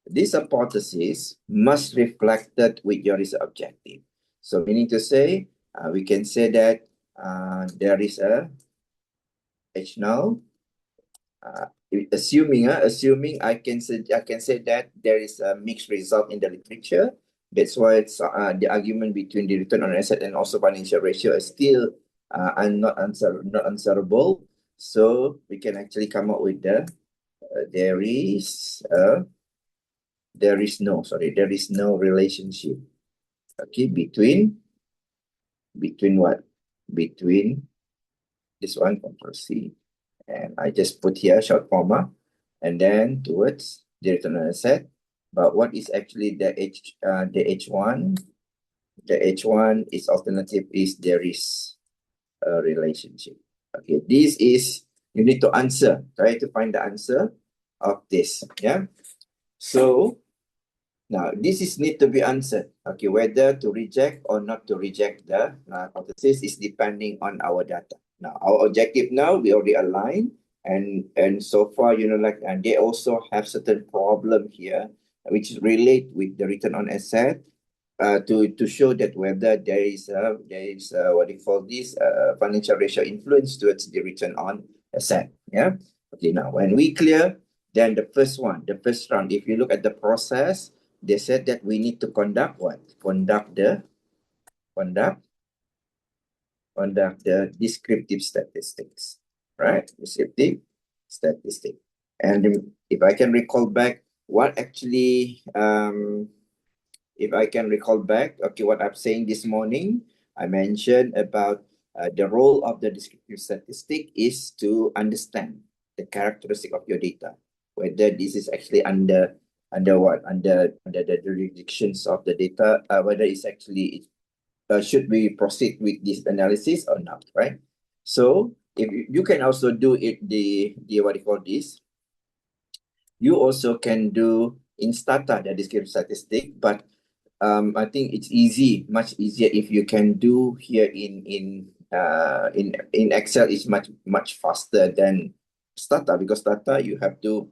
This hypothesis must reflected with your research objective. So meaning to say, we can say that there is a H null assuming I can say that there is a mixed result in the literature. That's why it's the argument between the return on asset and also financial ratio is still not answerable. So we can actually come up with the there is no relationship, okay, between what? Between this one, Control C, and I just put here short comma, and then towards the return on asset. But what is actually the H1? The H1 is alternative is there is a relationship. Okay, this is, you need to answer, try to find the answer of this. Yeah. So now this is need to be answered. Okay, whether to reject or not to reject the hypothesis is depending on our data. Now our objective now, we already aligned, and so far, and they also have certain problem here which relate with the return on asset, to show that whether there is what do you call this, financial ratio influence towards the return on asset. Yeah. Okay. Now when we clear, then the first round, if you look at the process, they said that we need to conduct what? Conduct the descriptive statistics, right? Descriptive statistic. And if I can recall back what actually, if I can recall back, okay, what I'm saying this morning, I mentioned about the role of the descriptive statistic is to understand the characteristic of your data, whether this is actually under the jurisdictions of the data, whether it's actually should we proceed with this analysis or not, right? So if you can also do it, the what do you call this? You also can do in Stata the descriptive statistic, but I think it's much easier if you can do here in Excel. Is much faster than Stata, because Stata you have to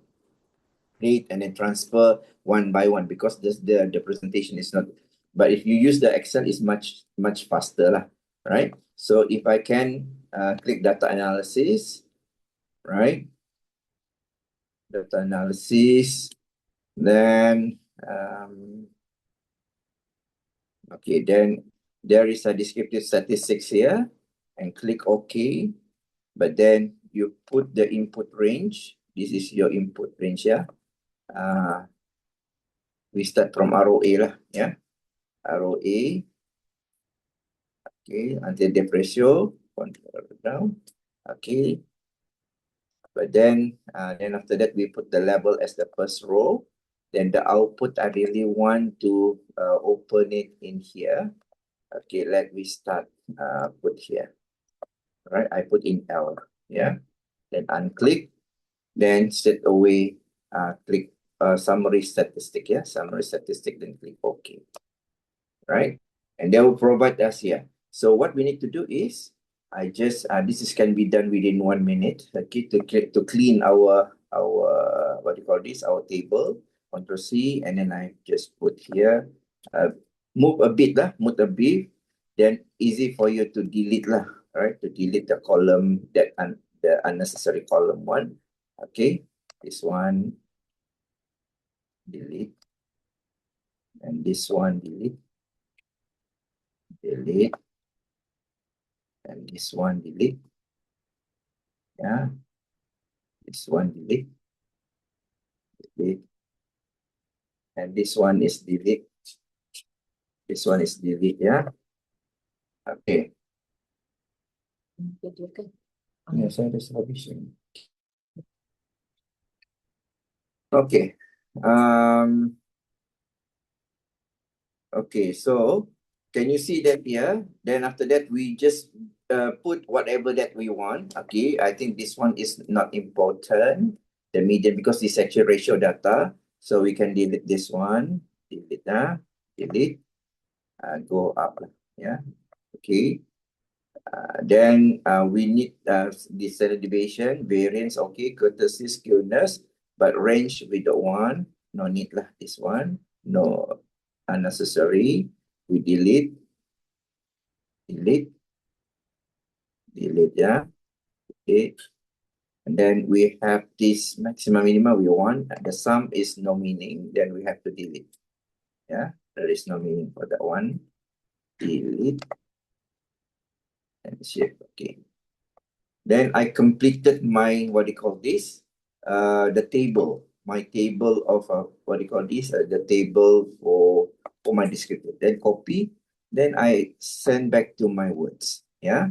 create and then transfer one by one, because the presentation is not. But if you use the Excel, is much faster lah, right? So if I can click data analysis, right? Data analysis, then okay, then there is a descriptive statistics here, and click OK. But then you put the input range. This is your input range here. We start from ROA lah, yeah. ROA. Okay, until the ratio down. Okay. But then after that, we put the label as the first row. Then the output, I really want to open it in here. Okay, let me start put here. Right, I put in L, yeah. Then unclick, then straight away click summary statistic, yeah. Summary statistic, then click OK. Right, and they will provide us here. So what we need to do is, I just this can be done within 1 minute. Okay, to clean our what do you call this, our table. Control C, and then I just put here, move a bit, then easy for you to delete lah, right? To delete the column, the unnecessary column one. Okay, this one delete, and this one delete, and this one delete. Yeah, this one delete, and this one is delete. This one is delete, yeah. Okay. Yes, I just rubbish. Okay. Okay, so can you see that here? Then after that, we just put whatever that we want. Okay, I think this one is not important, the median, because it's actually ratio data. So we can delete this one, delete, go up, yeah. Okay. Then we need the standard deviation, variance, okay, courtesy, skewness, but range we don't want. No need lah, this one. No, unnecessary. We delete, yeah. Okay. And then we have this maximum minimum we want. The sum is no meaning. Then we have to delete. Yeah, there is no meaning for that one. Delete and shape. Okay. Then I completed my, what do you call this? The table. My table of, what do you call this? The table for my descriptor. Then copy. Then I send back to my words. Yeah.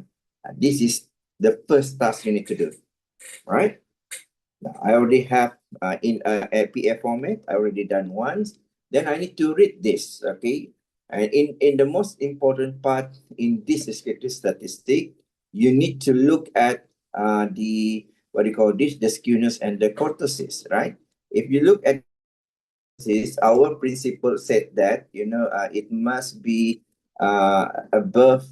This is the first task you need to do. Right? Now, I already have in a PDF format. I already done once. Then I need to read this. Okay. And in the most important part in this descriptive statistic, you need to look at the, what do you call this, the skewness and the kurtosis, right? If you look at this, our principle said that, it must be above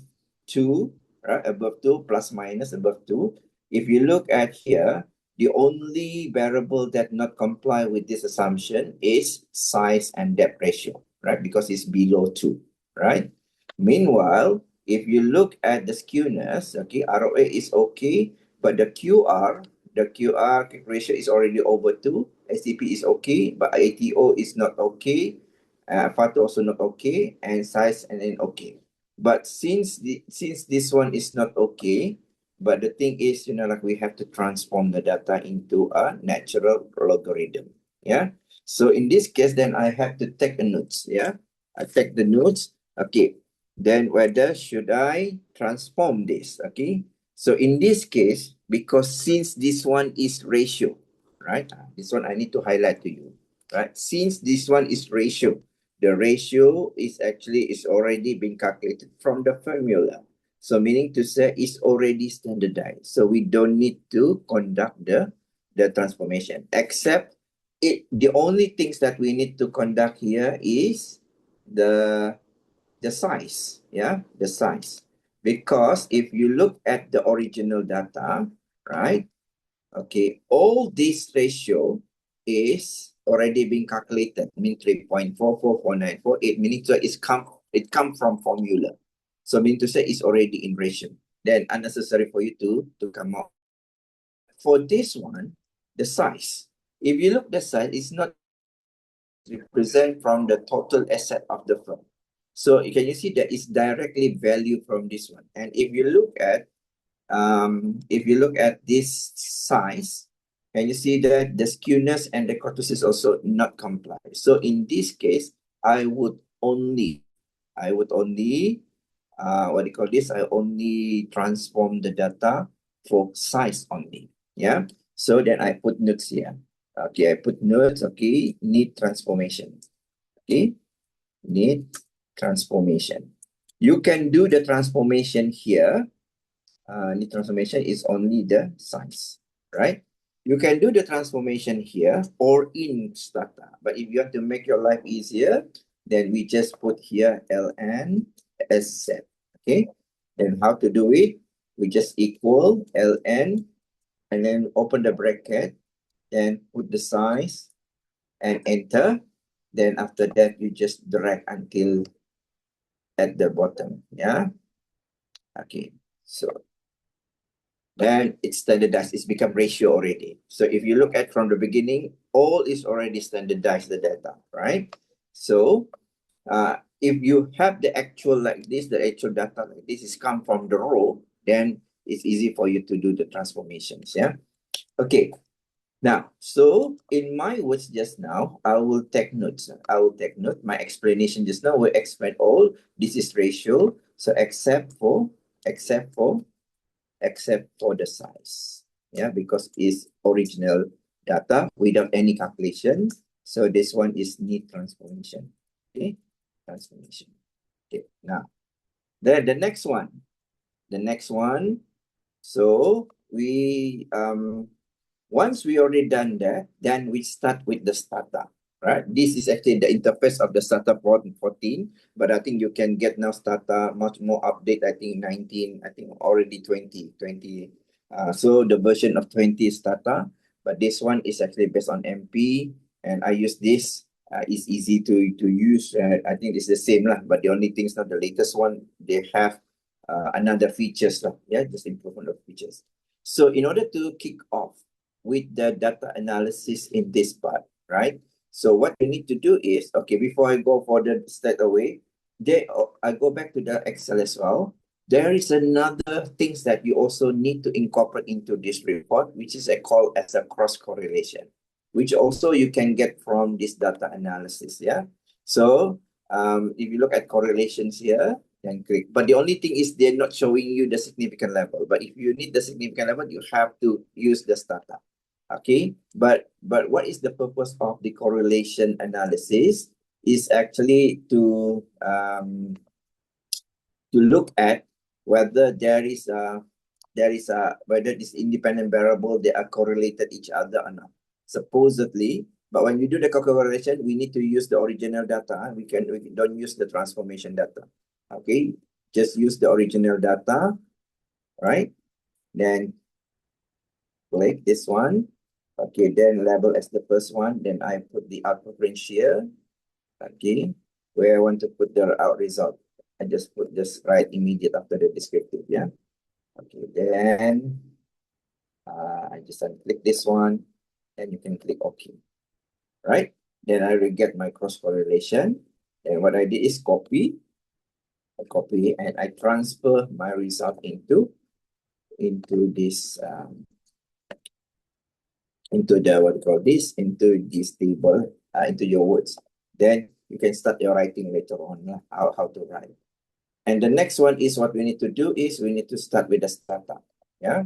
2, right? Above 2 plus minus above 2. If you look at here, the only variable that not comply with this assumption is size and depth ratio, right? Because it's below 2, right? Meanwhile, if you look at the skewness, okay, ROA is okay, but the QR ratio is already over 2. STP is okay, but ATO is not okay. FATO also not okay, and size and then okay. But since this one is not okay, but the thing is, like we have to transform the data into a natural logarithm. Yeah. So in this case, then I have to take a notes. Yeah. I take the notes. Okay. Then whether should I transform this? Okay. So in this case, because since this one is ratio, right? This one I need to highlight to you, right? Since this one is ratio, the ratio is already been calculated from the formula. So meaning to say it's already standardized. So we don't need to conduct the transformation, except the only things that we need to conduct here is the size, yeah, the size. Because if you look at the original data, right, okay, all this ratio is already being calculated, mean 3.444948, meaning so it come from formula. So meaning to say it's already in ratio. Then unnecessary for you to come out. For this one, the size. If you look the size, it's not represent from the total asset of the firm. So can you see that it's directly value from this one? And if you look at this size, can you see that the skewness and the kurtosis also not comply? So in this case, I would only what do you call this? I only transform the data for size only. Yeah. So then I put notes here. Okay, I put notes. Okay, need transformation. Okay, need transformation. You can do the transformation here. Need transformation is only the size, right? You can do the transformation here or in Stata. But if you have to make your life easier, then we just put here ln as z. Okay. Then how to do it? We just equal ln and then open the bracket, then put the size and enter. Then after that, you just drag until at the bottom. Yeah. Okay. So then it's standardized. It's become ratio already. So if you look at from the beginning, all is already standardized the data, right? So if you have the actual like this, the actual data like this is come from the row, then it's easy for you to do the transformations. Yeah. Okay. Now, so in my words just now, I will take notes. I will take note. My explanation just now will explain all. This is ratio. So except for the size. Yeah, because it's original data without any calculation. So this one is need transformation. Okay, transformation. Okay, now then the next one. So we once we already done that, then we start with the Stata, right? This is actually the interface of the Stata 14, but I think you can get now Stata much more update. I think 19, I think already 20. So the version of 20 is Stata, but this one is actually based on MP, and I use this. It's easy to use. I think it's the same lah, but the only thing is not the latest one. They have another features lah. Yeah, just improvement of features. So in order to kick off with the data analysis in this part, right? So what you need to do is, okay, before I go for the straight away, I go back to the Excel as well. There is another things that you also need to incorporate into this report, which is called as a cross correlation, which also you can get from this data analysis. Yeah. So if you look at correlations here, then click. But the only thing is they're not showing you the significant level. But if you need the significant level, you have to use the Stata. Okay. But what is the purpose of the correlation analysis? Is actually to look at whether there is a whether this independent variable they are correlated each other or not. Supposedly, but when you do the correlation, we need to use the original data. We don't use the transformation data. Okay, just use the original data, right? Then click this one. Okay, then label as the first one. Then I put the output range here. Okay, where I want to put the out result. I just put this right immediate after the descriptive, yeah. Okay, then I just click this one, and you can click OK, right? Then I will get my cross correlation. And what I did is copy, and I transfer my result into this into the into this table, into your words. Then you can start your writing later on, how to write. And the next one is what we need to do is we need to start with the startup. Yeah.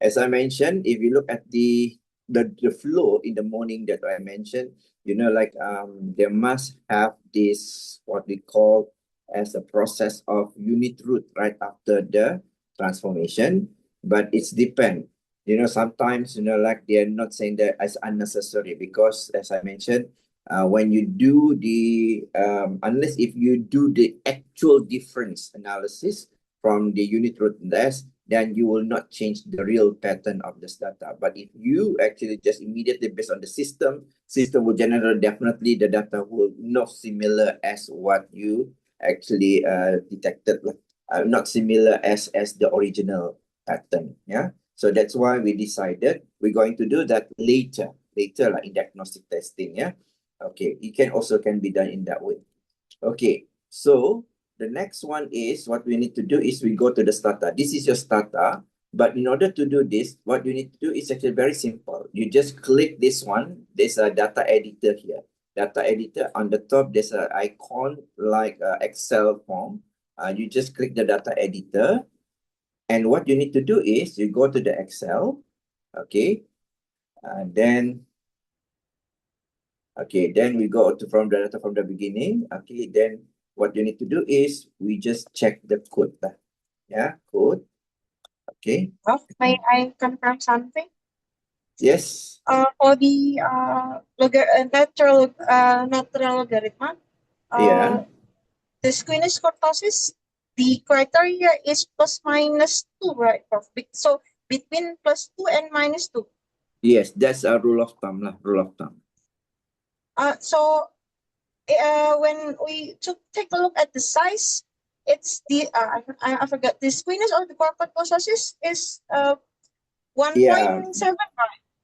As I mentioned, if you look at the flow in the morning that I mentioned, they must have this what we call as a process of unit root right after the transformation, but it's depend. Sometimes they are not saying that as unnecessary because as I mentioned, when you do the unless if you do the actual difference analysis from the unit root test, then you will not change the real pattern of this data. But if you actually just immediately based on the system will generate definitely the data will not similar as what you actually detected, not similar as the original pattern. Yeah. So that's why we decided we're going to do that later like in diagnostic testing. Yeah. Okay, it can be done in that way. Okay, so the next one is what we need to do is we go to the Stata. This is your Stata, but in order to do this, what you need to do is actually very simple. You just click this one. There's a data editor here. Data editor on the top, there's an icon like Excel form. You just click the data editor. And what you need to do is you go to the Excel, okay, then we go from the data from the beginning. Okay, then what you need to do is we just check the code. Yeah, code. Okay. Prof, may I confirm something? Yes. For the natural logarithm, Yeah. the squamous cortosis, the criteria is plus minus 2, right, Prof? So between plus 2 and minus 2. Yes, that's a rule of thumb. Rule of thumb. So when we take a look at the size, it's the I forgot the squamous or the cortosis is 1.7, right?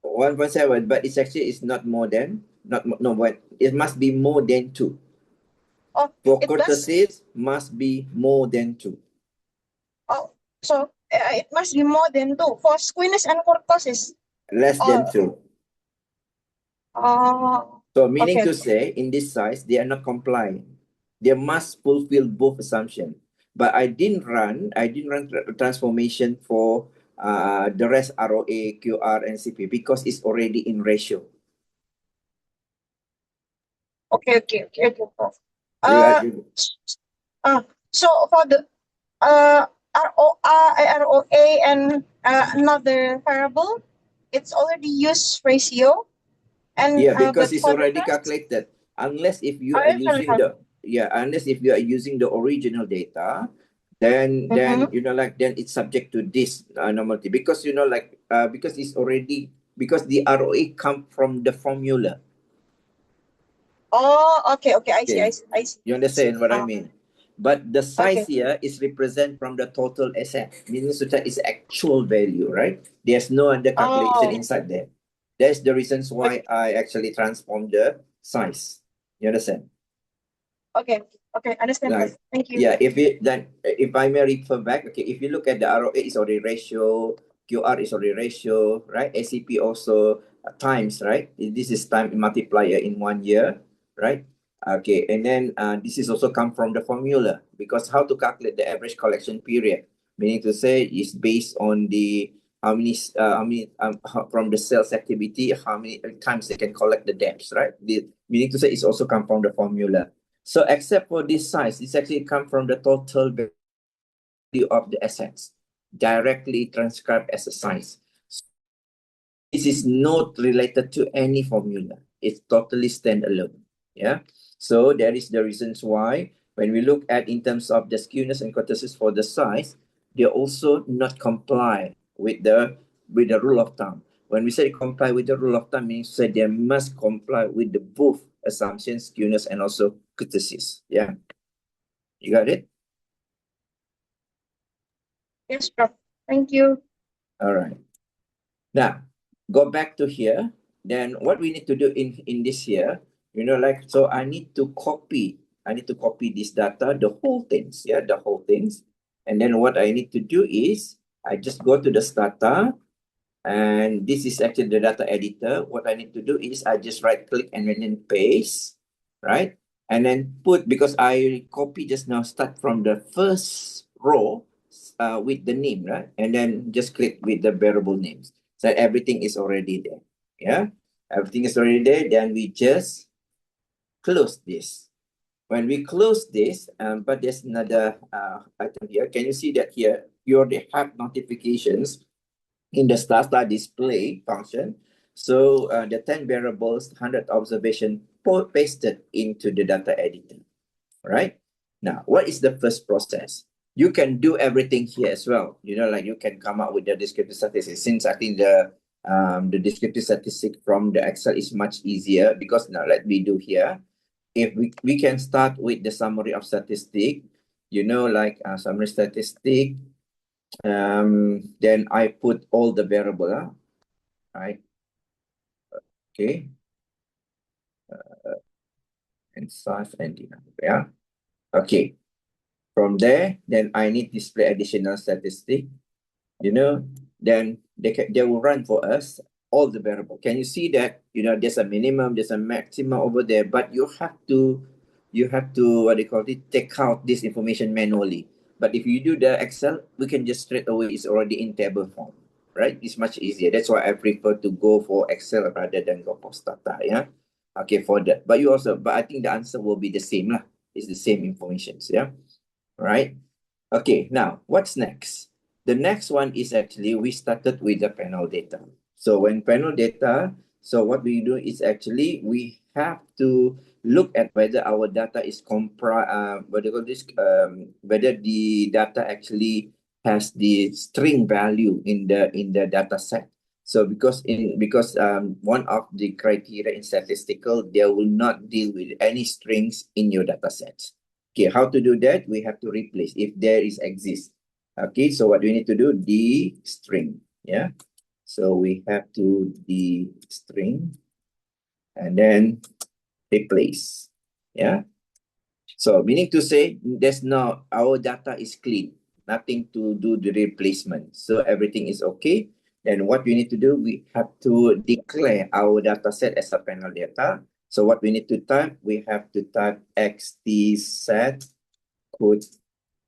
1.7, but it's not more than it must be more than 2. Oh, for cortosis must be more than 2. Oh, so it must be more than 2 for squamous and cortosis. Less than 2. So meaning Okay. to say, in this size, they are not compliant. They must fulfill both assumptions. But I didn't run transformation for the rest ROA, QR, and CP because it's already in ratio. Okay. So for the ROA and another variable, it's already used ratio. And yeah, because it's already calculated. Unless if you are using the original data, then then it's subject to this normality because because it's already because the ROA come from the formula. Oh, okay. I see. You understand what I mean? But the size here is represent from the total asset, meaning that is actual value, right? There's no other calculation inside there. That's the reasons why I actually transform the size. You understand? Okay. Okay. Understand, Like, Prof. Thank you. yeah, if I may refer back, okay, if you look at the ROA is already ratio, QR is already ratio, right? ACP also times, right? This is time multiplier in 1 year, right? Okay, and then this is also come from the formula, because how to calculate the average collection period, meaning to say is based on the from the sales activity, how many times they can collect the debts, right? Meaning to say it's also come from the formula. So except for this size, this actually come from the total value of the assets, directly transcribed as a size. This is not related to any formula. It's totally standalone. Yeah. So that is the reasons why when we look at in terms of the skewness and kurtosis for the size, they also not comply with the rule of thumb. When we say comply with the rule of thumb, means say they must comply with the both assumptions, skewness, and also kurtosis. Yeah. You got it? Yes, Prof. Thank you. All right. Now, go back to here. Then what we need to do in this here, like, so I need to copy this data, the whole things, the whole things. And then what I need to do is I just go to the Stata, and this is actually the data editor. What I need to do is I just right click and then paste, right? And then put, because I copy just now, start from the first row with the name, right? And then just click with the variable names. So everything is already there. Yeah, everything is already there. Then we just close this. When we close this, but there's another item here. Can you see that here? You already have notifications in the Stata display function. So the 10 variables, 100 observation pasted into the data editor, right? Now, what is the first process? You can do everything here as well. Like you can come up with the descriptive statistics. Since I think the descriptive statistic from the Excel is much easier, because now let me do here. If we can start with the summary of statistic, like summary statistic, then I put all the variable, right? Okay. And size and yeah. Okay. From there, then I need display additional statistic. Then they will run for us all the variable. Can you see that? There's a minimum, there's a maximum over there, but you have to what they call it, take out this information manually. But if you do the Excel, we can just straight away, it's already in table form, right? It's much easier. That's why I prefer to go for Excel rather than go for Stata. Yeah. Okay, for that. But I think the answer will be the same lah. It's the same informations. Yeah. Right. Okay, now what's next? The next one is actually we started with the panel data. So when panel data, so what we do is actually we have to look at whether our data is whether the data actually has the string value in the data set. So because one of the criteria in statistical, they will not deal with any strings in your data sets. Okay, how to do that? We have to replace if there is exist. Okay, so what do we need to do? The string. Yeah. So we have to the string and then replace. Yeah. So meaning to say there's no, our data is clean, nothing to do the replacement. So everything is okay. Then what we need to do, we have to declare our data set as a panel data. So what we need to type, we have to type xt set code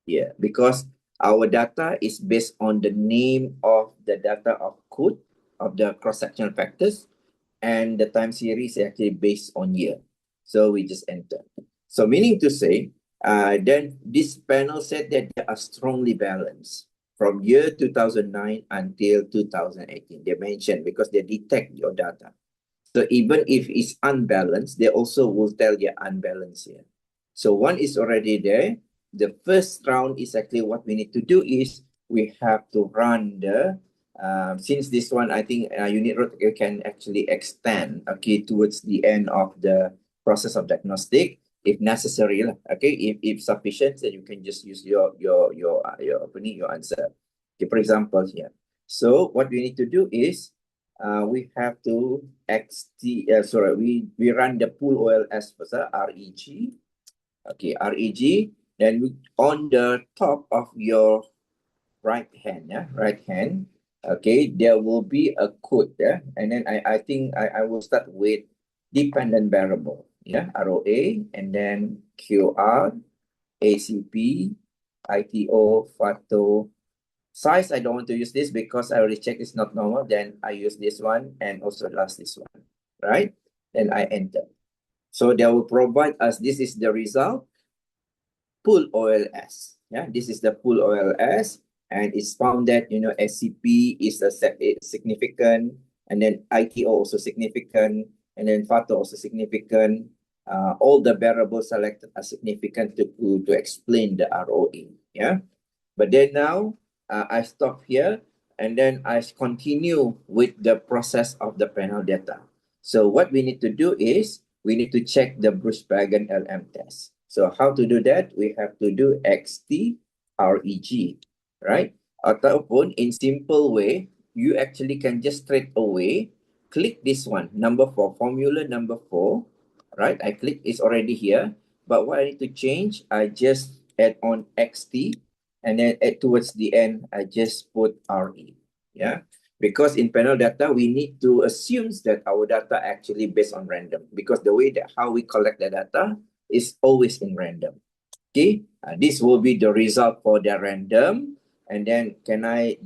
here, because our data is based on the name of the data of code of the cross-sectional factors, and the time series is actually based on year. So we just enter. So meaning to say, then this panel said that they are strongly balanced from year 2009 until 2018. They mentioned because they detect your data. So even if it's unbalanced, they also will tell you unbalanced here. So one is already there. The first round is actually what we need to do is we have to run the, since this one, I think unit road can actually extend, okay, towards the end of the process of diagnostic, if necessary, okay, if sufficient, then you can just use your answer. Okay, for example here. So what we need to do is we have to we run the pool OLS first, REG. Okay, REG. Then on the top of your right hand, okay, there will be a code, and then I think I will start with dependent variable, ROA, and then QR, ACP, ITO, FATO. Size, I don't want to use this because I already checked it's not normal. Then I use this one and also last this one, right? Then I enter. So they will provide us, this is the result, pool OLS. Yeah, this is the pool OLS, and it's found that, SCP is significant, and then ITO also significant, and then FATO also significant. All the variables selected are significant to explain the ROE. Yeah, but then now I stop here, and then I continue with the process of the panel data. So what we need to do is we need to check the Bruce-Bagan LM test. So how to do that? We have to do XT-REG, right? Ataupun in simple way, you actually can just straight away click this one, number 4, formula number 4, right? I click, it's already here. But what I need to change, I just add on XT, and then towards the end, I just put RE, yeah? Because in panel data, we need to assume that our data actually based on random, because the way that how we collect the data is always in random. Okay, this will be the result for the random, and then I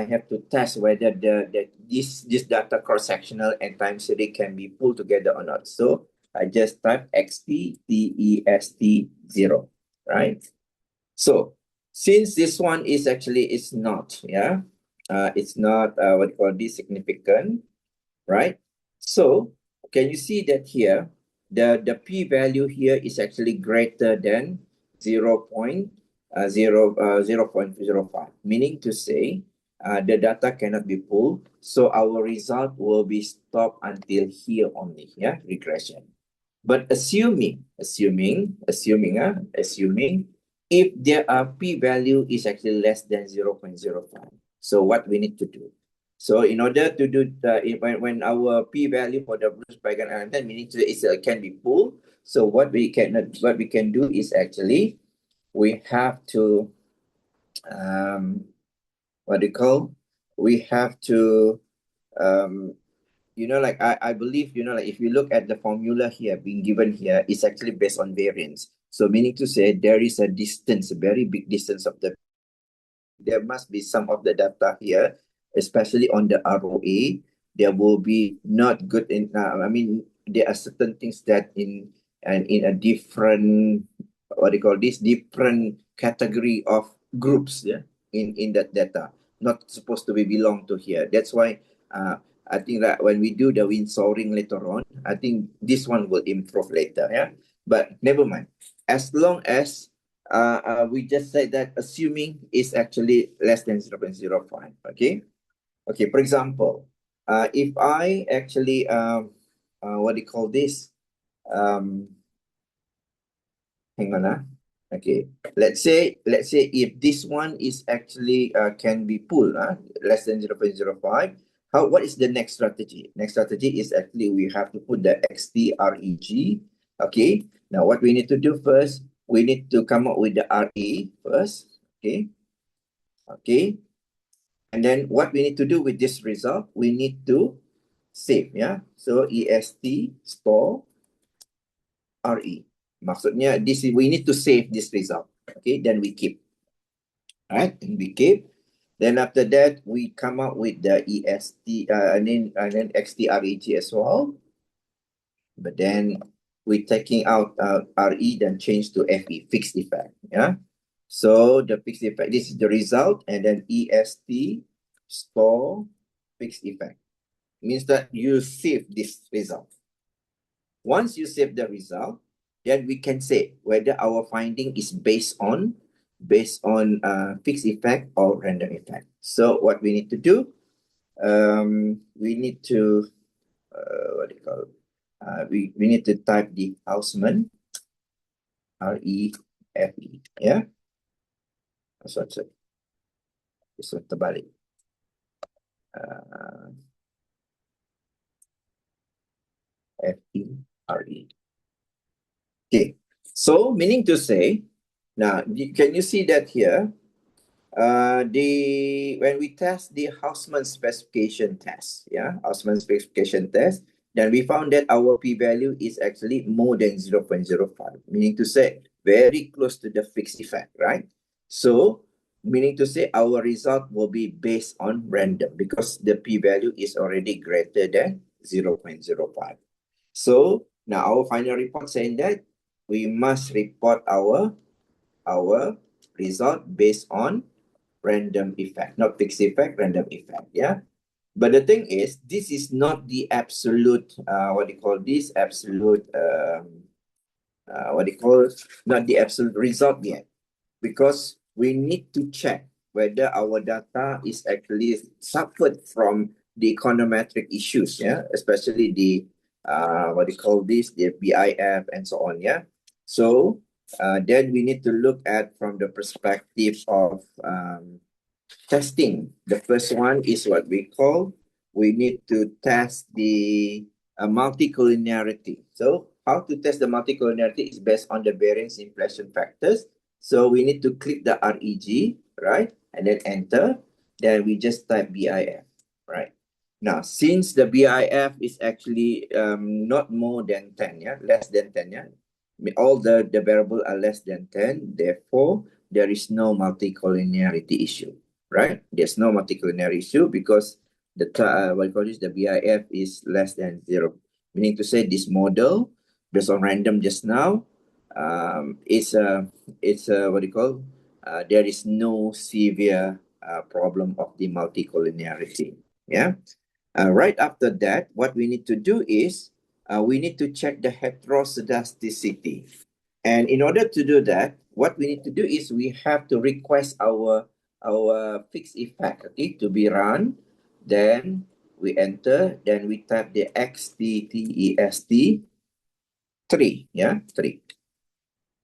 have to test whether this data cross-sectional and time series can be pulled together or not. So I just type XT-TEST0, right? So since this one is actually it's not, it's not what you call this significant, right? So can you see that here the p-value here is actually greater than 0.05, meaning to say the data cannot be pulled, so our result will be stopped until here only, regression. But assuming if there are p-value is actually less than 0.05, so what we need to do? So in order to do when our p-value for the Bruce-Bagan element, meaning to it can be pulled. So what we can do is actually we have to we have to like I believe, like if you look at the formula here being given here, it's actually based on variance. So meaning to say there is a distance, a very big distance of the, there must be some of the data here, especially on the ROA, there will be not good in, there are certain things that in a different, different category of groups, in that data, not supposed to be belong to here. That's why I think that when we do the windsoring later on, I think this one will improve later, but never mind. As long as we just said that assuming is actually less than 0.05, okay? Okay, for example, if I actually, hang on, okay. Let's say if this one is actually can be pulled, less than 0.05, what is the next strategy? Next strategy is actually we have to put the XT-REG, okay? Now what we need to do first, we need to come up with the RE first, okay? Okay. And then what we need to do with this result, we need to save, So EST store RE. Maksudnya this we need to save this result. Okay, then we keep. Alright, and we keep. Then after that, we come up with the EST and then XT-REG as well. But then we're taking out RE, then change to FE, fixed effect. So the fixed effect, this is the result, and then EST store fixed effect. Means that you save this result. Once you save the result, then we can say whether our finding is based on fixed effect or random effect. So what we need to do, we need to we need to type the Houseman, REFE, sorry. This one terbalik. FERE. Okay, so meaning to say, now can you see that here? When we test the Houseman specification test, Houseman specification test, then we found that our p-value is actually more than 0.05, meaning to say very close to the fixed effect, right? So, meaning to say our result will be based on random because the p-value is already greater than 0.05. So, now our final report saying that we must report our result based on random effect, not fixed effect, random effect, yeah? But the thing is, this is not the absolute, not the absolute result yet, because we need to check whether our data is actually suffered from the econometric issues, yeah, especially the the BIF and so on, yeah. So then we need to look at from the perspective of testing. The first one is what we need to test the multicollinearity. So how to test the multicollinearity is based on the variance inflation factors. So we need to click the REG, right? And then enter. Then we just type BIF, right? Now, since the BIF is actually not more than 10, yeah, less than 10, yeah, all the variable are less than 10, therefore, there is no multicollinearity issue, right? There's no multicollinearity issue because the the BIF is less than 0, meaning to say this model based on random just now, it's there is no severe problem of the multicollinearity. Yeah. Right after that, what we need to do is we need to check the heteroscedasticity. And in order to do that, what we need to do is we have to request our fixed effect, okay, to be run. Then we enter, then we type the XTTEST 3, yeah, 3.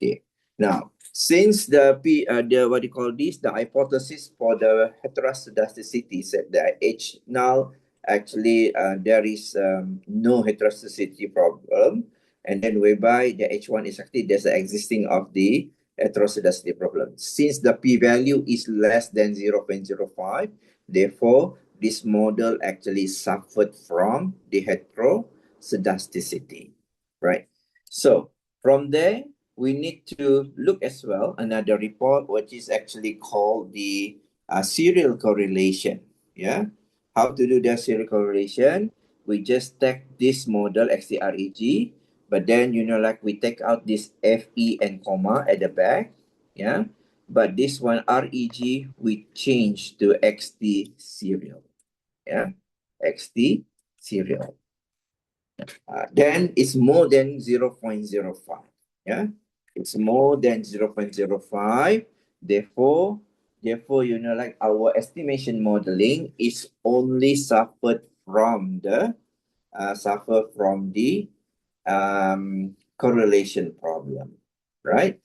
Okay. Now, since the the hypothesis for the heteroscedasticity said that H null actually there is no heteroscedasticity problem, and then whereby the H1 is actually there's the existing of the heteroscedasticity problem. Since the p-value is less than 0.05, therefore this model actually suffered from the heteroscedasticity, right? So from there, we need to look as well another report which is actually called the serial correlation. Yeah, how to do the serial correlation? We just take this model XTREG, but then like we take out this FE and comma at the back. Yeah, but this one REG we change to XT serial. Yeah, XT serial. Then it's more than 0.05. Yeah, it's more than 0.05. Therefore, like our estimation modeling is only suffer from the correlation problem, right?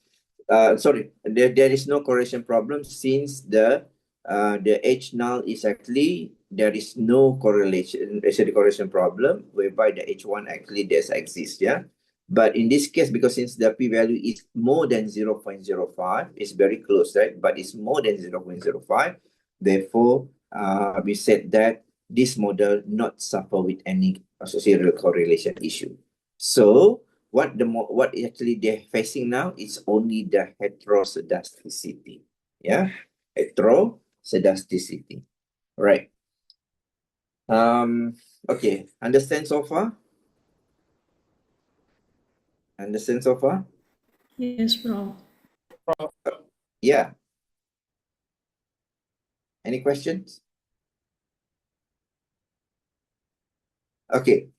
Sorry, there is no correlation problem since the H null is actually there is no correlation, actually correlation problem whereby the H1 actually does exist, yeah. But in this case, because since the p-value is more than 0.05, it's very close, right? But it's more than 0.05, therefore, we said that this model not suffer with any serial correlation issue. So what actually they're facing now is only the heteroscedasticity. Yeah, heteroscedasticity. Right. Okay, understand so far? Understand so far? Yes, Prof. Yeah. Any questions? Okay.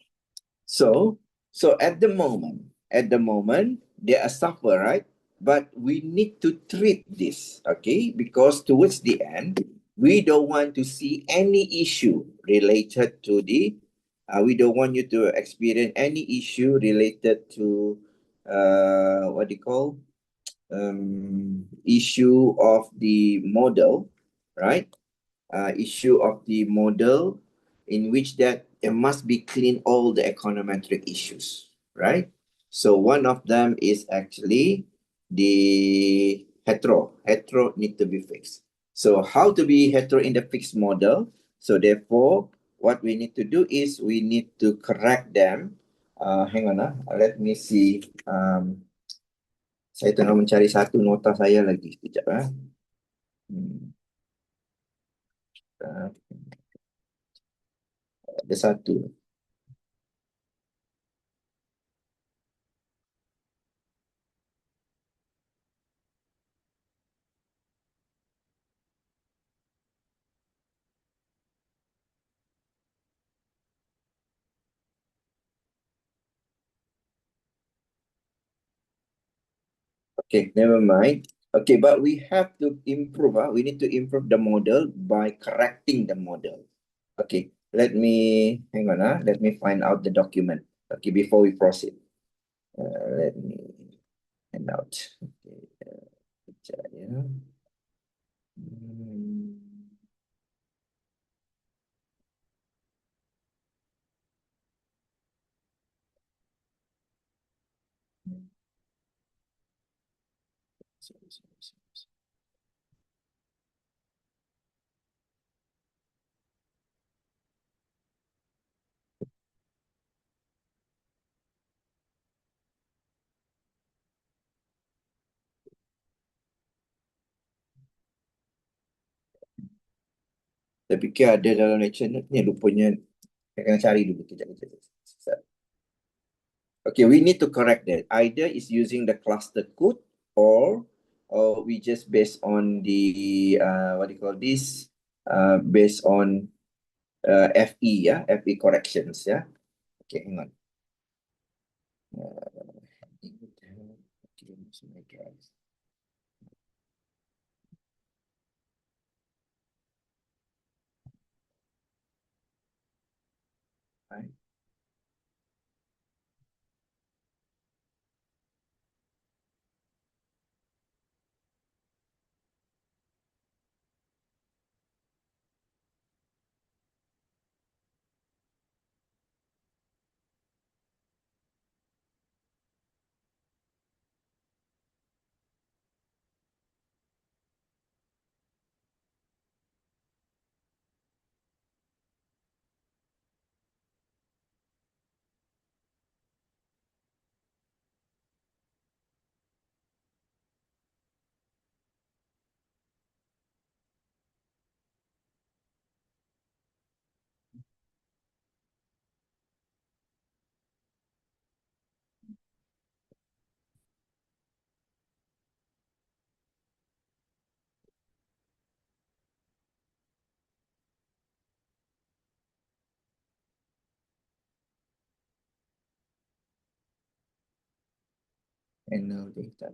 So at the moment, they are suffer, right? But we need to treat this, okay? Because towards the end, we don't want to see any issue related to the, we don't want you to experience any issue related to, issue of the model, right? Issue of the model in which that it must be clean all the econometric issues, right? So one of them is actually the hetero. Hetero need to be fixed. So how to be hetero in the fixed model? So therefore, what we need to do is we need to correct them. Hang on, let me see. Saya tengah mencari satu nota saya lagi. Sekejap. Ada satu. Okay, never mind. Okay, but we have to improve. We need to improve the model by correcting the model. Okay, let me, hang on. Let me find out the document. Okay, before we proceed. Let me find out. Okay, kejap ya. Saya fikir ada dalam lecture ni, rupanya saya kena cari dulu. Kejap. Okay, we need to correct that. Either is using the cluster code or we just based on the, what do you call this? Based on FE, FE corrections, Okay, hang on. Right. And now data.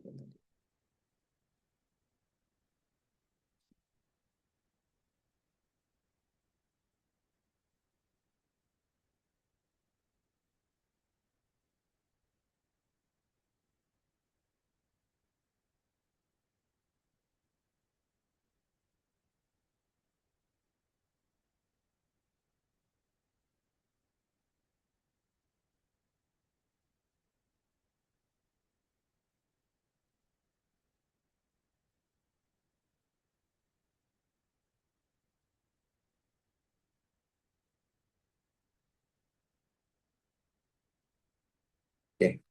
Okay.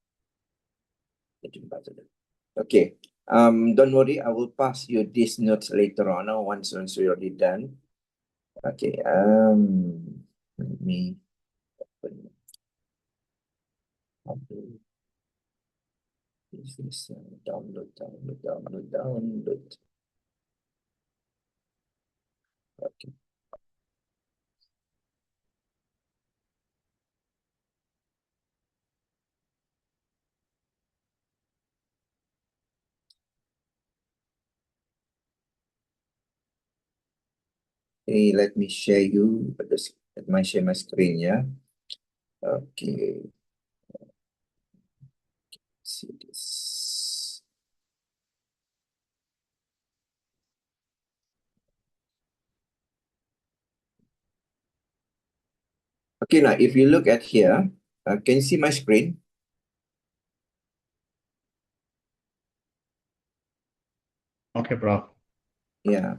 Okay. Don't worry, I will pass you these notes later on. Once we're already done. Okay. Let me open. This is download. Okay. Hey, let me share you. Let me share my screen, Okay. See this. Okay, now if you look at here, can you see my screen? Okay, Prof. Yeah.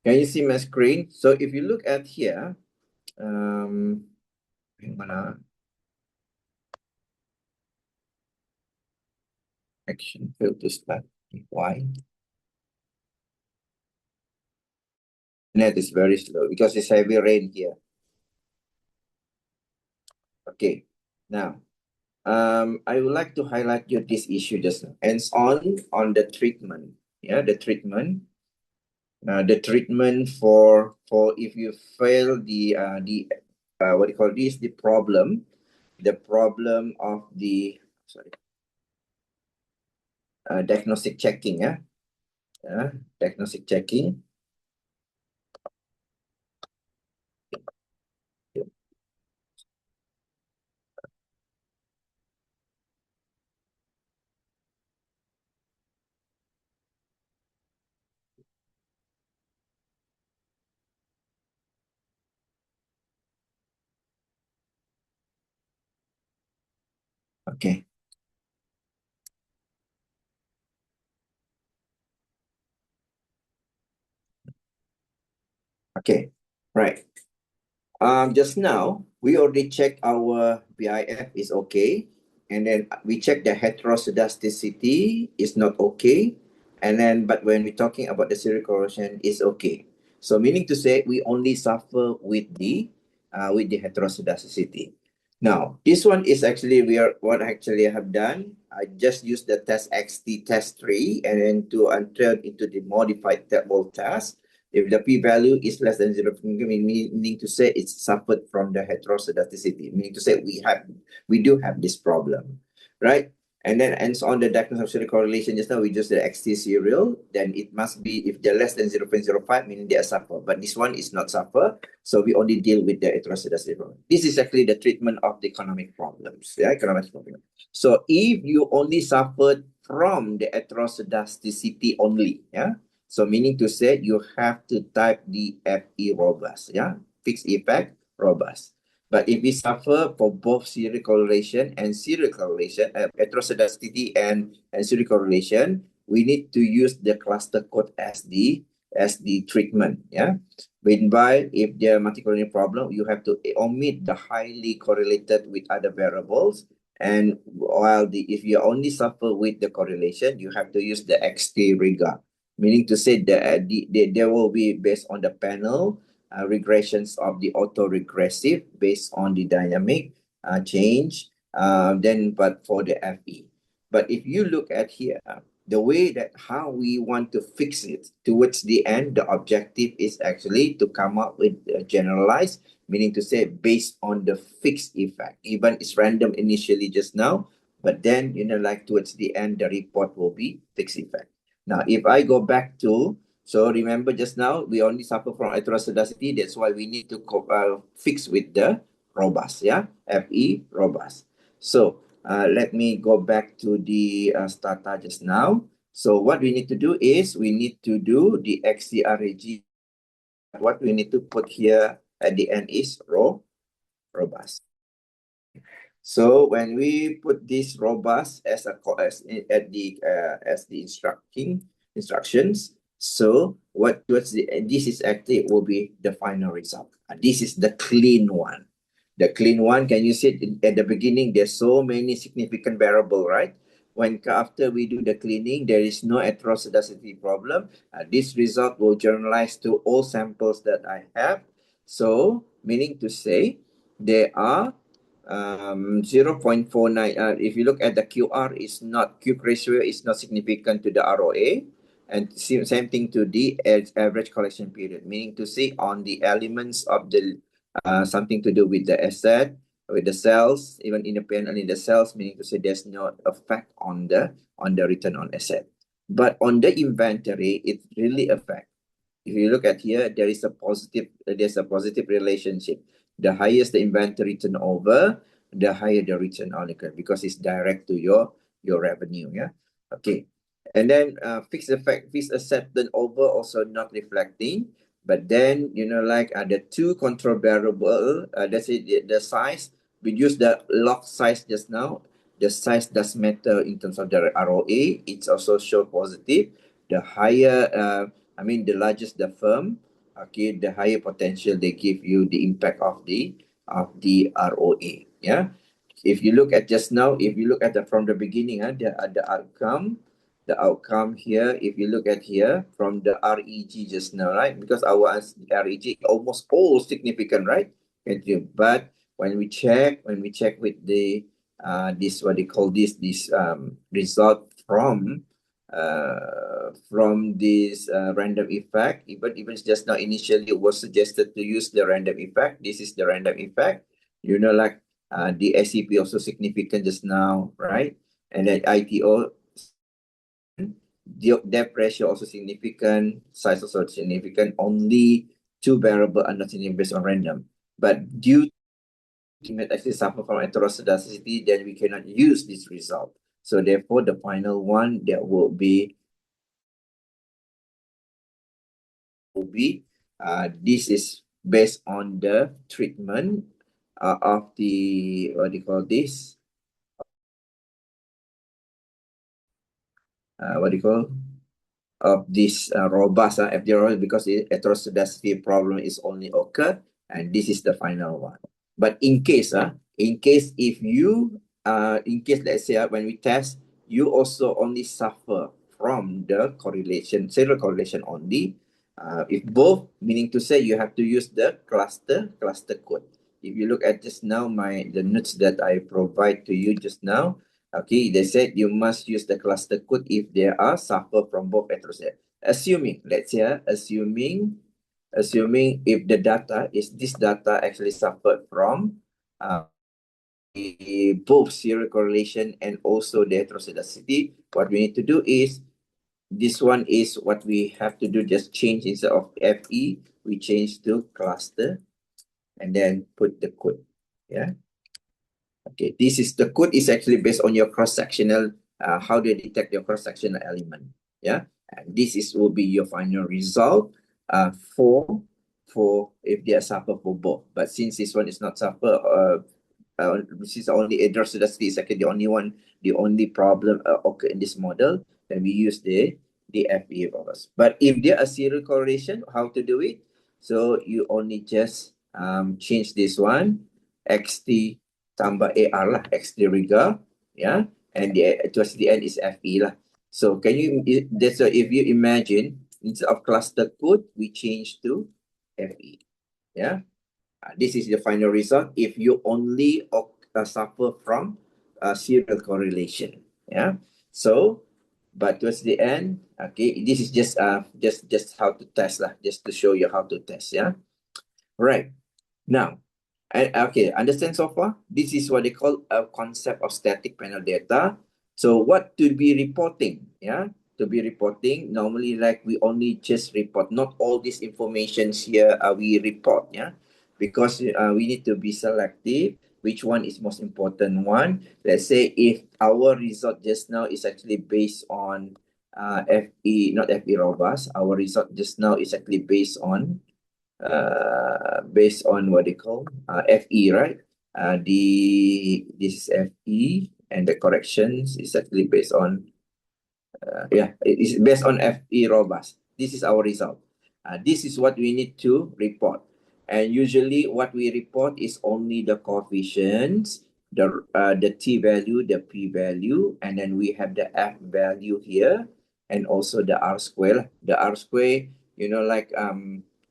Can you see my screen? So if you look at here, mana? Action failed to start. Why? Net is very slow because it's heavy rain here. Okay. Now, I would like to highlight you this issue just now. And on the treatment. Yeah, the treatment. The treatment for if you fail the what do you call this, the problem of the diagnostic checking. Diagnostic checking. Okay. Okay. Right. Just now, we already checked our BIF is okay. And then we checked the heteroscedasticity is not okay. And then, but when we're talking about the serial correlation, is okay. So meaning to say, we only suffer with the heteroscedasticity. Now, this one is actually what actually I have done. I just used the test XT test 3 and then to enter into the modified table test. If the p-value is less than 0.5, meaning to say it's suffered from the heteroscedasticity, meaning to say we do have this problem, right? And then on the diagnosis of serial correlation, just now we just the XT serial, then it must be if they're less than 0.05, meaning they are suffer. But this one is not suffer, so we only deal with the heteroscedasticity problem. This is actually the treatment of the economic problems, economic problem. So if you only suffered from the heteroscedasticity only, so meaning to say you have to type the FE robust, fixed effect robust. But if we suffer for both serial correlation and heteroscedasticity and serial correlation, we need to use the cluster code as the treatment, whereby if there are multi-collinear problem, you have to omit the highly correlated with other variables. And while if you only suffer with the correlation, you have to use the XT rigor, meaning to say that there will be based on the panel regressions of the autoregressive based on the dynamic change, but for the FE. But if you look at here, the way that how we want to fix it towards the end, the objective is actually to come up with a generalized, meaning to say based on the fixed effect. Even it's random initially just now, but then, like towards the end, the report will be fixed effect. Now, if I go back to, so remember just now, we only suffer from heteroscedasticity. That's why we need to fix with the robust, FE robust. So let me go back to the Stata just now. So what we need to do is we need to do the XCRAG. What we need to put here at the end is robust. So when we put this robust as the instructions, so this is actually will be the final result. This is the clean one. The clean one, can you see it at the beginning? There's so many significant variable, right? When after we do the cleaning, there is no heteroscedasticity problem. This result will generalize to all samples that I have. So meaning to say, there are 0.49. If you look at the QR, Q ratio is not significant to the ROA, and same thing to the average collection period, meaning to say on the elements of the something to do with the asset, with the cells, even independent in the cells, meaning to say there's no effect on the return on asset. But on the inventory, it really affects. If you look at here, there's a positive relationship. The highest the inventory turnover, the higher the return on equity, because it's direct to your revenue. Okay. And then fixed asset turnover also not reflecting. But then, the two control variable, that's it, the size, we use the log size just now. The size does matter in terms of the ROA. It's also show positive. The higher, the largest the firm, okay, the higher potential they give you the impact of the ROA. Yeah. If you look at just now, if you look at from the beginning, the outcome here, if you look at here from the REG just now, right? Because our REG almost all significant, right? But when we check with the this what they call this result from this random effect, even just now initially it was suggested to use the random effect. This is the random effect. The SCP also significant just now, right? And then ITO, the depth ratio also significant, size also significant. Only two variable are not significant based on random. But due to actually suffer from heterogeneity, then we cannot use this result. So therefore, the final one that will be this is based on the treatment of the what do you call this? Of this robust FDR, because the heterogeneity problem is only occur, and this is the final one. But in case if you let's say when we test, you also only suffer from the correlation, serial correlation only. If both, meaning to say you have to use the cluster code. If you look at just now the notes that I provide to you just now, okay, they said you must use the cluster code if there are suffer from both heterogeneity. Assuming if the data is this data actually suffered from both serial correlation and also the heterogeneity, what we need to do is this one is what we have to do, just change instead of FE, we change to cluster and then put the code. Yeah. Okay, this is the code is actually based on your cross-sectional, how they detect your cross-sectional element. Yeah, and this will be your final result for if they are suffer for both. But since this one is not suffer, this is only heterogeneity is actually the only problem occur in this model, then we use the FE values. But if there are serial correlation, how to do it? So you only just change this one, XT tambah AR lah, XT rigor, yeah, and towards the end is FE lah. So can you, that's why if you imagine, instead of cluster code, we change to FE, yeah. This is the final result if you only suffer from serial correlation. Yeah. So, but towards the end, okay, this is just how to test lah, just to show you how to test. Yeah. Right. Now, okay, understand so far? This is what they call a concept of static panel data. So what to be reporting? Yeah. To be reporting, normally like we only just report, not all these informations here we report. Yeah. Because we need to be selective. Which one is most important one? Let's say if our result just now is actually based on FE, not FE robust. Our result just now is actually based on what they call FE, right? This is FE, and the corrections is actually based on it's based on FE robust. This is our result. This is what we need to report. And usually what we report is only the coefficients, the T value, the P value, and then we have the F value here, and also the R square. The R square,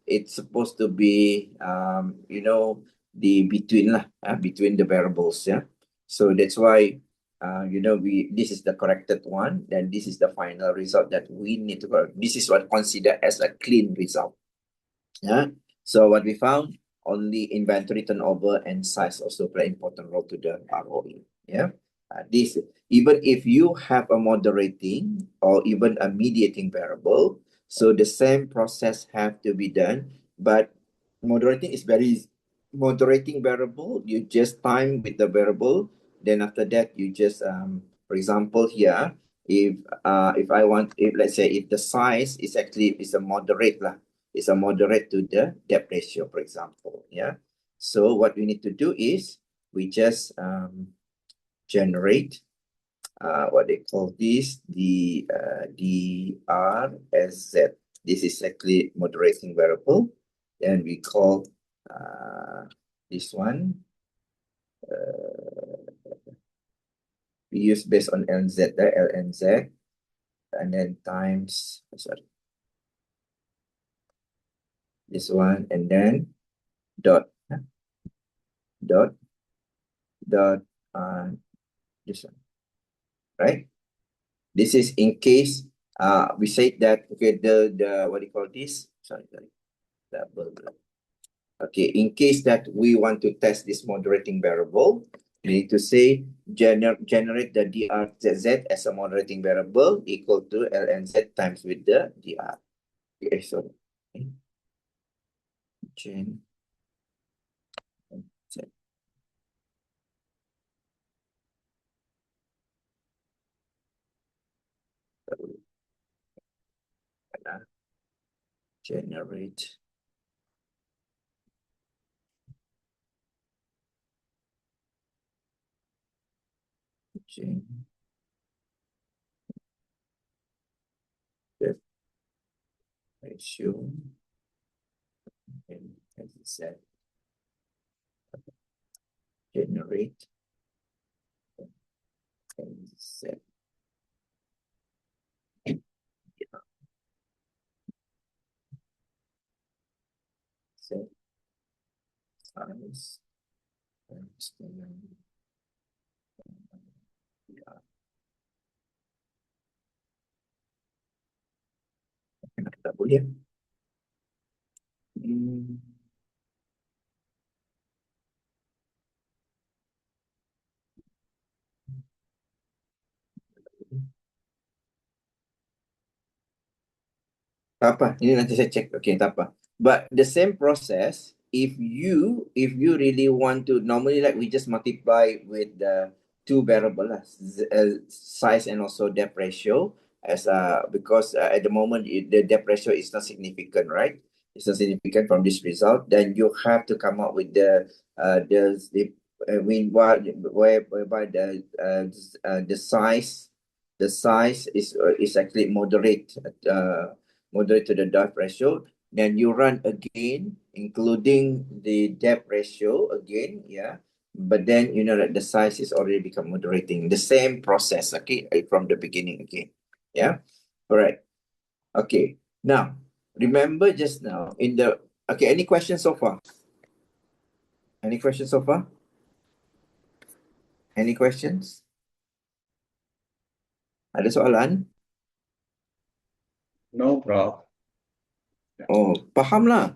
it's supposed to be, the between the variables, yeah. So that's why this is the corrected one, then this is the final result that we need to correct. This is what considered as a clean result. Yeah. So what we found, only inventory turnover and size also play important role to the ROE. Yeah. This, even if you have a moderating or even a mediating variable, so the same process have to be done, but moderating is very moderating variable. You just time with the variable, then after that you just for example here, if let's say if the size is actually a moderate lah, is a moderate to the debt ratio, for example. Yeah. So what we need to do is we just generate what they call this, the DRSZ. This is actually moderating variable, and we call this one. We use based on LNZ, the LNZ, and then times, sorry, this one, and then dot, dot, dot, this one, right? This is in case we say that, okay, the what do you call this? Sorry, double. Okay, in case that we want to test this moderating variable, we need to say generate the DRZ as a moderating variable equal to LNZ times with the DR. Okay, so gen Z. Generate gen Z ratio and Z generate and Z. Z times tak boleh. Tak apa, ini nanti saya cek. Okay, tak apa. But the same process, if you really want to, normally like we just multiply with the two variable size and also depth ratio, as because at the moment the depth ratio is not significant, right? It's not significant from this result. Then you have to come up with whereby the size is actually moderate to the depth ratio. Then you run again, including the depth ratio again, yeah. But then you know that the size is already become moderating. The same process, okay, from the beginning again, yeah. All right. Okay. Now, remember just now in the any questions so far? Any questions so far? Any questions? Ada soalan? No, Prof. Oh, faham lah.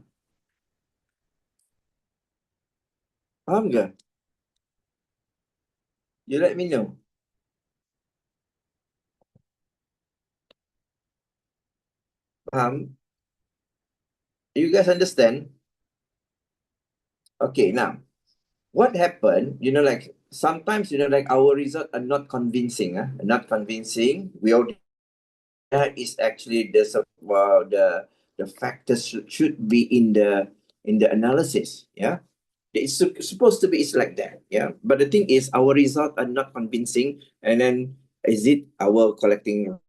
Faham ke? You let me know. Faham? You guys understand? Okay, now, what happened, you know, like sometimes, you know, like our results are not convincing, not convincing. We already that is actually the factors should be in the analysis, yeah. It's supposed to be, it's like that, yeah. But the thing is, our results are not convincing, and then is it our collecting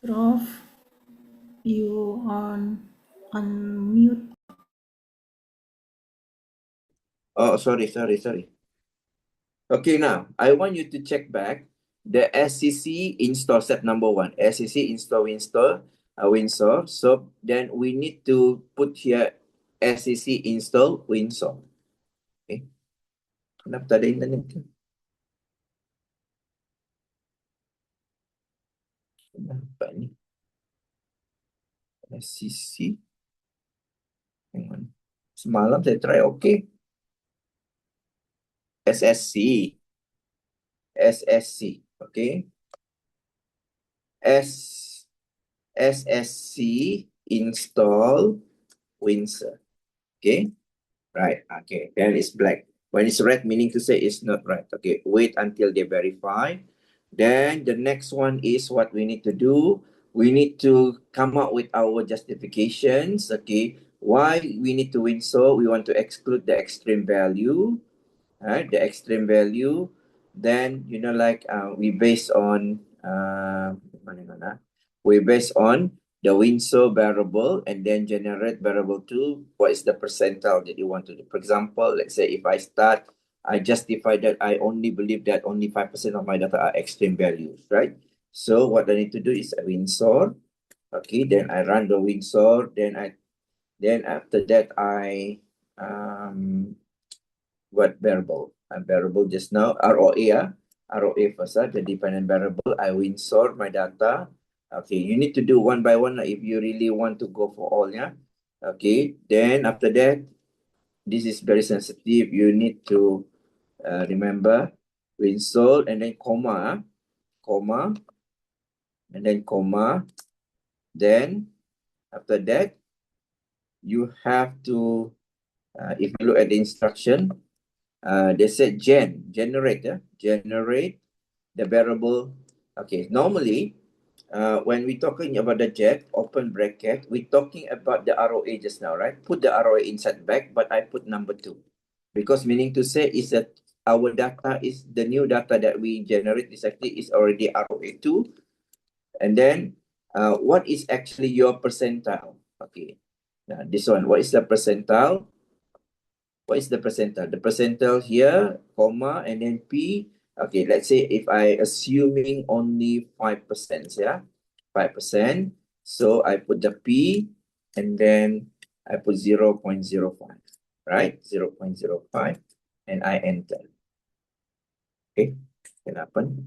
Prof, you on mute. Oh, sorry. Okay, now I want you to check back the SCC install step number 1. SCC install Windsor. So then we need to put here SCC install Windsor. Okay. Kenapa tak ada internet? Kenapa ni? SCC. Hang on. Semalam saya try okay. SSC. Okay. SSC install Windsor. Okay. Right. Okay. Then it's black. When it's red, meaning to say it's not right. Okay. Wait until they verify. Then the next one is what we need to do. We need to come up with our justifications. Okay. Why we need to win so? We want to exclude the extreme value. Right. The extreme value. Then, we base on the Windsor variable and then generate variable 2. What is the percentile that you want to do? For example, let's say if I justify that I only believe that only 5% of my data are extreme values, right? So what I need to do is a Windsor. Okay, then I run the Windsor. Then after that I what variable? A variable just now, ROA. ROA first, the dependent variable. I Windsor my data. Okay, you need to do one by one if you really want to go for all, yeah? Okay, then after that, this is very sensitive. You need to remember Windsor and then comma, and then comma. Then after that, you have to, if you look at the instruction, they said generate the variable. Okay, normally, when we're talking about the jet, open bracket, we're talking about the ROA just now, right? Put the ROA inside back, but I put number 2. Because meaning to say is that our data is, the new data that we generate is actually is already ROA 2. And then, what is actually your percentile? Okay, now this one, what is the percentile? What is the percentile? The percentile here, comma, and then P. Okay, let's say if I assuming only 5%, yeah? 5%. So I put the P and then I put 0.05, right? 0.05 and I enter. Okay, kenapa ni?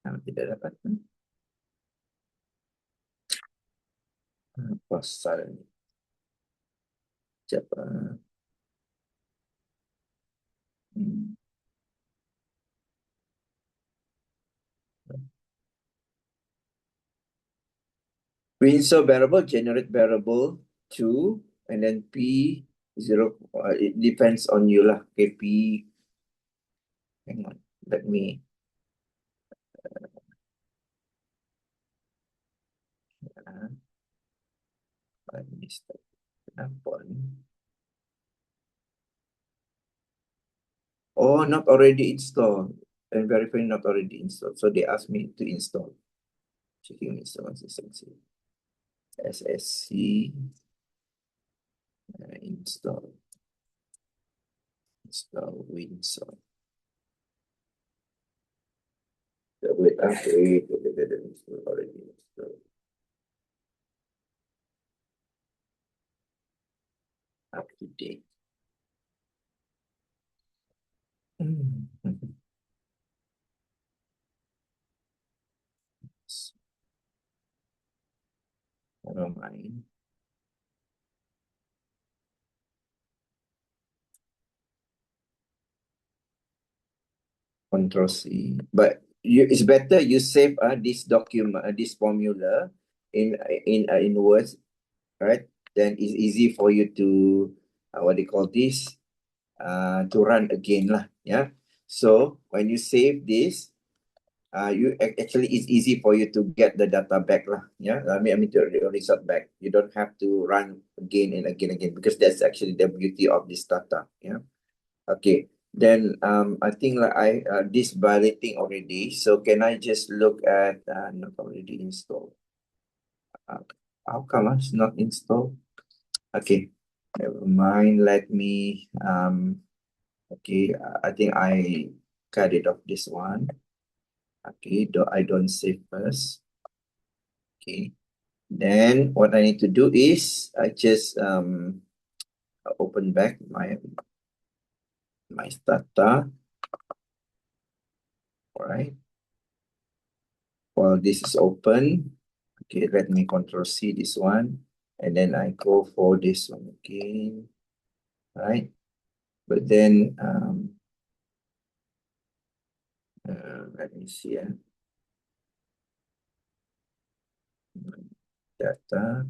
Tidak dapat. Pasal ni. Siapa? Windsor variable, generate variable 2, and then P 0, it depends on you lah. Okay, P, hang on, let me, kenapa ni? Oh, not already installed, and verify not already installed. So they asked me to install. Checking install consistency. SSC, install Windsor. Wait, already installed. Up to date. Orang lain. Control C. But it's better you save this document, this formula in Word, right? Then it's easy for you to what they call this to run again lah. Yeah. So when you save this, actually it's easy for you to get the data back lah. Yeah, I mean the result back. You don't have to run again and again because that's actually the beauty of this data. Yeah. Okay. Then I think like this validating already. So can I just look at not already installed? How come it's not installed? Okay. Never mind. Let me okay. I think I cut it off this one. Okay. I don't save first. Okay. Then what I need to do is I just open back my Stata. All right. While this is open, okay, let me Control C this one, and then I go for this one again, right? But then let me see. Data,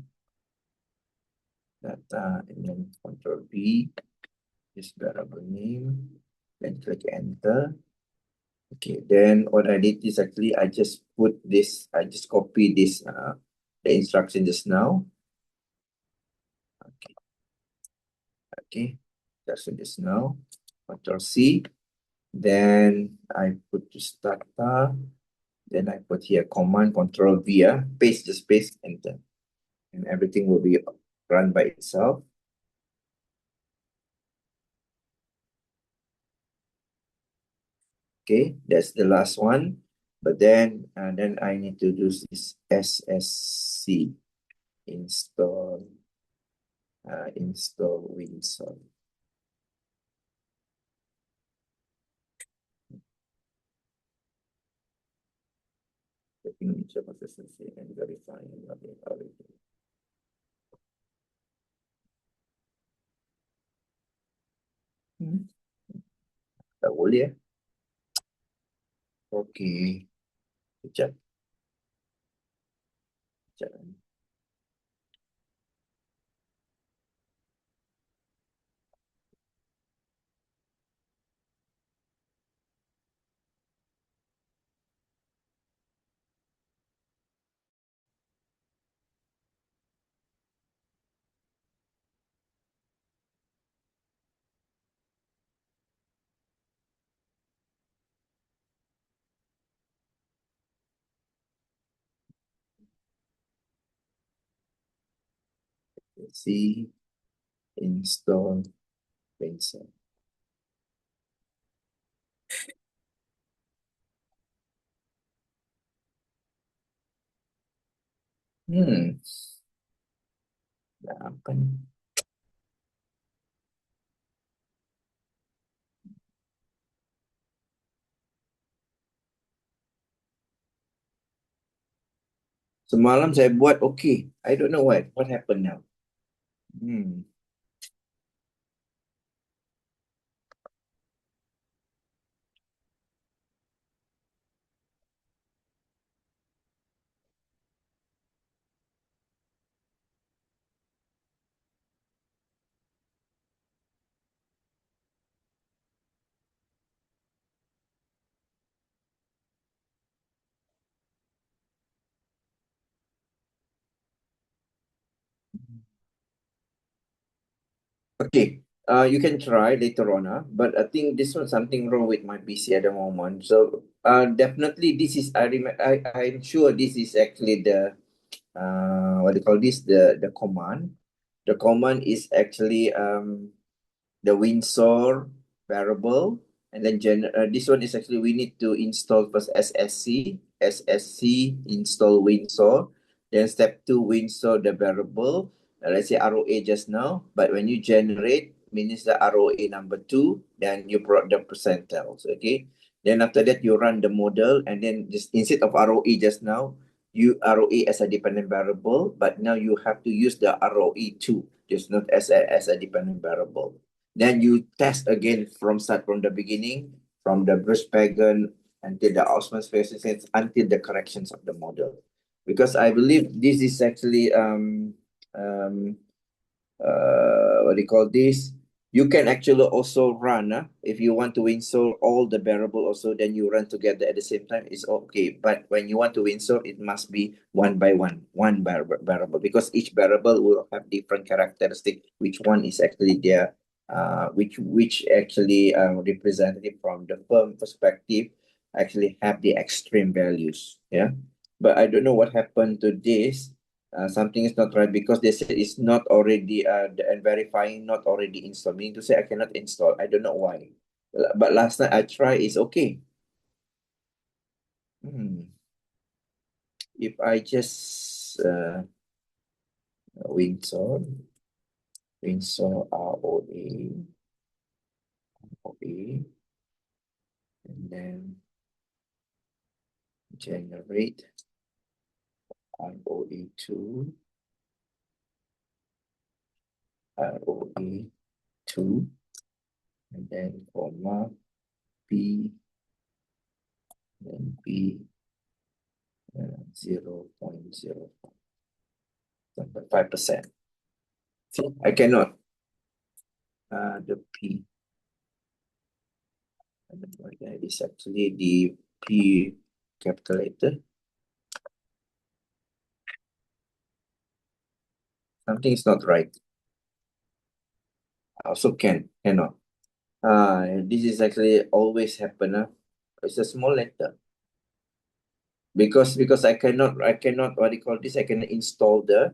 and then Control B, this variable name, then click Enter. Okay, then what I did is actually I just put this, I just copy this, the instruction just now. Okay, okay, just now, Control C. Then I put to Stata. Then I put here Command Control V, paste, just paste, Enter. And everything will be run by itself. Okay, that's the last one. But then I need to do this SSC, install Windsor. Checking each of consistency and verifying everything. Tak boleh Okay. Sekejap. See, install Windsor. Apa ni? Semalam saya buat okay. I don't know what happened now. Okay, you can try later on, but I think this one something wrong with my PC at the moment. So definitely this is I'm sure this is actually the what do you call this, the command. The command is actually the Windsor variable, and then this one is actually we need to install first SSC install Windsor, then step 2 Windsor the variable, let's say ROA just now, but when you generate means the ROA number 2, then you brought the percentiles. Okay, then after that you run the model, and then just instead of ROA just now, you ROA as a dependent variable, but now you have to use the ROE 2 just not as a dependent variable. Then you test again from the beginning, from the Bruce Pagan until the Osman specifications, until the corrections of the model. Because I believe this is actually what do you call this? You can actually also run, if you want to install all the variable also, then you run together at the same time, it's okay. But when you want to install, it must be one by one variable, because each variable will have different characteristic, which one is actually their, which actually representative from the firm perspective actually have the extreme values. Yeah. But I don't know what happened to this. Something is not right, because they said it's not already and verifying not already installed, meaning to say I cannot install. I don't know why. But last night I tried, it's okay. If I just Windsor ROA, and then generate ROA2, and then comma P, then P 0.05%. See, I cannot. The P, that is actually the P calculator. Something is not right. Also cannot. This is actually always happen. It's a small letter. Because I cannot what do you call this? I cannot install the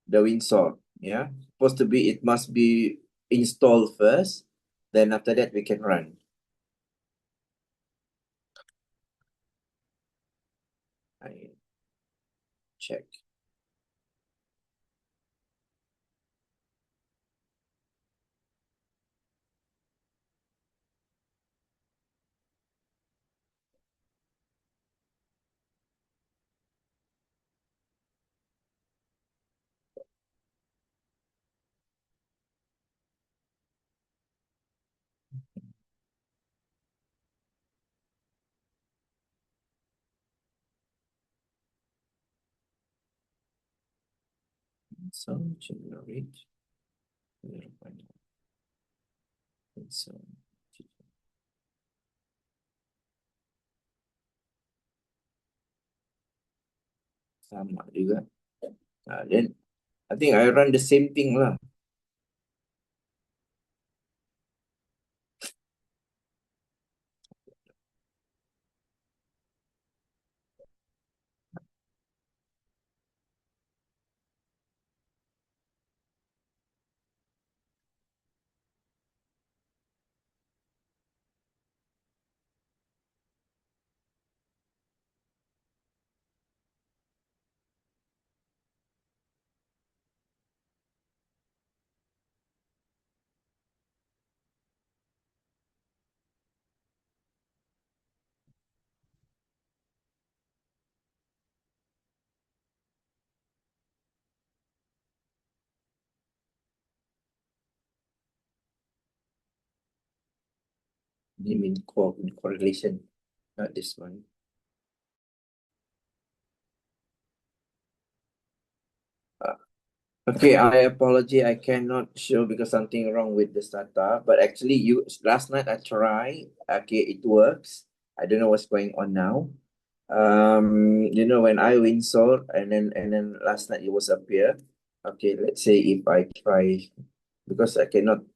Windsor. Yeah. Supposed to be, it must be installed first. Then after that we can run. I check. So generate 0.1. So sama juga. Then I think I run the same thing lah. They mean correlation, not this one. Okay, I apologize. I cannot show because something wrong with the Stata. But actually, last night I tried. Okay, it works. I don't know what's going on now. When I install and then last night it was appear. Okay, let's say if I try, because I cannot.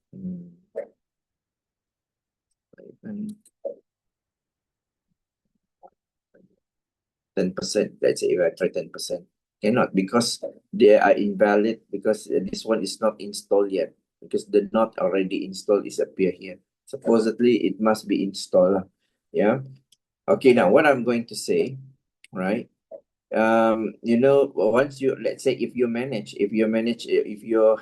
10%. Let's say if I try 10%, cannot, because they are invalid, because this one is not installed yet, because the not already installed is appear here. Supposedly it must be installed. Yeah. Okay, now what I'm going to say, right? Once you, let's say if you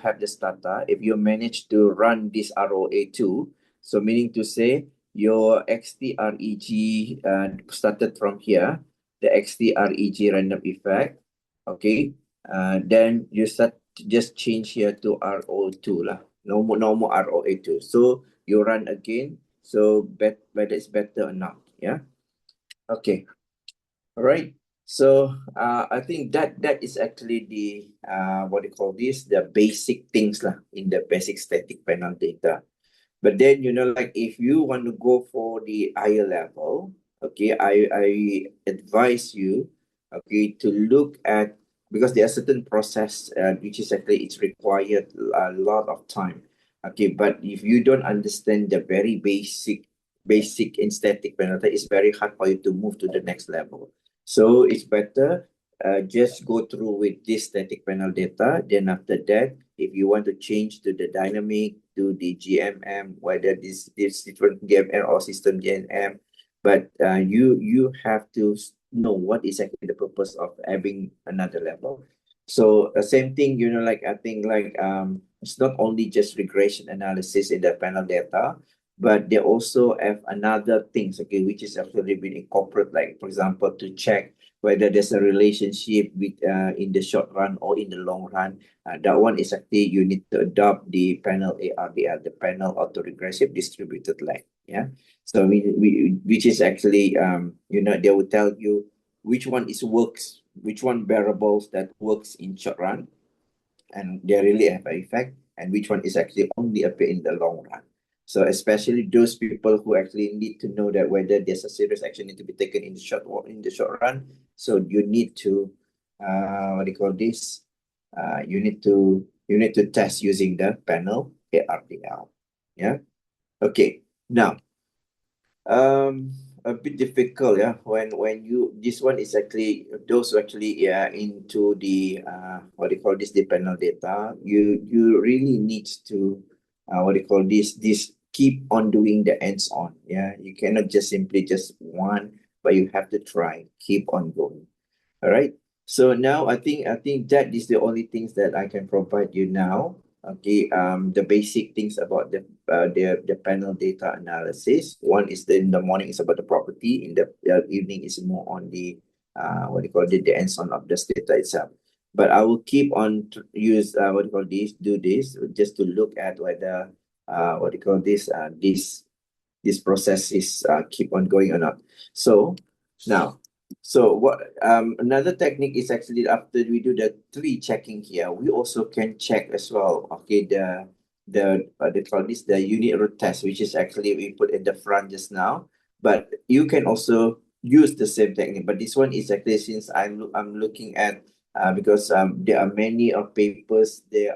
have the Stata, if you manage to run this ROA2, so meaning to say your XTREG started from here, the XTREG random effect, okay, then you just change here to RO2 lah, no more ROA2, so you run again, so whether it's better or not. Yeah. Okay. All right. So I think that is actually the what do you call this, the basic things lah in the basic static panel data. But then, like if you want to go for the higher level, okay, I advise you, okay, to look at, because there are certain process which is actually it's required a lot of time. Okay, but if you don't understand the very basic in static penalty, it's very hard for you to move to the next level. So it's better just go through with this static panel data. Then after that, if you want to change to the dynamic, to the GMM, whether this different GMM or system GMM, but you have to know what is actually the purpose of having another level. So the same thing, like I think like it's not only just regression analysis in the panel data, but they also have another things, okay, which is actually been incorporated, like for example, to check whether there's a relationship with in the short run or in the long run. That one is actually you need to adopt the panel ARDL, the panel autoregressive distributed lag. Yeah. So which is actually they will tell you which one is works, which one variables that works in short run, and they really have an effect, and which one is actually only appear in the long run. So especially those people who actually need to know that whether there's a serious action need to be taken in the short run. So you need to what do you call this? You need to test using the panel ARDL. Yeah. Okay. Now a bit difficult, yeah, when you, this one is actually those who actually into the what do you call this, the panel data, you really need to what do you call this keep on doing the hands-on. Yeah, you cannot just simply just one, but you have to try, keep on going. All right. So now I think that is the only things that I can provide you now. Okay. The basic things about the panel data analysis. One is in the morning is about the property. In the evening is more on the what do you call it, the hands-on of the data itself. But I will keep on use what do you call this, do this just to look at whether what do you call this process is keep on going or not. So now, so what another technique is actually after we do the tree checking here, we also can check as well. Okay, they call this the unit root test, which is actually we put in the front just now. But you can also use the same technique. But this one is actually, since I'm looking at because there are many of papers, they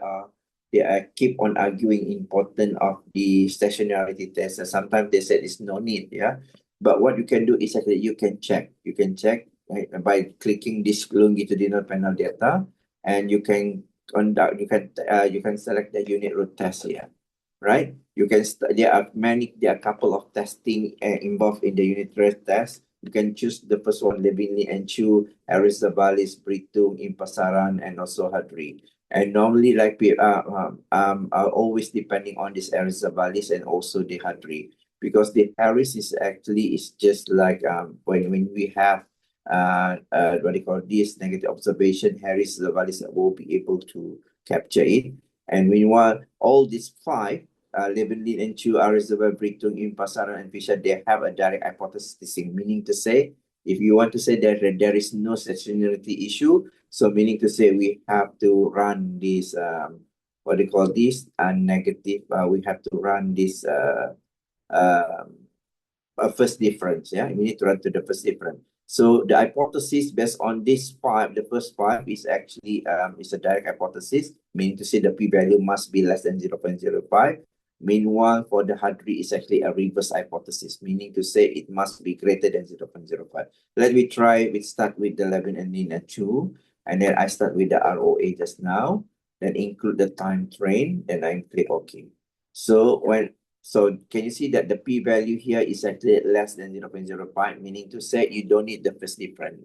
keep on arguing important of the stationarity test. And sometimes they said it's no need, yeah. But what you can do is actually you can check, right, by clicking this longitudinal panel data, and you can conduct, you can select the unit root test here, right? You can there are a couple of testing involved in the unit root test. You can choose the first one, Levini and Chu, Arizabalis, Britung, Impasaran, and also Hadri. And normally, like are always depending on this Arizabalis and also the Hadri, because the Harris is just like when we have what do you call this, negative observation, Harris Zavalis will be able to capture it. And meanwhile, all these five, Levenlin and Chu, Arizaval, Britung, Impasaran, and Fisher, they have a direct hypothesis, meaning to say, if you want to say that there is no stationarity issue, so meaning to say we have to run this what do you call this, negative, we have to run this first difference. Yeah, we need to run to the first difference. So the hypothesis based on this five, the first five is actually is a direct hypothesis, meaning to say the p-value must be less than 0.05. Meanwhile, for the Hadri is actually a reverse hypothesis, meaning to say it must be greater than 0.05. Let me try. We start with the 11 and Nina 2, and then I start with the ROA just now. Then include the time train. Then I click OK. So can you see that the p-value here is actually less than 0.05, meaning to say you don't need the first difference.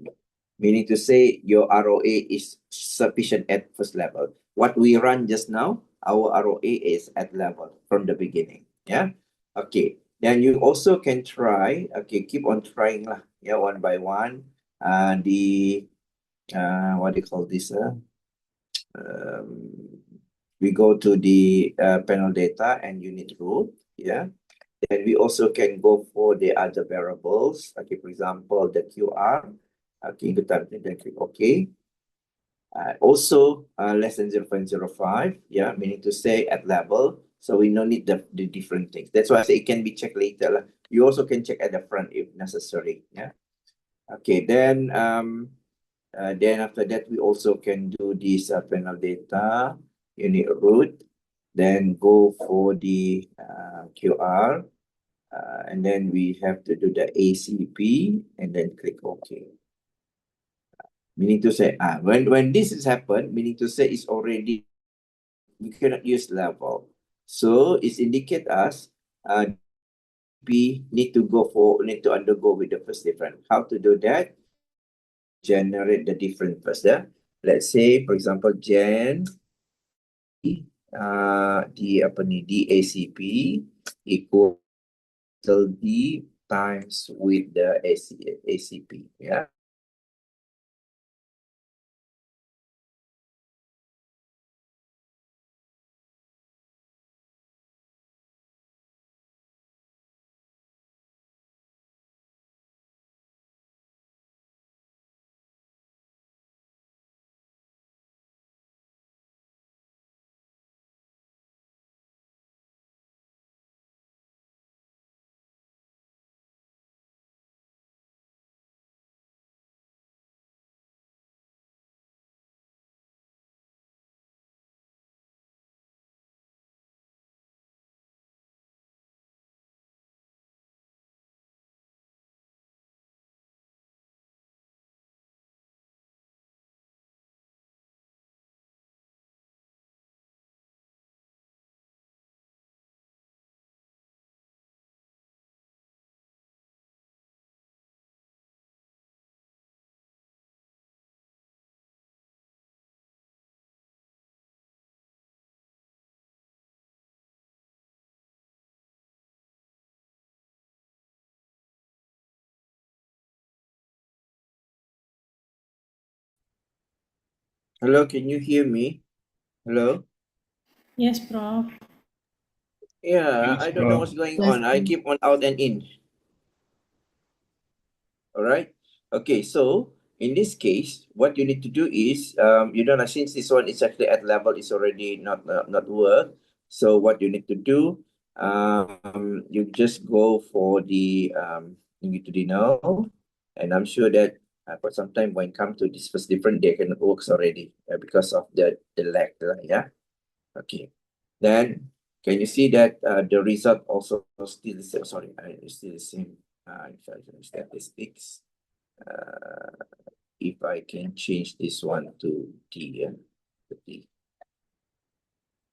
Meaning to say your ROA is sufficient at first level. What we run just now, our ROA is at level from the beginning. Yeah. Okay. Then you also can try, okay, keep on trying lah. Yeah, one by one. What do you call this? We go to the panel data and unit root. Yeah. Then we also can go for the other variables. Okay, for example, the QR. Okay, then click OK. Also, less than 0.05, yeah, meaning to say at level. So we no need the different things. That's why I say it can be checked later. You also can check at the front if necessary. Yeah. Okay, then after that, we also can do this panel data, unit root, then go for the QR, and then we have to do the ACP, and then click OK. Meaning to say, when this has happened, meaning to say it's already, we cannot use level. So it's indicate us, we need to undergo with the first different. How to do that? Generate the different first. Let's say, for example, DACP equal D times with the ACP. Yeah. Hello, can you hear me? Hello? Yes, Prof. Yeah, Yes, I don't know Prof. what's going on. I keep on out and in. All right. Okay, so in this case, what you need to do is, since this one is actually at level, it's already not work. So what you need to do, you just go for the you need to know, and I'm sure that for some time when come to this first different, they can works already because of the lag. Yeah. Okay. Then can you see that the result also still the same? Sorry, it's still the same. Statistics. If I can change this one to T, T.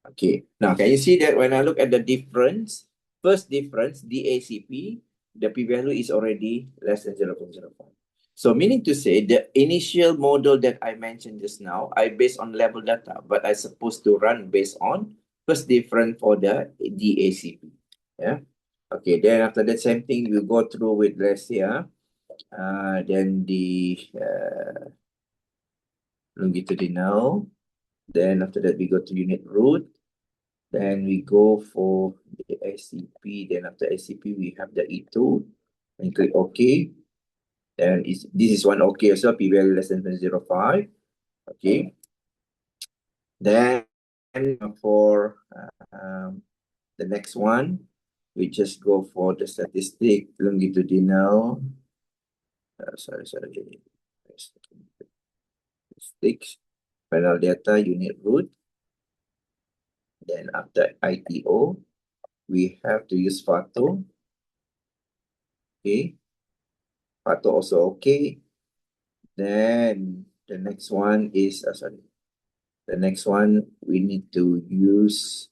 Okay, now can you see that when I look at the difference, first difference, DACP, the p-value is already less than 0.05. So meaning to say the initial model that I mentioned just now, I based on level data, but I supposed to run based on first difference for the DACP. Yeah. Okay, then after that same thing, we go through with let's say, then the longitudinal. Then after that, we go to unit root. Then we go for the SCP. Then after SCP, we have the E2. And click OK. Then this is one OK as well, p-value less than 0.05. Okay. Then for the next one, we just go for the statistic longitudinal. Statistics, panel data, unit root. Then after ITO, we have to use FATO. Okay. FATO also okay. Then the next one is, the next one, we need to use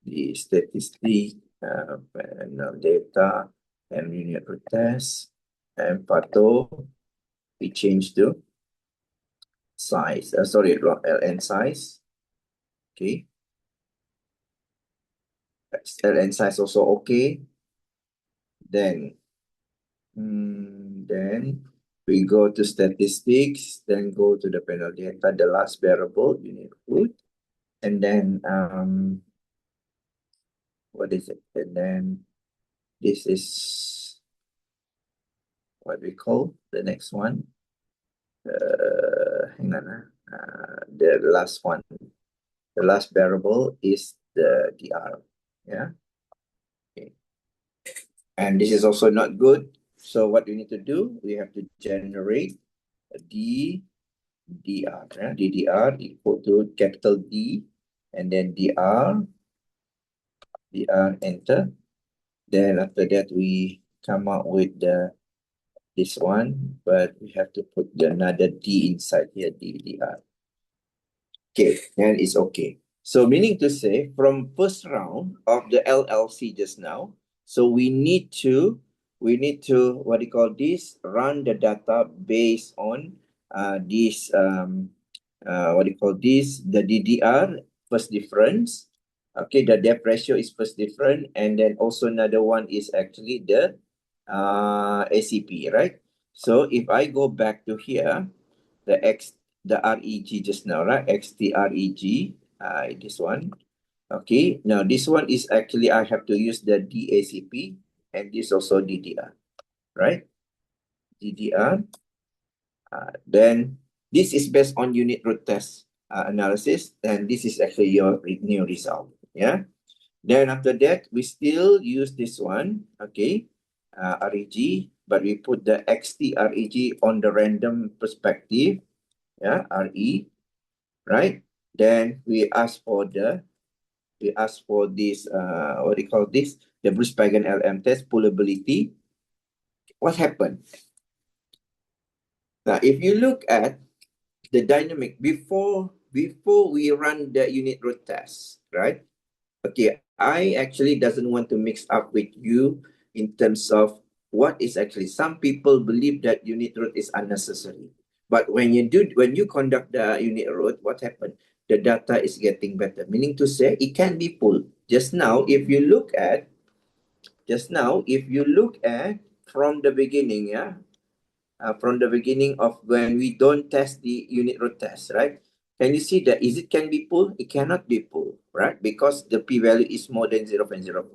the statistic, panel data, and unit root test. And FATO, we change to size, LN size. Okay. LN size also okay. Then we go to statistics, then go to the panel data, the last variable, unit root, and then what is it? And then this is what we call the next one. hang on. The last one. The last variable is the DR. Yeah. Okay. And this is also not good. So what we need to do, we have to generate a DDR. Yeah? DDR equal to capital D and then DR, enter. Then after that, we come out with this one, but we have to put another D inside here, DDR. Okay, and it's okay. So meaning to say, from first round of the LLC just now, so we need to what do you call this? Run the data based on this what do you call this? The DDR first difference. Okay, the depth ratio is first different, and then also another one is actually the ACP, right? So if I go back to here, the REG just now, right? XTREG, this one. Okay, now this one is actually, I have to use the DACP and this also DDR, right? DDR. Then this is based on unit root test analysis, and this is actually your new result, yeah? Then after that, we still use this one, okay, REG, but we put the XTREG on the random perspective, yeah, RE, right? Then we ask for this, what do you call this? The Bruce-Pagan LM test pullability. What happened? Now, if you look at the dynamic before we run the unit root test, right? Okay, I actually doesn't want to mix up with you in terms of what is actually, some people believe that unit root is unnecessary. But when you conduct the unit root, what happened? The data is getting better, meaning to say it can be pulled. Just now, if you look at from the beginning, from the beginning of when we don't test the unit root test, right? Can you see that it can be pulled? It cannot be pulled, right? Because the p-value is more than 0.05.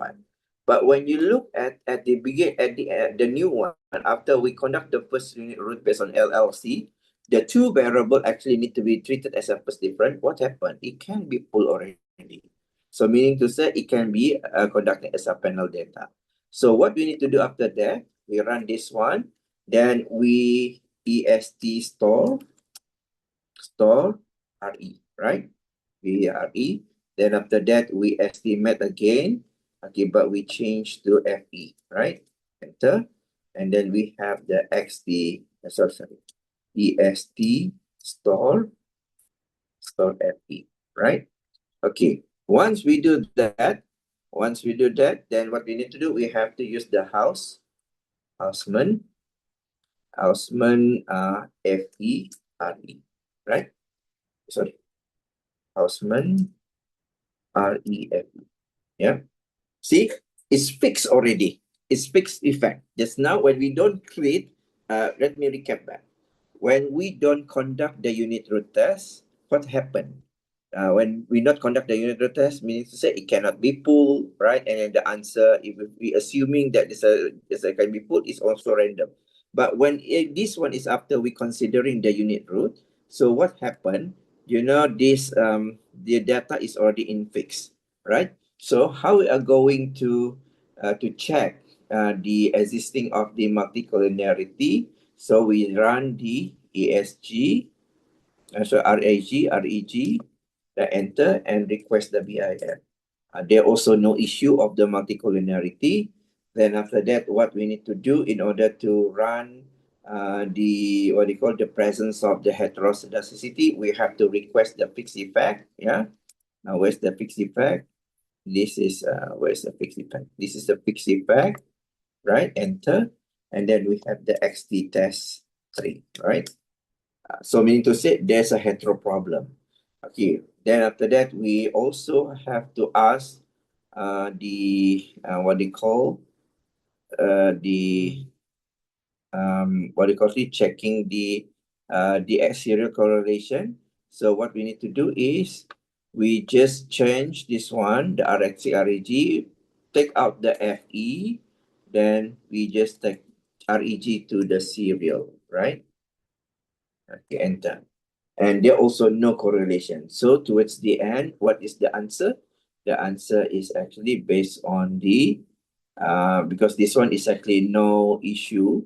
But when you look at the new one, after we conduct the first unit root based on LLC, the two variable actually need to be treated as a first different. What happened? It can be pulled already. So meaning to say it can be conducted as a panel data. So what we need to do after that, we run this one, then we EST store RE, right? RE. Then after that, we estimate again. Okay, but we change to FE, right? Enter. And then we have the EST store FE, right? Okay. Once we do that, then what we need to do, we have to use the Houseman FE RE, right? Sorry, Houseman REFE. Yeah. See, it's fixed already. It's fixed effect. Just now, when we don't create, let me recap back. When we don't conduct the unit root test, what happened? When we not conduct the unit root test, meaning to say it cannot be pulled, right? And then the answer, if we assuming that this can be pulled, is also random. But when this one is after we considering the unit root, so what happened? You know, this the data is already in fixed, right? So how we are going to check the existing of the multicollinearity? So we run the ESG, REG, enter and request the BIF. There also no issue of the multicollinearity. Then after that, what we need to do in order to run the presence of the heteroscedasticity, we have to request the fixed effect. Yeah. Now where's the fixed effect? This is where's the fixed effect? This is the fixed effect, right? Enter, and then we have the XT test 3, right? So meaning to say there's a hetero problem. Okay, then after that, we also have to ask what they call checking the serial correlation. So what we need to do is we just change this one, the RXC-REG, take out the FE, then we just take REG to the serial, right? Okay, enter. And there also no correlation. So towards the end, what is the answer? The answer is actually based on the because this one is actually no issue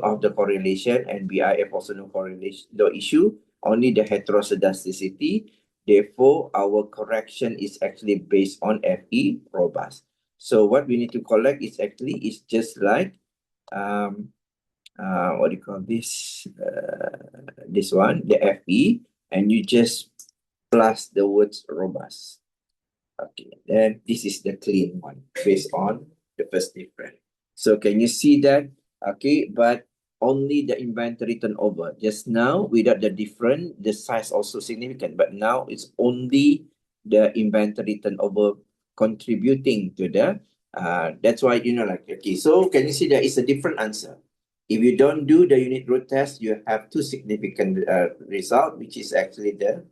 of the correlation, and BIF also no correlation, no issue, only the heteroscedasticity. Therefore, our correction is actually based on FE robust. So what we need to collect is actually just like what do you call this one, the FE, and you just plus the words robust. Okay, then this is the clean one based on the first difference. So can you see that? Okay, but only the inventory turnover. Just now, without the different, the size also significant. But now it's only the inventory turnover contributing to the. That's why like okay. So can you see there is a different answer? If you don't do the unit root test, you have two significant result, which is actually the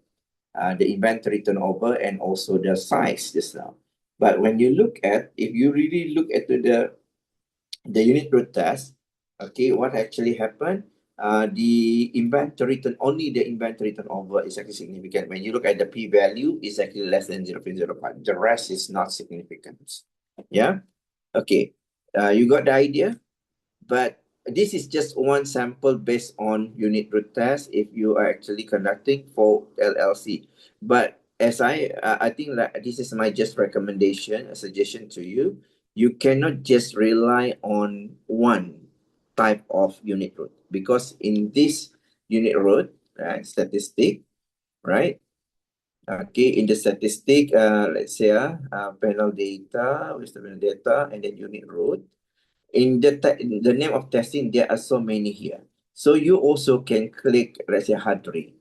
inventory turnover and also the size just now. But when you look at, if you really look at the unit root test, okay, what actually happened? The only the inventory turnover is actually significant. When you look at the p-value, it's actually less than 0.05. The rest is not significant. Yeah. Okay. You got the idea? But this is just one sample based on unit root test if you are actually conducting for LLC. But as I think that this is my just recommendation, a suggestion to you. You cannot just rely on one type of unit root, because in this unit root statistic, right? Okay, in the statistic, let's say panel data, with the panel data, and then unit root. In the name of testing, there are so many here. So you also can click, let's say, Hadri.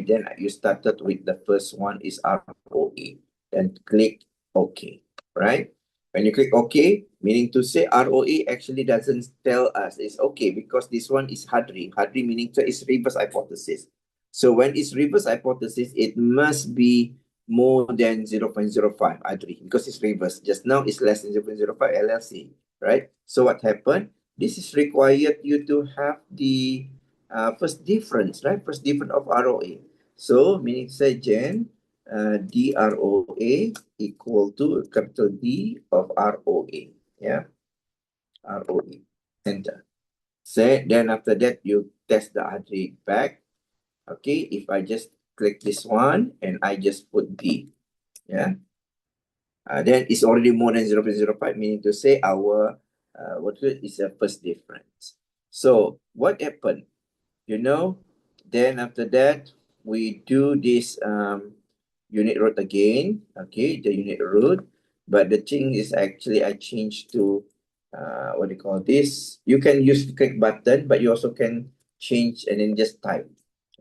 Then you started with the first one is ROA. Then click OK, right? When you click OK, meaning to say ROA actually doesn't tell us it's okay, because this one is Hadri. Hadri meaning to it's reverse hypothesis. So when it's reverse hypothesis, it must be more than 0.05 Hadri, because it's reverse. Just now it's less than 0.05 LLC. Right? So what happened? This is required you to have the first difference, right? First difference of ROA. So meaning say Jen, DROA equal to capital D of ROA. Yeah, ROA. Enter. Say then after that you test the Hadri back. Okay, if I just click this one and I just put D. Yeah. Then it's already more than 0.05, meaning to say our what is a first difference. So what happened? Then after that, we do this unit root again. Okay, the unit root. But the thing is actually I changed to what do you call this? You can use the click button, but you also can change and then just type.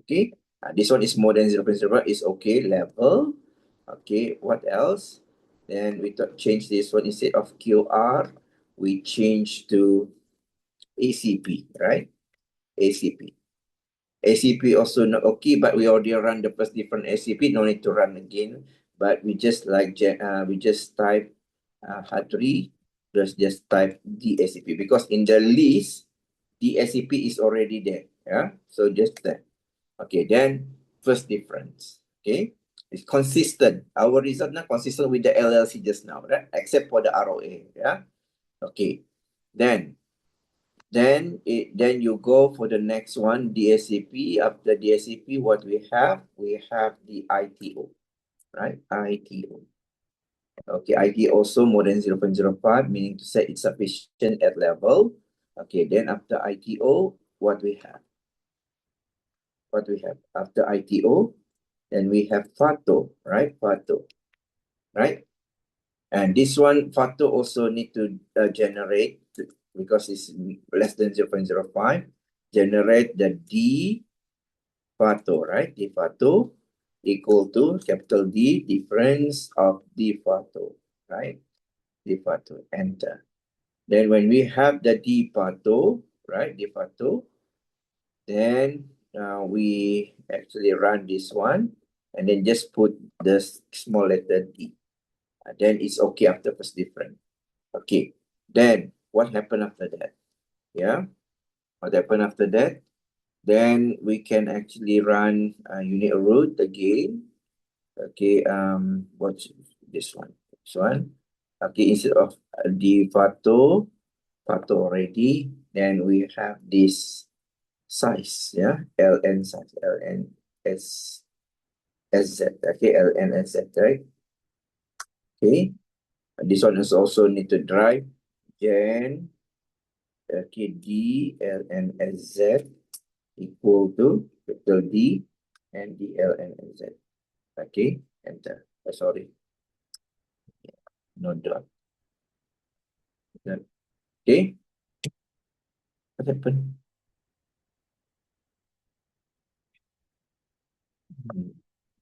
Okay, this one is more than 0.05. Is okay. Level. Okay, what else? Then we change this one, instead of QR, we change to ACP, right? ACP. ACP also not okay, but we already run the first different ACP, no need to run again. But we just type Hadri, just type DACP, because in the list, DACP is already there. Yeah, so just that. Okay, then first difference. Okay, it's consistent. Our result not consistent with the LLC just now, right? Except for the ROA. Yeah. Okay. Then you go for the next one, DSCP. After DSCP, what we have? We have the ITO, right? ITO. Okay, ITO also more than 0.05, meaning to say it's sufficient at level. Okay, then after ITO, what we have? What we have after ITO? Then we have FATO, right? FATO, right? And this one, FATO also need to generate, because it's less than 0.05, generate the D FATO, right? D FATO equal to capital D difference of D FATO, right? D FATO, enter. Then when we have the D FATO, right? D FATO, then we actually run this one and then just put the small letter D. Then it's okay after first difference. Okay. Then what happened after that? Yeah. What happened after that? Then we can actually run unit root again. Okay, what's this one? This one. Okay, instead of the Fato already, then we have this size, yeah, ln size, ln s sz, okay, ln sz, right? Okay, this one is also need to drive gen, okay, d ln sz equal to capital D and d ln sz. Okay, enter. Sorry, no dot. Okay, what happened?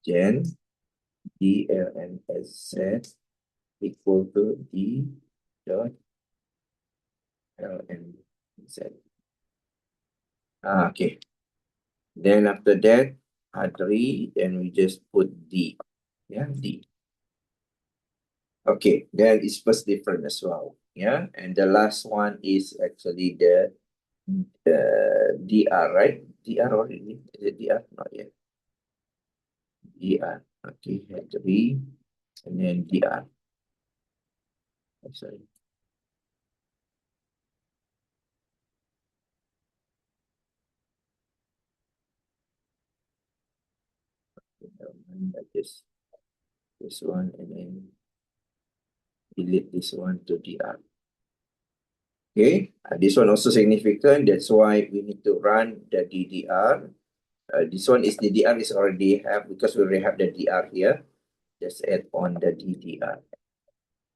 Gen d ln sz equal to d dot ln z. Okay. Then after that, R3, then we just put D. Yeah, D. Okay, then it's first different as well. Yeah, and the last one is actually the DR, right? DR already? Is it DR? Not yet. DR. Okay, R3, and then DR. Oh, sorry. This one, and then delete this one to DR. Okay, this one also significant. That's why we need to run the DDR. This one is DDR is already have because we already have the DR here. Just add on the DDR.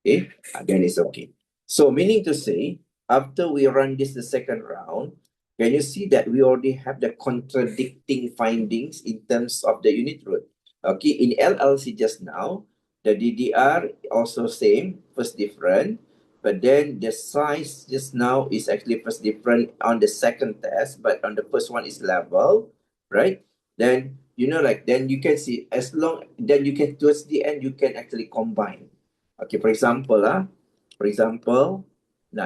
Okay, again it's okay. So meaning to say, after we run this the second round, can you see that we already have the contradicting findings in terms of the unit root? Okay, in LLC just now, the DDR also same, first different, but then the size just now is actually first different on the second test, but on the first one is level, right? Then, you know, like, then you can see as long, then you can, towards the end, you can actually combine. Okay, for example, now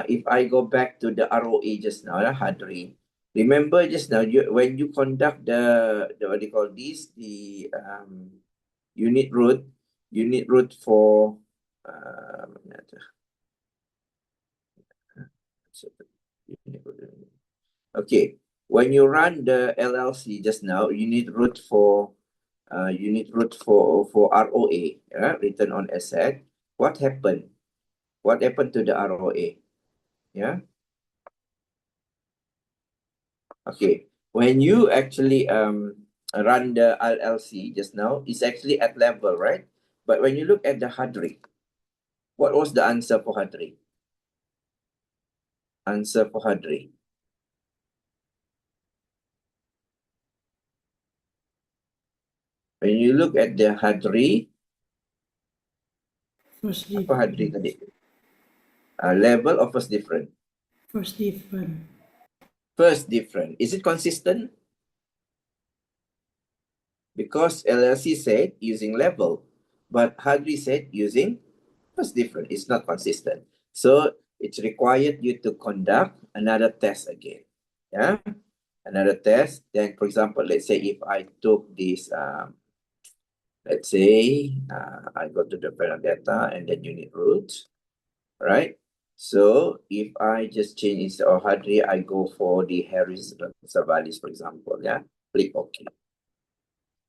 if I go back to the ROA just now, Hadri, remember just now, when you conduct the what do you call this, the unit root for okay, when you run the LLC just now, unit root for ROA, return on asset, what happened? What happened to the ROA? Yeah. Okay. When you actually run the LLC just now, it's actually at level, right? But when you look at the Hadri, what was the answer for Hadri? Answer for Hadri. When you look at the Hadri, First apa Hadri different. tadi? Level or first different? First different. First different. Is it consistent? Because LLC said using level, but Hadri said using first different. It's not consistent. So it's required you to conduct another test again. Yeah, another test. Then, for example, let's say if I took this, let's say I go to the parent data and then unit root, right? So if I just change it or Hadri, I go for the Harris Savalis, for example. Yeah, click OK.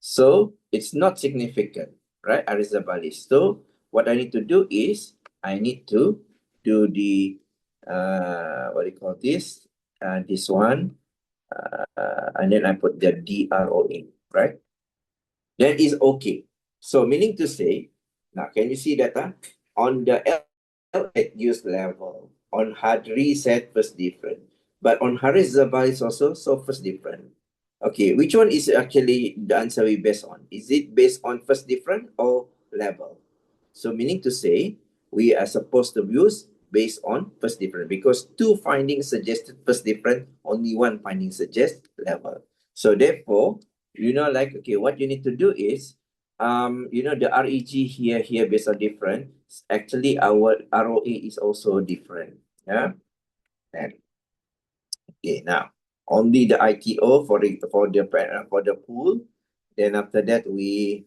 So it's not significant, right? Harris Savalis. So what I need to do is I need to do the what do you call this? This one, and then I put the DRO in, right? Then is okay. So meaning to say, now can you see that on the L use level, on Hadri set first different, but on Haris Zabal is also so first different. Okay, which one is actually the answer we based on? Is it based on first different or level? So meaning to say, we are supposed to use based on first different because two findings suggested first different, only one finding suggests level. So therefore, you know, like, okay, what you need to do is, you know, the REG here based on different, actually our ROA is also different. Yeah. And, okay, now, only the ITO for the pool. Then after that we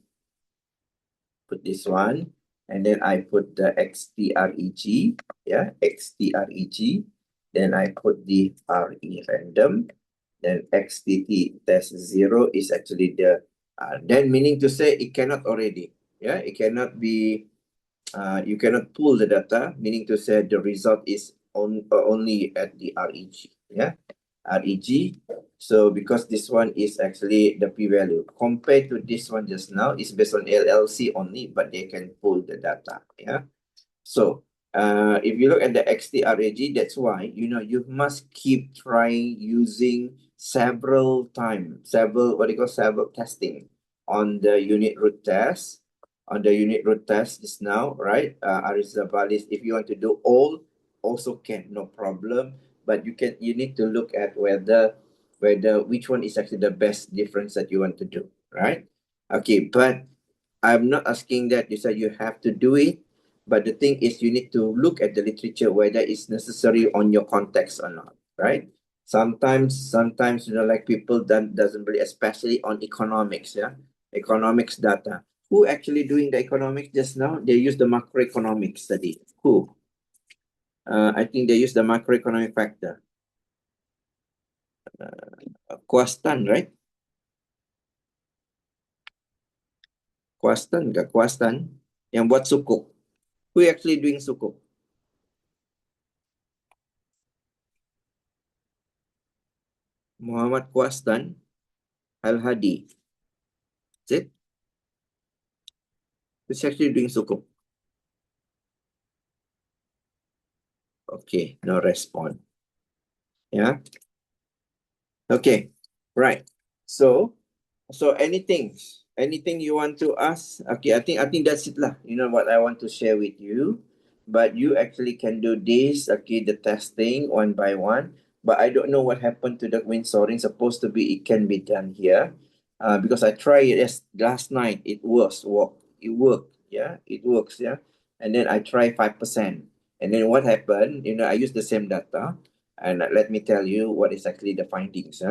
put this one, and then I put the XTREG, yeah, XTREG. Then I put the RE random. Then XTT test 0 is actually the then meaning to say it cannot already, yeah, it cannot be. You cannot pull the data, meaning to say the result is only at the REG, yeah, REG. So because this one is actually the p-value compared to this one just now is based on LLC only, but they can pull the data, yeah. So if you look at the XTRAG, that's why you must keep trying using several testing on the unit root test. On the unit root test just now, right? Arizabalis, if you want to do all, also can, no problem. But you need to look at whether which one is actually the best difference that you want to do, right? Okay, but I'm not asking that you said you have to do it, but the thing is you need to look at the literature whether it's necessary on your context or not, right? Sometimes like people doesn't really, especially on economics, yeah, economics data. Who actually doing the economics just now? They use the macroeconomic study. Who? I think they use the macroeconomic factor. Kwastan, right? Kwastan yang buat sukuk. Who actually doing sukuk? Muhammad Kwastan Al-Hadi. Is it? Who's actually doing sukuk? Okay, no response. Yeah. Okay, right. So anything you want to ask? Okay, I think that's it lah. You know what I want to share with you. But you actually can do this, okay, the testing one by one. But I don't know what happened to the windsoring. Supposed to be it can be done here. Because I tried it last night. It works. It worked. Yeah, it works. Yeah. And then I tried 5%. And then what happened? I used the same data. And let me tell you what is actually the findings.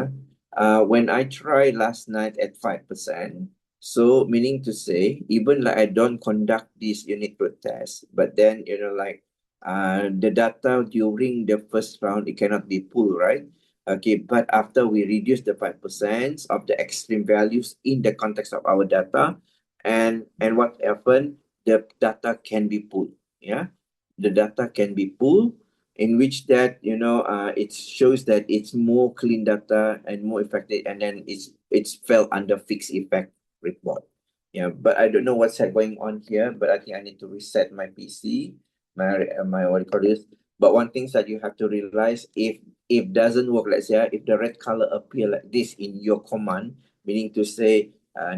When I tried last night at 5%, so meaning to say, even like I don't conduct this unit root test, but then, the data during the first round, it cannot be pulled, right? Okay, but after we reduce the 5% of the extreme values in the context of our data, and what happened, the data can be pulled, yeah? The data can be pulled, in which that it shows that it's more clean data and more effective, and then it's fell under fixed effect report. Yeah, but I don't know what's going on here, but I think I need to reset my PC, my what do you call this. But one thing that you have to realize, if doesn't work, let's say if the red color appear like this in your command, meaning to say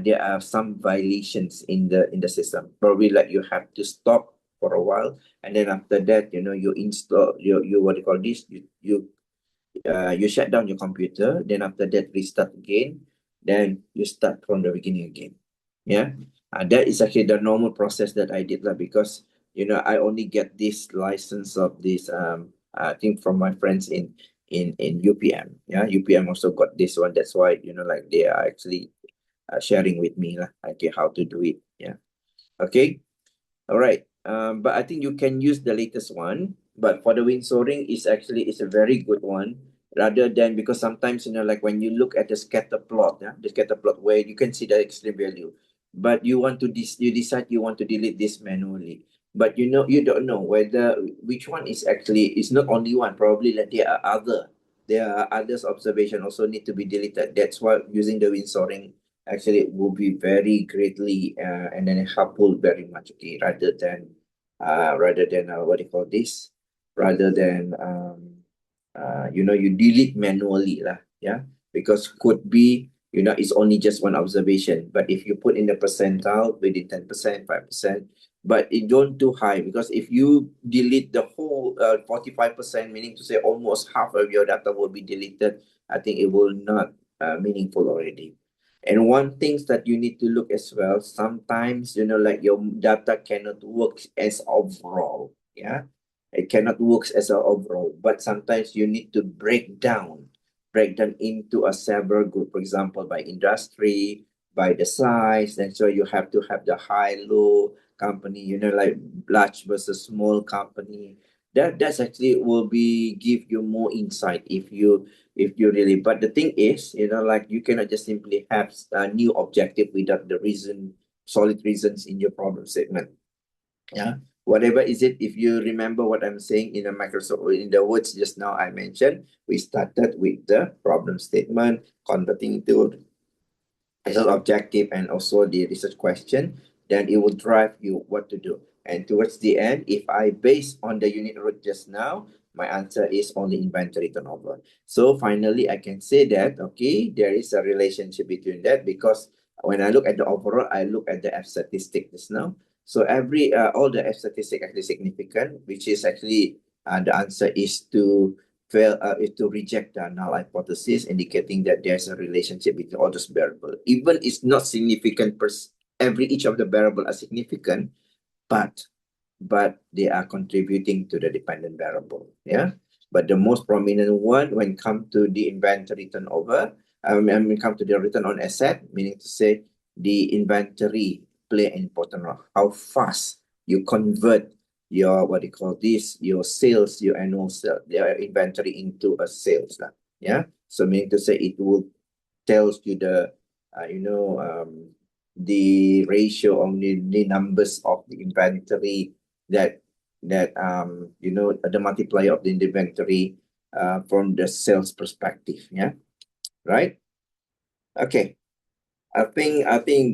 there are some violations in the system, probably like you have to stop for a while, and then after that you install you what do you call this, you shut down your computer, then after that restart again, then you start from the beginning again. Yeah, that is actually the normal process that I did because I only get this license of this I think from my friends in UPM. Yeah, UPM also got this one. That's why like they are actually sharing with me okay, how to do it. Yeah. Okay. All right. But I think you can use the latest one. But for the windsoring, it's a very good one. Rather than, because sometimes like when you look at the scatter plot, the scatter plot where you can see the extreme value, but you want to you decide you want to delete this manually. But you don't know whether which one is actually is not only one. Probably like there are others observation also need to be deleted. That's why using the windsoring actually it will be very greatly and then helpful very much, okay, rather than what do you call this, rather than you delete manually lah, yeah, because could be it's only just one observation, but if you put in the percentile within 10%, 5%, but it don't too high, because if you delete the whole 45%, meaning to say almost half of your data will be deleted, I think it will not meaningful already. And one thing that you need to look as well, sometimes, like your data cannot work as overall. Yeah. It cannot work as an overall, but sometimes you need to break down breakdown into a several group, for example, by industry, by the size. And so you have to have the high, low company, like large versus small company. That's actually will be give you more insight if you really. But the thing is, like you cannot just simply have a new objective without the solid reasons in your problem statement. Yeah, whatever is it, if you remember what I'm saying in a Microsoft, in the words just now I mentioned, we started with the problem statement, converting into result objective, and also the research question. Then it will drive you what to do. And towards the end, if I base on the unit root just now, my answer is only inventory turnover. So finally, I can say that, okay, there is a relationship between that, because when I look at the overall, I look at the F statistic just now. So all the F statistic actually significant, which is actually the answer is to is to reject the null hypothesis, indicating that there's a relationship between all those variables. Even it's not significant each of the variable are significant, but they are contributing to the dependent variable. Yeah. But the most prominent one when it comes to the inventory turnover, when it comes to the return on asset, meaning to say the inventory play an important role. How fast you convert your your sales, your annual sale, your inventory into a sales. Yeah. So meaning to say it will tells you the the ratio of the numbers of the inventory that the multiplier of the inventory from the sales perspective. Yeah, right. Okay. I think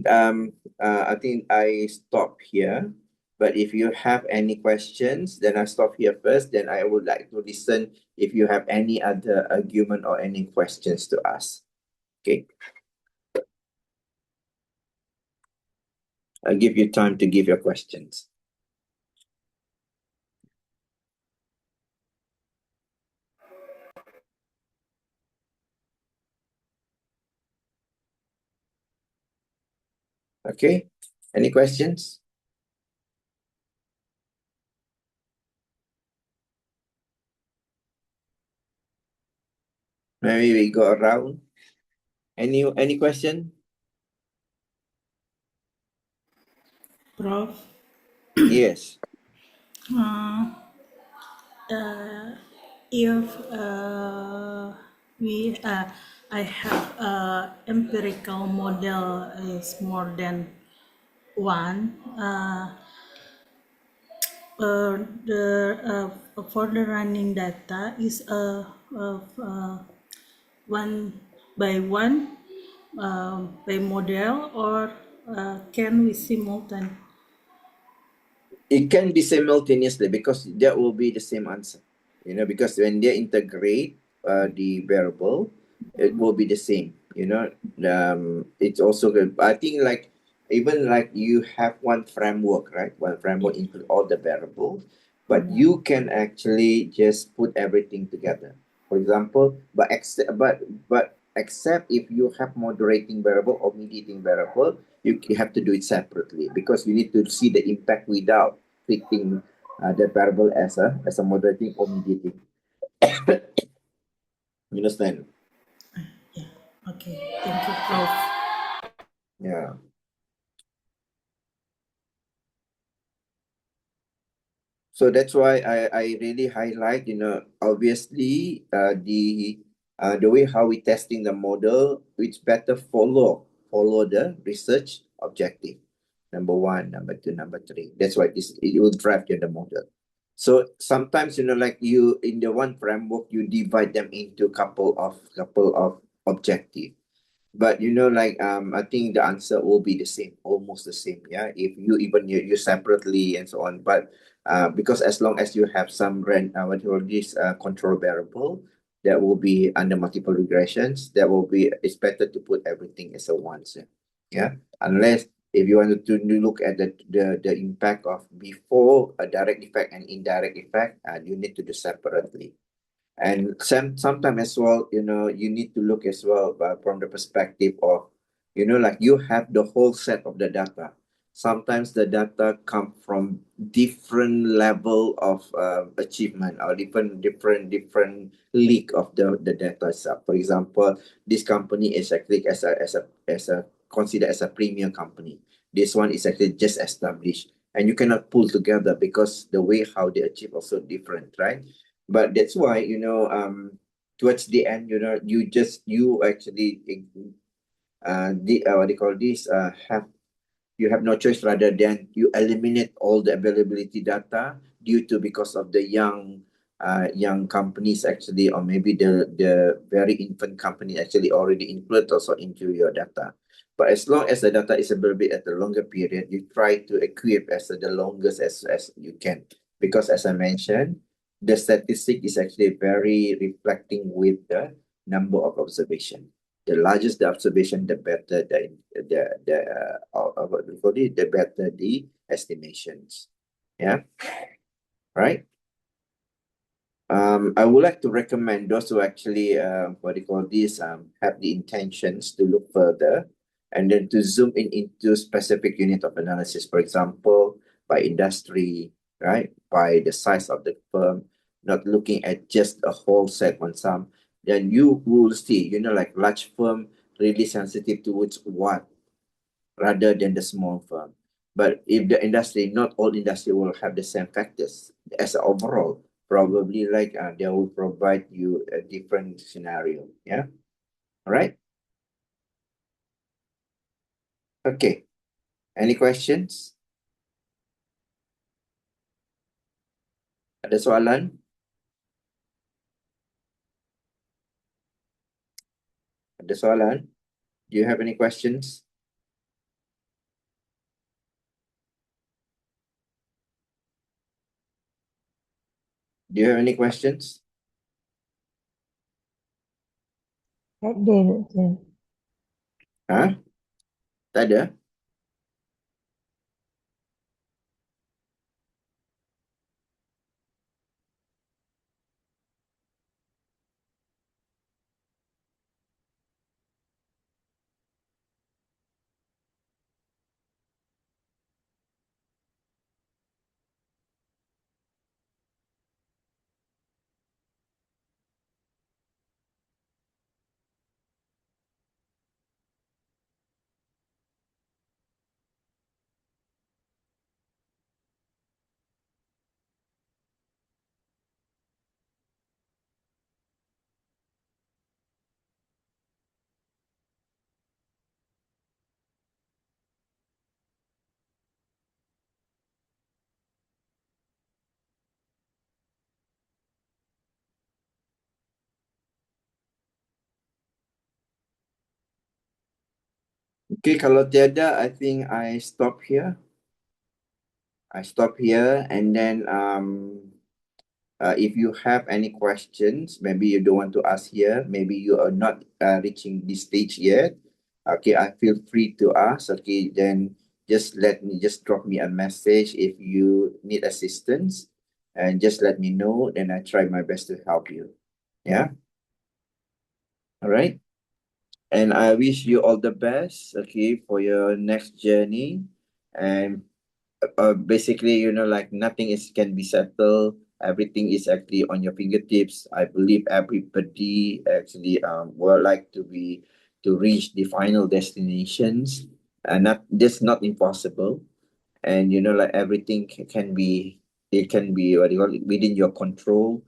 I stop here. But if you have any questions, then I stop here first. Then I would like to listen if you have any other argument or any questions to ask. Okay. I'll give you time to give your questions. Okay. Any questions? Maybe we go around. Any question? Prof. Yes. If I have empirical model is more than one, for the running data is one by one by model, or can we simultaneously? It can be simultaneously, because that will be the same answer. Because when they integrate the variable, it will be the same. It's also good. I think like even like you have one framework, right? One framework include all the variables, but you can actually just put everything together. For example, but except if you have moderating variable or mediating variable, you have to do it separately, because you need to see the impact without treating the variable as a moderating or mediating. You understand? Okay, thank you, Prof. Yeah. So that's why I really highlight, obviously the way how we testing the model, which better follow the research objective. Number one, number two, number three. That's why it will drive the model. So sometimes, like you in the one framework, you divide them into couple of objective. But I think the answer will be the same, almost the same. Yeah, if you even you separately and so on. But because as long as you have some control variable that will be under multiple regressions, it's better to put everything as a once. Yeah, unless if you want to look at the impact of before a direct effect and indirect effect, you need to do separately. And sometimes as well, you need to look as well from the perspective of, like you have the whole set of the data. sometimes the data come from different level of achievement or different league of the data itself. For example, this company is actually as a considered as a premium company. This one is actually just established, and you cannot pull together because the way how they achieve also different, right? But that's why towards the end, you actually what do you call this you have no choice rather than you eliminate all the availability data due to because of the young companies actually, or maybe the very infant company actually already include also into your data. But as long as the data is a little bit at a longer period, you try to equip as the longest as you can. Because as I mentioned, the statistic is actually very reflecting with the number of observation. The largest the observation, the better what we call it, the better the estimations. Yeah, right. I would like to recommend those who actually what do you call this have the intentions to look further and then to zoom in into specific unit of analysis. For example, by industry, right? By the size of the firm, not looking at just a whole set on some. Then you will see, like large firm really sensitive towards what rather than the small firm. But if the industry, not all industry will have the same factors as overall. Probably like they will provide you a different scenario. Yeah. All right. Okay. Any questions? Ada soalan? Ada soalan? Do you have any questions? Do you have any questions? Ada, Doktor. Huh? Tak ada? Okay, kalau tiada, I think I stop here. And then if you have any questions, maybe you don't want to ask here, maybe you are not reaching this stage yet. Okay, I feel free to ask. Okay, then just drop me a message if you need assistance, and just let me know. Then I try my best to help you. Yeah. All right. And I wish you all the best. Okay, for your next journey. And basically, like nothing can be settled. Everything is actually on your fingertips. I believe everybody actually would like to reach the final destinations, and not impossible. And like everything can be, it can be what do you call it, within your control,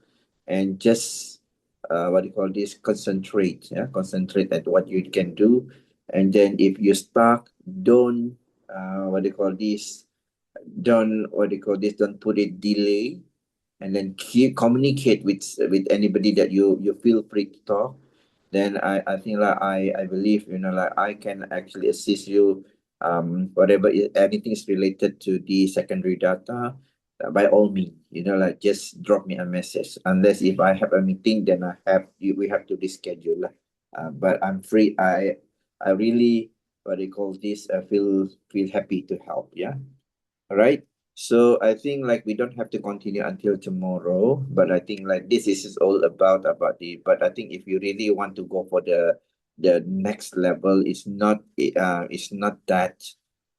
and just what do you call this, concentrate at what you can do. And then if you're stuck, don't what do you call this don't put it delay, and then keep communicate with anybody that you feel free to talk. Then I think like I believe like I can actually assist you, whatever anything is related to the secondary data. By all means, like just drop me a message, unless if I have a meeting, then we have to reschedule lah. But I'm free. I really what they call this feel happy to help. Yeah. All right. So I think like we don't have to continue until tomorrow, but I think like this is all about but I think if you really want to go for the next level, it's not that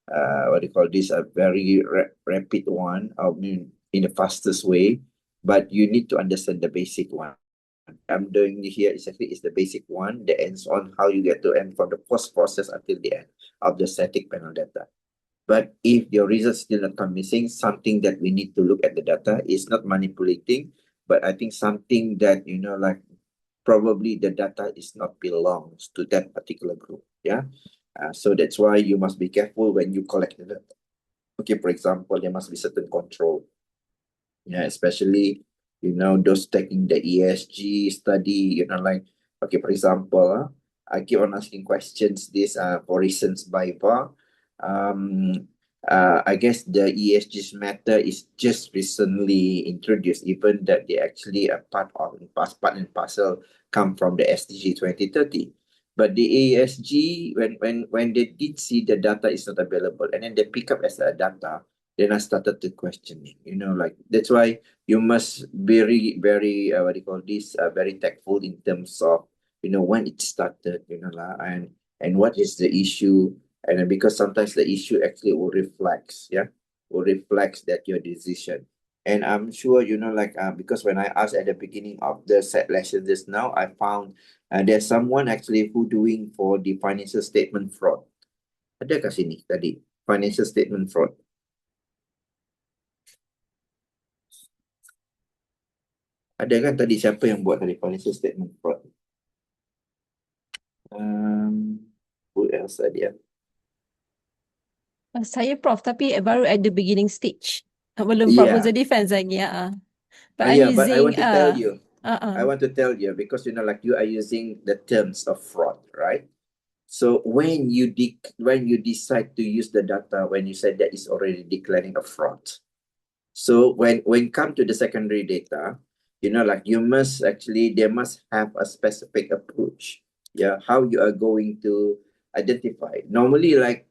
what do you call this, a very rapid one, I mean, in the fastest way, but you need to understand the basic one. I'm doing here exactly is the basic one that ends on how you get to end from the post process until the end of the static panel data. But if your results still not convincing, something that we need to look at the data is not manipulating, but I think something that, like probably the data is not belongs to that particular group. Yeah. So that's why you must be careful when you collect the data. Okay, for example, there must be certain control. Yeah, especially, those taking the ESG study, like, okay, for example, I keep on asking questions this for reasons by VAR. I guess the ESG matter is just recently introduced, even that they actually a part and parcel come from the SDG 2030. But the ESG, when they did see the data is not available, and then they pick up as a data, then I started to questioning, like that's why you must very, very, what do you call this, very tactful in terms of, when it started, and what is the issue. And then because sometimes the issue actually will reflects, will reflects that your decision. And I'm sure, because when I asked at the beginning of the set lesson just now, I found there's someone actually who doing for the financial statement fraud. Ada kat sini tadi, financial statement fraud. Ada kan tadi siapa yang buat tadi financial statement fraud? Who else tadi ya? Saya Prof, tapi baru at the beginning stage. Belum proposal defense lagi. But I'm Yeah, but I using want to tell you. uh-uh. I want to tell you because like you are using the terms of fraud, right? So when you decide to use the data, when you said that is already declaring a fraud. So when come to the secondary data, like you must actually, they must have a specific approach. Yeah, how you are going to identify. Normally, like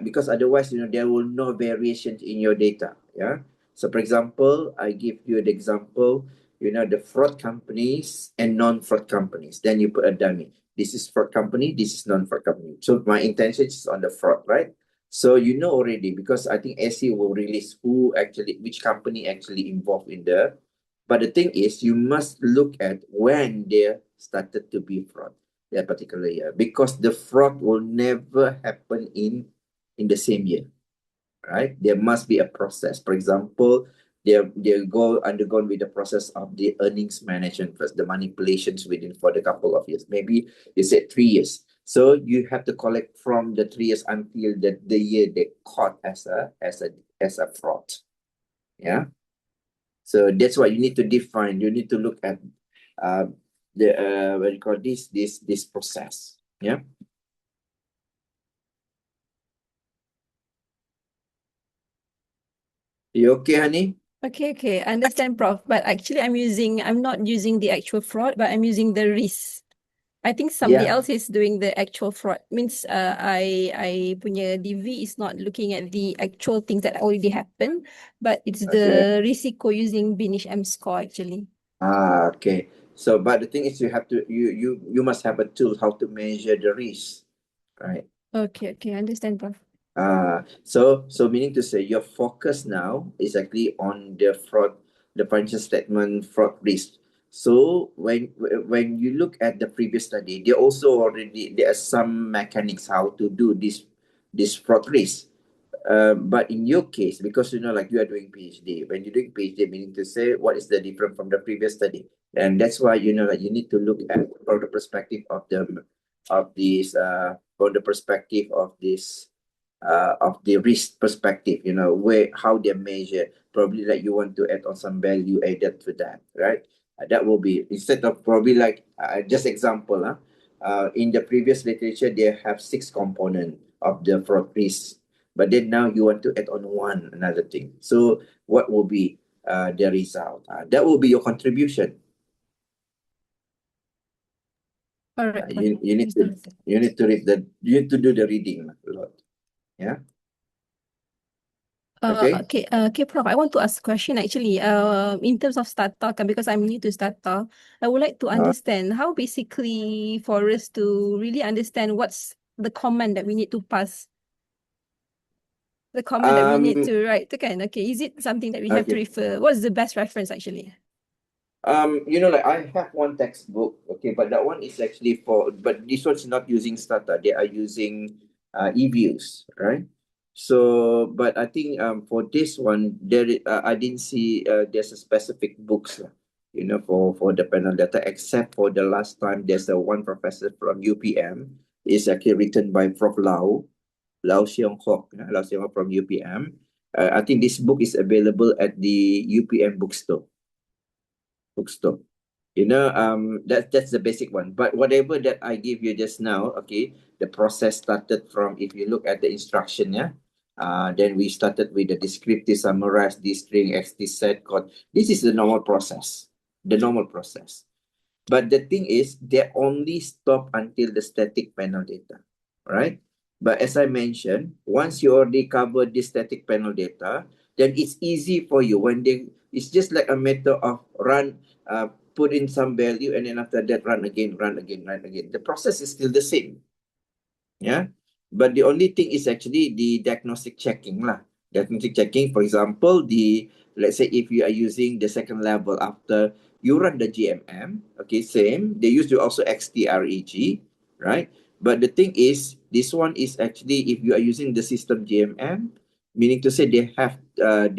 because otherwise, there will no variations in your data. Yeah. So for example, I give you the example, the fraud companies and non-fraud companies. Then you put a dummy. This is fraud company, this is non-fraud company. So my intention is on the fraud, right? So already, because I think SE will release which company actually involved in but the thing is, you must look at when they started to be fraud that particular year, because the fraud will never happen in the same year, right? There must be a process. For example, they undergone with the process of the earnings management first, the manipulations within for the couple of years. Maybe you said 3 years. So you have to collect from the 3 years until the year they caught as a fraud. Yeah. So that's why you need to define. You need to look at the what do you call this process. Yeah. You okay, honey? Okay, I understand, Prof. But actually, I'm not using the actual fraud, but I'm using the risk. I think somebody else is doing the actual fraud. Means I punya DV is not looking at the actual things that already happened, but it's the risiko using Binish M score actually. Okay. So, but the thing is, you must have a tool how to measure the risk, right? Okay, I understand, Prof. So meaning to say your focus now is actually on the fraud, the financial statement fraud risk. So when you look at the previous study, there are some mechanics how to do this fraud risk. But in your case, because like you are doing PhD, when you're doing PhD, meaning to say what is the difference from the previous study, and that's why like you need to look at from the perspective of this from the perspective of the risk perspective, how they measure. Probably like you want to add on some value added to that, right? That will be instead of probably like just example, in the previous literature they have 6 component of the fraud risk, but then now you want to add on another thing. So what will be the result? That will be your contribution. All right. You need to read you need to do the reading a lot. Yeah. Okay, Prof. I want to ask a question actually. In terms of Stata, because I'm new to Stata, I would like to understand how basically for us to really understand what's the command that we need to pass. The comment that we need to write to kind. Okay, is it something that we have to Okay. refer? What's the best reference actually? Like I have one textbook, okay, but that one is actually but this one's not using Stata. They are using eViews, right? So, but I think for this one, I didn't see there's a specific books, for the panel data, except for the last time there's a one professor from UPM is actually written by Prof. Lau Siong Hock, from UPM. I think this book is available at the UPM bookstore. That's the basic one. But whatever that I give you just now, okay, the process started from, if you look at the instruction, then we started with the descriptive, summarize, this string, xt set code. This is the normal process. But the thing is, they only stop until the static panel data, right? But as I mentioned, once you already cover the static panel data, then it's easy for you it's just like a matter of put in some value, and then after that, run again. The process is still the same. Yeah. But the only thing is actually the diagnostic checking lah. Diagnostic checking, for example, let's say if you are using the second level after you run the GMM, okay, same. They used to also XTREG, right? But the thing is, this one is actually, if you are using the system GMM, meaning to say they have what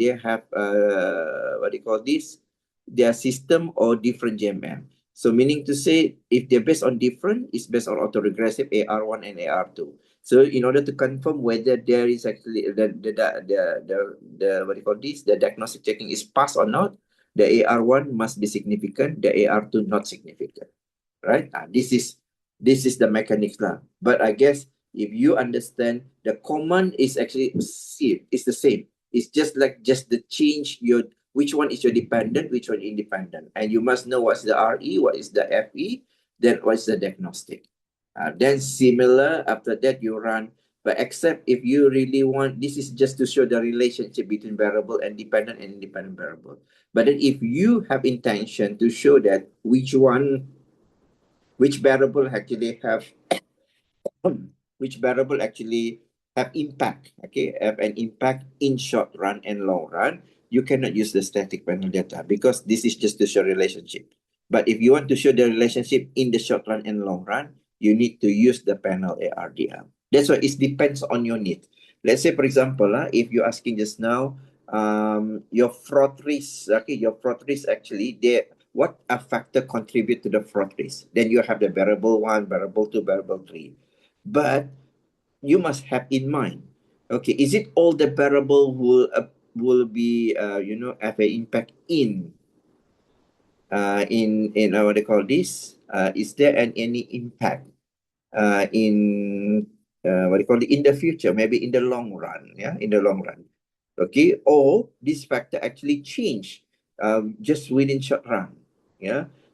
do you call this? Their system or different GMM. So meaning to say, if they're based on different, it's based on autoregressive AR1 and AR2. So in order to confirm whether there is actually the what do you call this, the diagnostic checking is passed or not, the AR1 must be significant, the AR2 not significant, right? This is the mechanics lah. But I guess if you understand, the command is actually it's the same. It's just the change which one is your dependent, which one independent, and you must know what's the RE, what is the FE, then what's the diagnostic. Then similar after that you run, but except if you really want, this is just to show the relationship between variable and dependent and independent variable. But then if you have intention to show that which variable actually have impact, okay, have an impact in short run and long run, you cannot use the static panel data because this is just to show relationship. But if you want to show the relationship in the short run and long run, you need to use the panel ARDL. That's why it depends on your need. Let's say, for example, if you're asking just now, your fraud risk, okay, actually, what a factor contribute to the fraud risk? Then you have the variable 1, variable 2, variable 3. But you must have in mind, okay, is it all the variable will be have an impact in what they call this? Is there any impact in what do you call it, in the future, maybe in the long run, okay, or this factor actually change just within short run,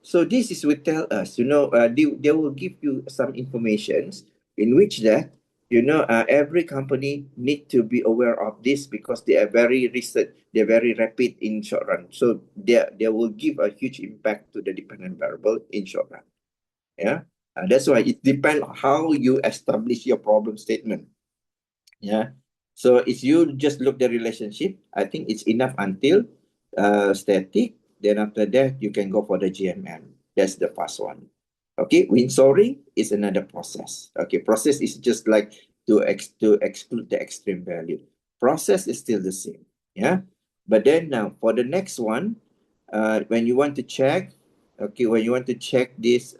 so this is will tell us, they will give you some informations in which that every company need to be aware of this because they are very recent, they're very rapid in short run, so they will give a huge impact to the dependent variable in short run. That's why it depends on how you establish your problem statement. So if you just look the relationship, I think it's enough until static. Then after that, you can go for the GMM. That's the first one. Okay, windsoring is another process. Okay, process is just like to exclude the extreme value. Process is still the same. But then now for the next one, when you want to check, this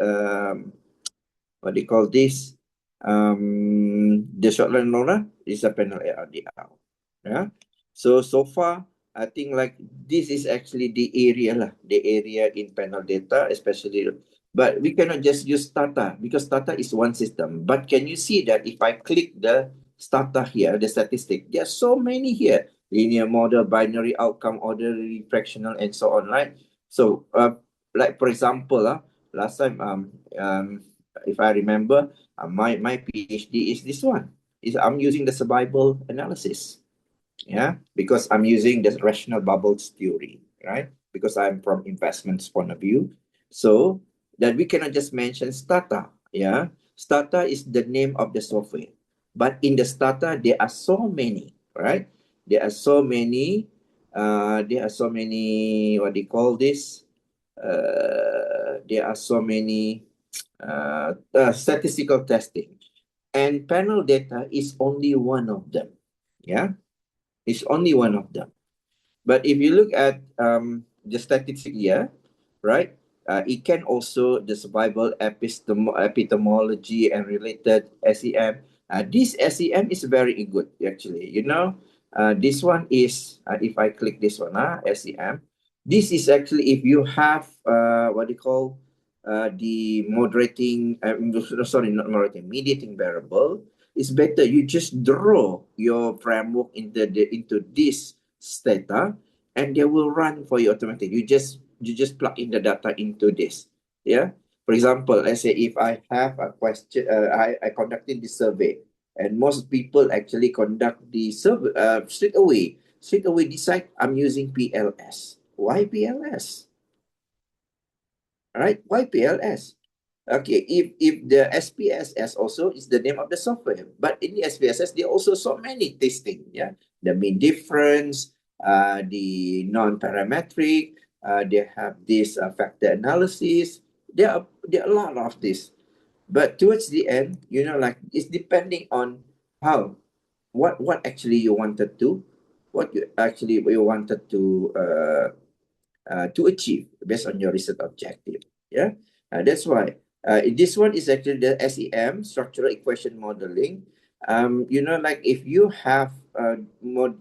what they call this, the short run long run is a panel ARDL. So far, I think like this is actually the area in panel data, especially. But we cannot just use Stata because Stata is one system. But can you see that if I click the Stata here, the statistic, there are so many here: linear model, binary outcome, ordinary, fractional, and so on, right? So, like for example, last time, if I remember, my PhD is this one. I'm using the survival analysis, because I'm using the rational bubbles theory, right? Because I'm from investments point of view. So that we cannot just mention Stata, Stata is the name of the software. But in the Stata, there are so many, right? There are so many, what do you call this? There are so many statistical testing. And panel data is only one of them. Yeah, it's only one of them. But if you look at the statistic here, right, it can also the survival epistemology and related SEM. This SEM is very good actually. You know, this one is if I click this one, SEM. This is actually if you have what do you call the moderating. Sorry, not moderating, mediating variable. It's better you just draw your framework into this Stata, and they will run for you automatically. You just plug in the data into this. Yeah. For example, let's say if I have a question, I conducted the survey, and most people actually conduct the survey straight away decide I'm using PLS. Why PLS? All right, why PLS? Okay, if the SPSS also is the name of the software, but in the SPSS there are also so many testing. Yeah, the mean difference, the non-parametric, they have this factor analysis. There are a lot of this, but towards the end, you know, like it's depending on how, what actually you wanted to, what you actually you wanted to achieve based on your research objective. Yeah, that's why this one is actually the SEM, structural equation modeling. You know, like if you have a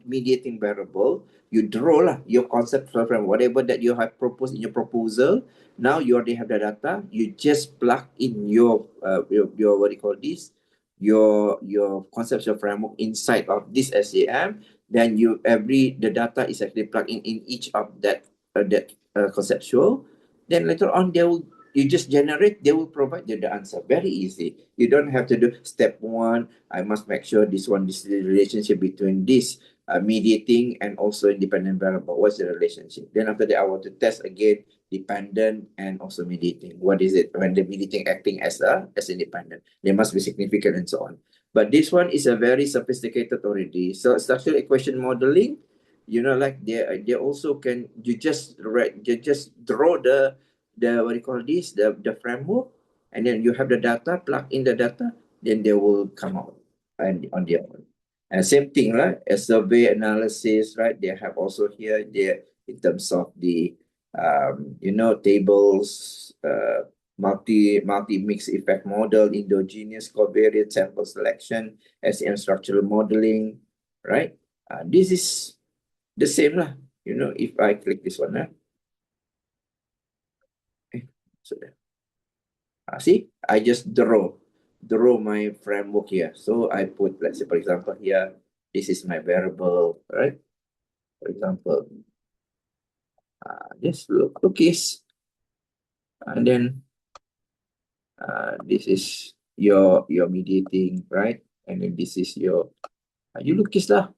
mediating variable, you draw your concept from whatever that you have proposed in your proposal. Now you already have the data. You just plug in your what do you call this? Your conceptual framework inside of this SEM. Then the data is actually plugged in each of that conceptual. Then later on you just generate, they will provide you the answer. Very easy. You don't have to do step one. I must make sure this is the relationship between this mediating and also independent variable. What's the relationship? Then after that, I want to test again dependent and also mediating. What is it when the mediating acting as independent? They must be significant and so on. But this one is a very sophisticated already. So structural equation modeling, you know, like they also can, you just draw the what do you call this, the framework, and then you have the data, plug in the data, then they will come out and on their own. And same thing, right? A survey analysis, right? They have also here there in terms of the you know, tables, multi mix effect model, endogenous covariate sample selection, SEM structural modeling, right? This is the same lah. You know, if I click this one, so see, I just draw my framework here. So I put, let's say, for example, here, this is my variable, right? For example, just look cookies, and then this is your mediating, right? And then this is your you look kiss lah,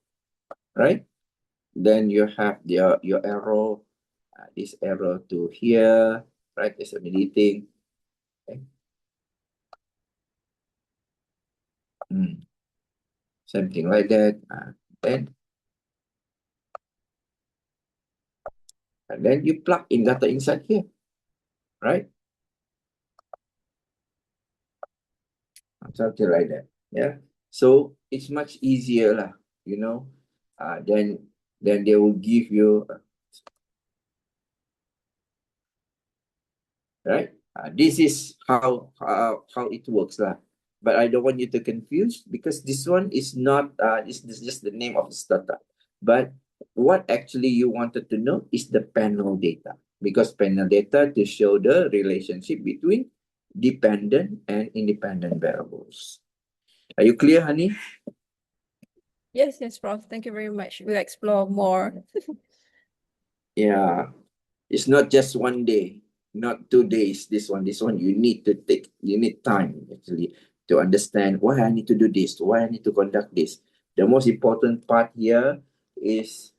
right? Then you have your arrow, this arrow to here, right? It's a mediating. Okay. Something like that. And then you plug in data inside here, right? Something like that. Yeah. So it's much easier lah, you know. Then they will give you right. This is how it works lah. But I don't want you to confuse, because this one is not this is just the name of the startup. But what actually you wanted to know is the panel data, because panel data to show the relationship between dependent and independent variables. Are you clear, honey? Yes, Prof. Thank you very much. We'll explore more. Yeah. It's not just one day, not 2 days. This one you need time actually to understand why I need to do this, why I need to conduct this. The most important part here is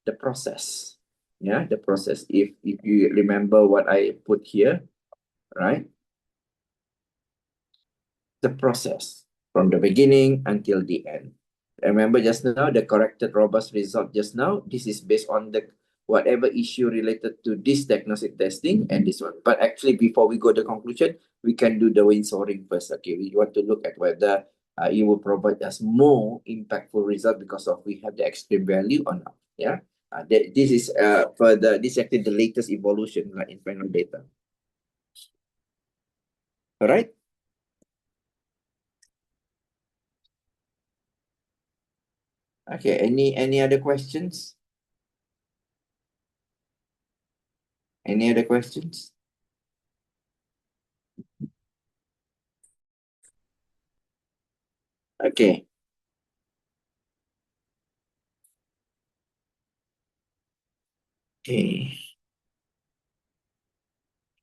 the process. Yeah, the process. If you remember what I put here, right? The process from the beginning until the end. Remember just now, the corrected robust result just now, this is based on the whatever issue related to this diagnostic testing and this one. But actually, before we go to conclusion, we can do the windsoring first. Okay, we want to look at whether it will provide us more impactful result because of we have the extreme value or not. Yeah, this is this is actually the latest evolution like in final data. All right. Okay. Any other questions? Any other questions? Okay. Okay.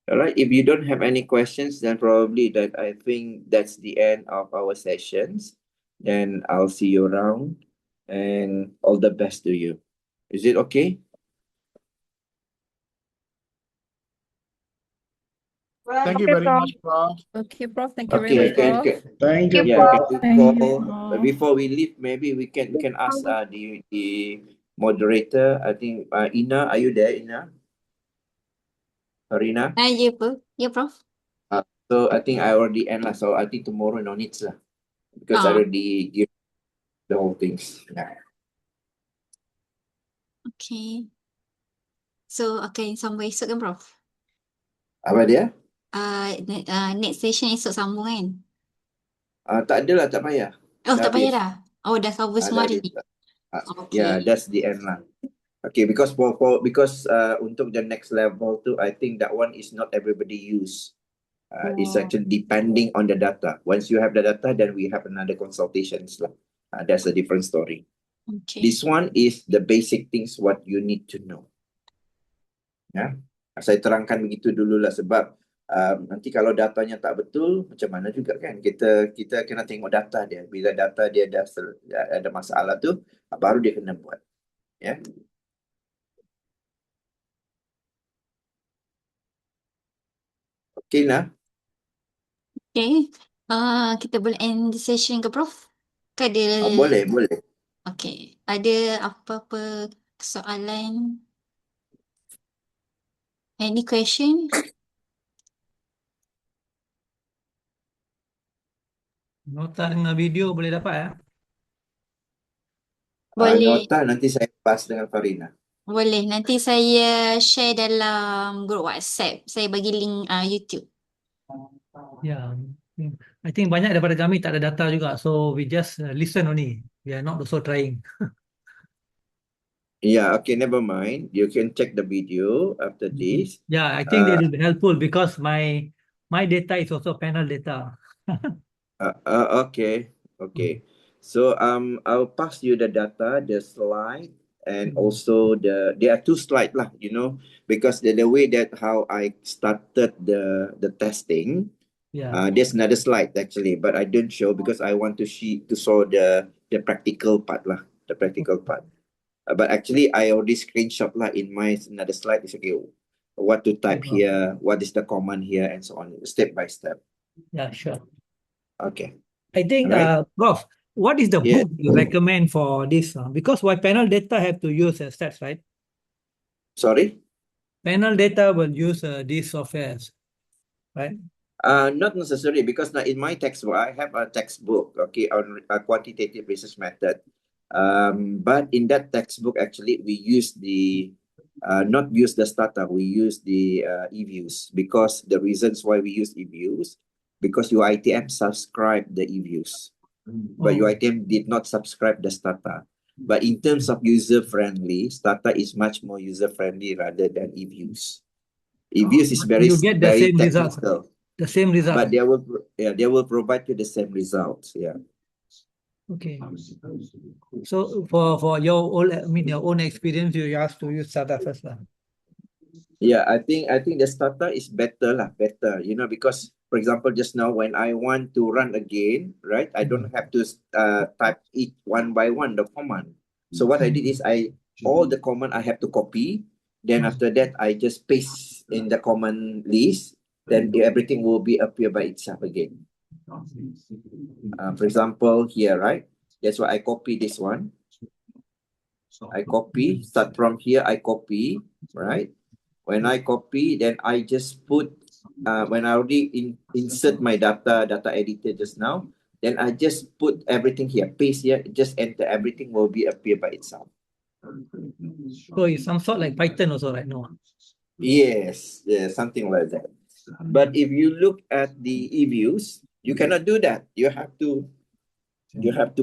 All right. If you don't have any questions, then probably that I think that's the end of our sessions. Then I'll see you around and all the best to you. Is it okay? Thank you very much, Prof. Okay, Prof. Thank you very Okay, much, Prof. Thank you, yeah, can Prof. we Thank you, call Prof. before we leave? Maybe we can ask the moderator. I think Ina, are you there, Ina? Farina? Ya, ya, Prof. So I think I already end lah. So I think tomorrow no needs lah because I already give the whole things. Yeah. Okay. So, okay, sambung esok kan, Prof? Apa dia? Next session esok sambung kan? Tak ada lah, tak payah. Oh, Dah tak payah habis. dah? Oh, dah cover semua Dah hari habis. ni? Yeah, Okay. that's the end lah. Okay, because because untuk the next level tu, I think that one is not everybody use. It's actually depending on the data. Once you have the data, then we have another consultations lah. That's a different story. Okay. This one is the basic things what you need to know. Ya, saya terangkan begitu dulu lah sebab nanti kalau datanya tak betul, macam mana juga kan? Kita kena tengok data dia. Bila data dia ada masalah tu, baru dia kena buat. Ya. Okay lah. Okay. Kita boleh end the session ke, Prof? Ke ada... Boleh. Okay. Ada apa-apa soalan? Any question? Nota dengan video boleh dapat ya? Boleh. Nota nanti saya bahas dengan Farina. Boleh. Nanti saya share dalam grup WhatsApp. Saya bagi link YouTube. Ya. I think banyak daripada kami tak ada data juga. So we just listen only. We are not also trying. Yeah, okay, never mind. You can check the video after this. Yeah, I think it will be helpful because my data is also panel data. Okay. So I'll pass you the data, the slide, and also there are two slides lah, because the way that how I started the testing. Yeah. There's another slide actually, but I didn't show because I want to show the practical part lah, the practical part. But actually I already screenshot lah in my another slide. It's okay. What to type here, what is the command here, and so on, step by step. Yeah, sure. Okay. I think, Alright. Prof, what is the Yeah. book you recommend for this? Because why panel data have to use stats, right? Sorry? Panel data will use these softwares, right? Not necessarily because now in my textbook, I have a textbook, okay, on a quantitative research method. But in that textbook, actually, we use not use the Stata, we use the eViews because the reasons why we use eViews, because UiTM subscribed the eViews, but UiTM did not subscribe the Stata. But in terms of user-friendly, Stata is much more user-friendly rather than eViews. eViews is very same technical. results. The same result. But they will provide you the same results. Yeah. Okay. So for your own experience, you have to use Stata first lah. Yeah, I think the Stata is better, because for example, just now when I want to run again, right, I don't have to type each one by one the command. So what I did is all the command I have to copy. Then after that, I just paste in the command list. Then everything will appear by itself again. For example, here, right? That's why I copy this one. I copy, start from here, I copy, right? When I copy, then I just put, when I already insert my data editor just now, then I just put everything here, paste here, just enter, everything will be appear by itself. So it's some sort like Python also, right? No. Yes, something like that. But if you look at the e-views, you cannot do that. You have to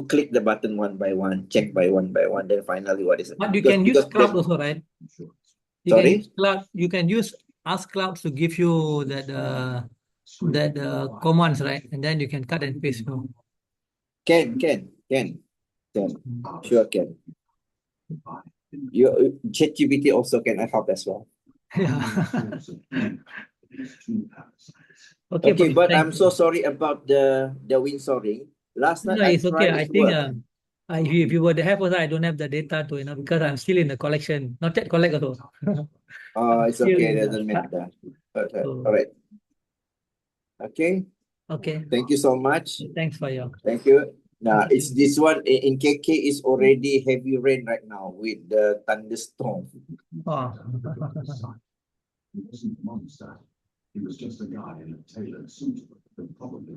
click the button one by one, check by one, then finally what is it? But you can use cloud also, right? You Sorry? can use cloud. You can use Ask Cloud to give you that commands, right? And then you can cut and paste. No? Can. Sure can. Your ChatGPT also can help as well. Yeah. Okay, Prof, but thanks. I'm so sorry about the windsoring. Last night No, I it's okay. tried, I it think worked. if you were to have also, I don't have the data to, because I'm still in the collection, not yet collect also. It's Still okay, in the doesn't matter. Okay. So- All right. Okay. Okay. Thank you so much. Thanks for your. Thank you. Now Thank you. it's this one in KK is already heavy rain right now with the thunderstorm. Oh.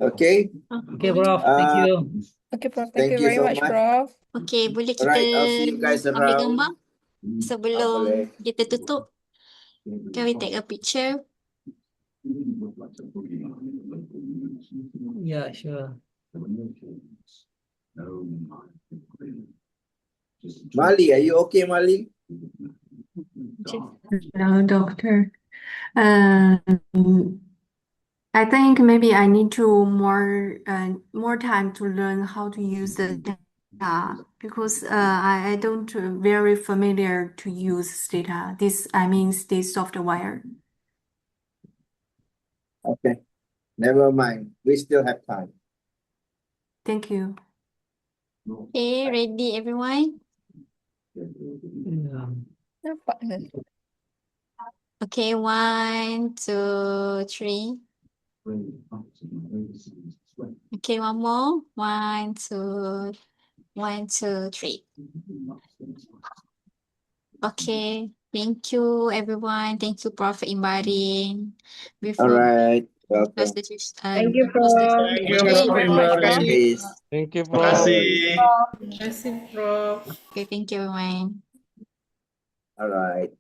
Okay. Okay, Prof. Thank you. Okay, Prof. Thank Thank you you very so much, much. Prof. Okay, boleh kita Alright, I'll see you guys ambil around. gambar boleh. sebelum kita tutup. Can we take a picture? Yeah, sure. Mali, are you okay, Mali? Hello, doctor. I think maybe I need to more time to learn how to use the data because I don't very familiar to use data. This software. Okay. Never mind. We still have time. Thank you. Okay, ready everyone? Okay, 1, 2, 3. Okay, one more. 1, 2, 1, 2, 3. Okay, thank you everyone. Thank you, Prof. Imbarine. All right. Welcome. Thank you, Prof. Thank you, Prof. Imbarine. Thank you, Terima Prof. kasih. Terima kasih, Prof. Okay, thank you everyone. All right.